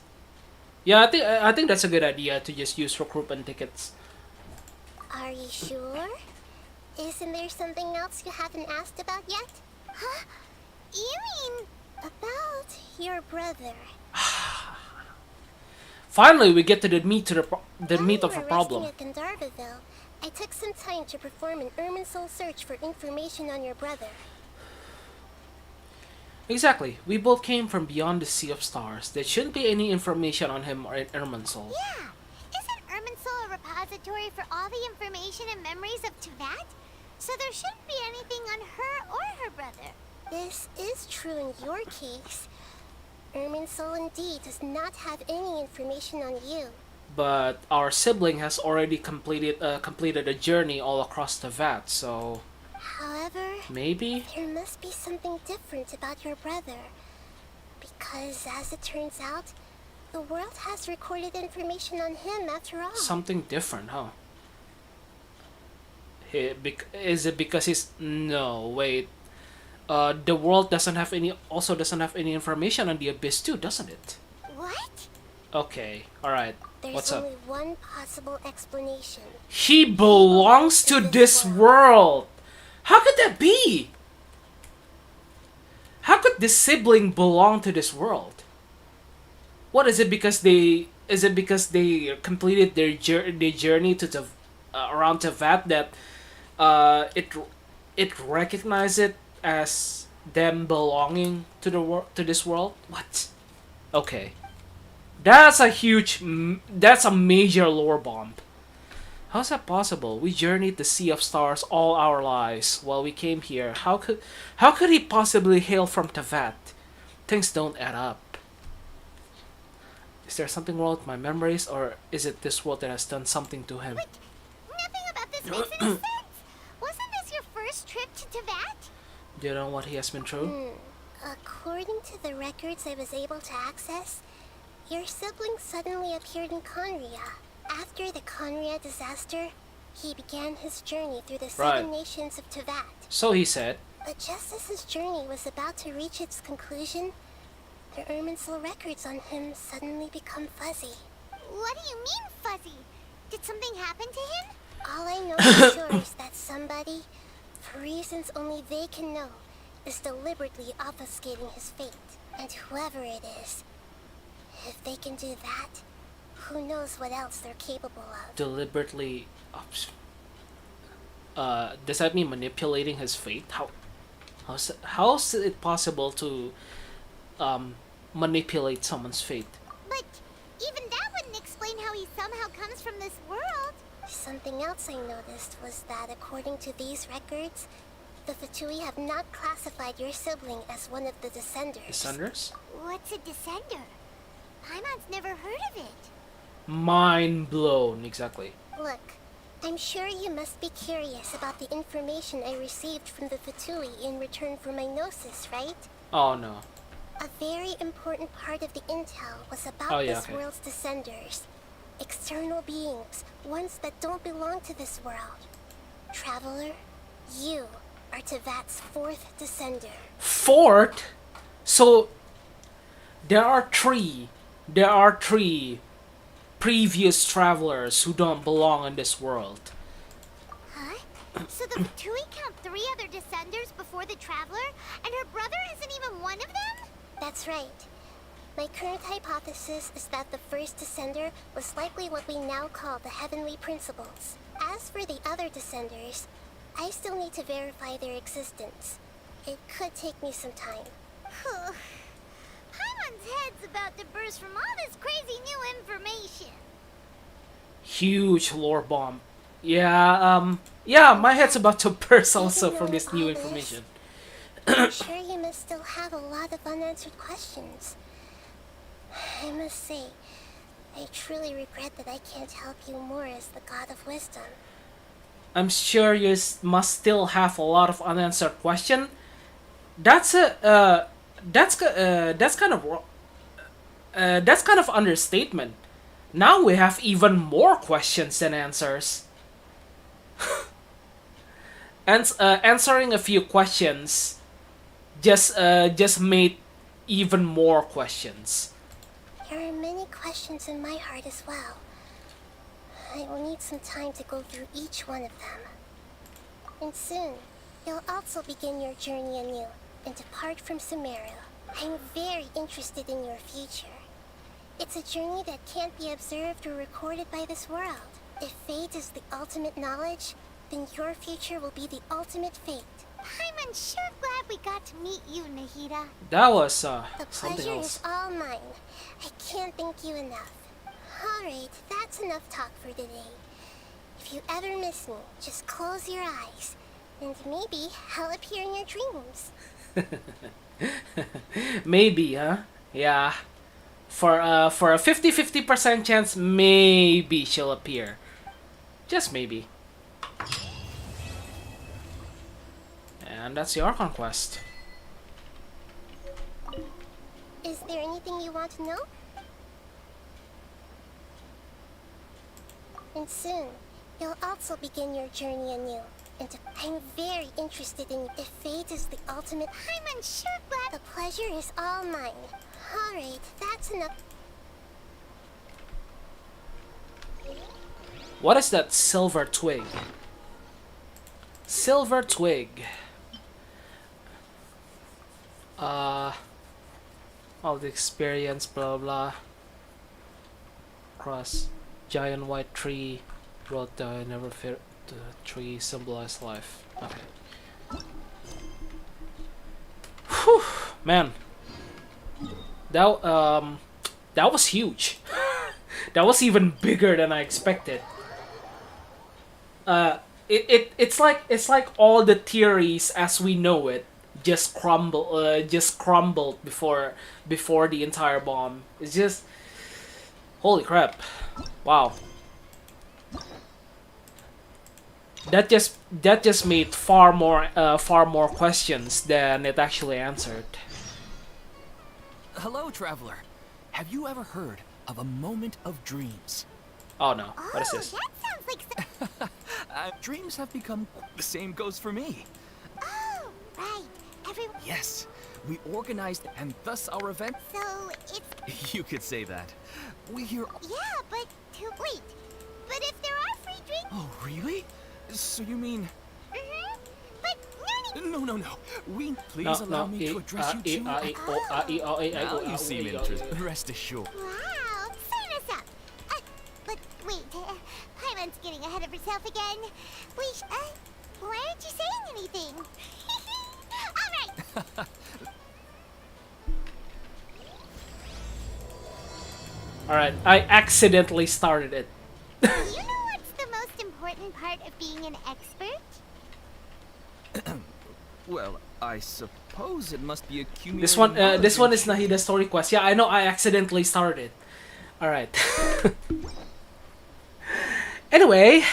A: Yeah, I think that's a good idea to just use recruitment tickets.
B: Are you sure? Isn't there something else you haven't asked about yet? Huh? You mean about your brother?
A: Finally, we get to the meat of a problem.
B: At Gandharvaville, I took some time to perform an Irminsul search for information on your brother.
A: Exactly. We both came from beyond the Sea of Stars. There shouldn't be any information on him or in Irminsul.
B: Yeah! Isn't Irminsul a repository for all the information and memories of Tevat? So there shouldn't be anything on her or her brother. This is true in your case. Irminsul indeed does not have any information on you.
A: But our sibling has already completed a journey all across the vat, so
B: however,
A: maybe
B: there must be something different about your brother. Because as it turns out, the world has recorded information on him after all.
A: Something different, huh? Is it because he's... No, wait. The world doesn't have any information on the Abyss too, doesn't it?
B: What?
A: Okay, alright. What's up?
B: There's only one possible explanation.
A: He belongs to this world! How could that be? How could this sibling belong to this world? What is it because they completed their journey to the around Tevat that it recognized it as them belonging to this world? What? Okay. That's a major lore bomb. How's that possible? We journeyed the Sea of Stars all our lives while we came here. How could he possibly hail from Tevat? Things don't add up. Is there something wrong with my memories, or is it this world that has done something to him?
B: Wait, nothing about this makes any sense. Wasn't this your first trip to Tevat?
A: Do you know what he has been through?
B: According to the records I was able to access, your sibling suddenly appeared in Conria. After the Conria disaster, he began his journey through the seven nations of Tevat.
A: So he said.
B: But just as his journey was about to reach its conclusion, The Irminsul records on him suddenly become fuzzy. What do you mean, fuzzy? Did something happen to him? All I know for sure is that somebody, for reasons only they can know, is deliberately obfuscating his fate. And whoever it is, if they can do that, who knows what else they're capable of.
A: Deliberately... does that mean manipulating his fate? How's it possible to manipulate someone's fate?
B: But even that wouldn't explain how he somehow comes from this world. Something else I noticed was that according to these records, the Fatui have not classified your sibling as one of the Descenders.
A: Descenders?
B: What's a Descender? Paimon's never heard of it.
A: Mind blown, exactly.
B: Look, I'm sure you must be curious about the information I received from the Fatui in return for my gnosis, right?
A: Oh no.
B: A very important part of the intel was about this world's Descenders. External beings, ones that don't belong to this world. Traveler, you are Tevat's 4th Descender.
A: 4th? So, there are three previous travelers who don't belong in this world.
B: Huh? So the Fatui count 3 other Descenders before the Traveler, and her brother isn't even one of them? That's right. My current hypothesis is that the first Descender was likely what we now call the Heavenly Principles. As for the other Descenders, I still need to verify their existence. It could take me some time. Paimon's head's about to burst from all this crazy new information.
A: Huge lore bomb. Yeah, my head's about to burst also from this new information.
B: I'm sure you must still have a lot of unanswered questions. I must say, I truly regret that I can't help you more as the God of Wisdom.
A: I'm sure you must still have a lot of unanswered questions. That's kind of understatement. Now we have even more questions than answers. And answering a few questions just made even more questions.
B: There are many questions in my heart as well. I will need some time to go through each one of them. And soon, you'll also begin your journey anew and depart from Sumeru. I'm very interested in your future. It's a journey that can't be observed or recorded by this world. If fate is the ultimate knowledge, then your future will be the ultimate fate. I'm sure glad we got to meet you, Nahida.
A: That was
B: The
A: something
B: pleasure
A: else.
B: is all mine. I can't thank you enough. Alright, that's enough talk for today. If you ever miss me, just close your eyes. And maybe I'll appear in your dreams.
A: Maybe, huh? Yeah. For a 50% chance, maybe she'll appear. Just maybe. And that's your conquest.
B: Is there anything you want to know? And soon, you'll also begin your journey anew. And I'm very interested in if fate is the ultimate. I'm unsure, but the pleasure is all mine. Alright, that's enough.
A: What is that silver twig? Silver twig. All the experience, blah blah. Cross, giant white tree, wrote the never fit. The tree symbolized life. Okay. Whew, man. That was huge. That was even bigger than I expected. It's like all the theories as we know it just crumbled before the entire bomb. It's just holy crap. Wow. That just made far more questions than it actually answered.
I: Hello, traveler. Have you ever heard of a moment of dreams?
A: Oh no, what is this?
B: That sounds like
I: Dreams have become... The same goes for me.
B: Oh, right. Everyone...
I: Yes.
S: We organized and thus our event.
B: So it's...
S: You could say that. We hear...
B: Yeah, but... Wait. But if there are free drinks...
S: Oh, really? So you mean...
B: Mm-hmm. But
S: No. Please allow me to address you too. Now you seem interested. Rest assured.
B: Wow, sign us up. But wait, Paimon's getting ahead of herself again. Why aren't you saying anything? All right.
A: All right, I accidentally started it.
B: Do you know what's the most important part of being an expert?
S: Well, I suppose it must be accumulating.
A: This one is Nahida's story quest. Yeah, I know. I accidentally started. All right. Anyway.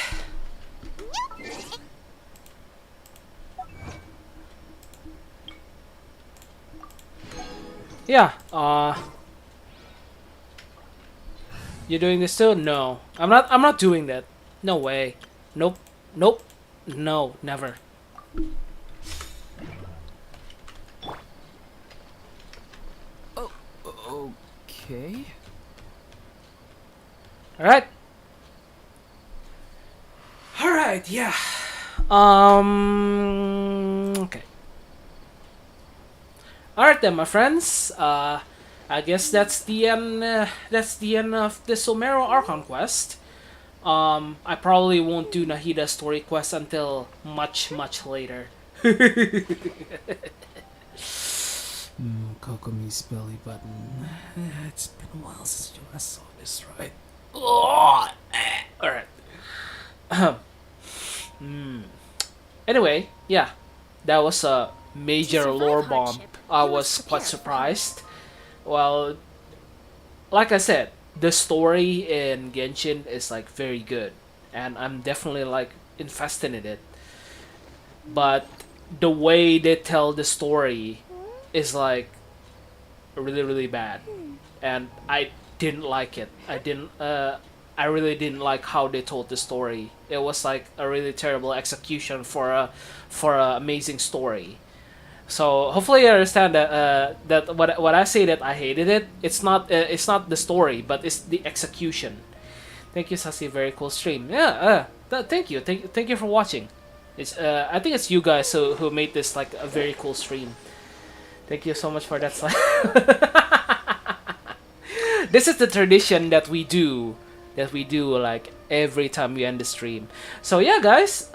A: Yeah. You're doing this too? No, I'm not. I'm not doing that. No way. Nope. Nope. No. Never.
S: Okay.
A: Alright. Alright, yeah. Okay. Alright then, my friends. I guess that's the end of the Somero Archon quest. I probably won't do Nahida's story quest until much later. Kokomi's belly button. It's been a while since you last saw this, right? Alright. Anyway, yeah. That was a major lore bomb. I was quite surprised. Well, like I said, the story in Genshin is like very good. And I'm definitely like invested in it. But the way they tell the story is like really bad, and I didn't like it. I really didn't like how they told the story. It was like a really terrible execution for a amazing story. So hopefully you understand that that what I say that I hated it. It's not the story, but it's the execution. Thank you, Sussy. Very cool stream. Yeah. Thank you for watching. It's I think it's you guys who made this like a very cool stream. Thank you so much for that slide. This is the tradition that we do like every time we end the stream. So yeah, guys,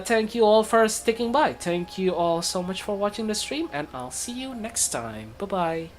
A: thank you all for sticking by. Thank you all so much for watching the stream, and I'll see you next time. Bye bye.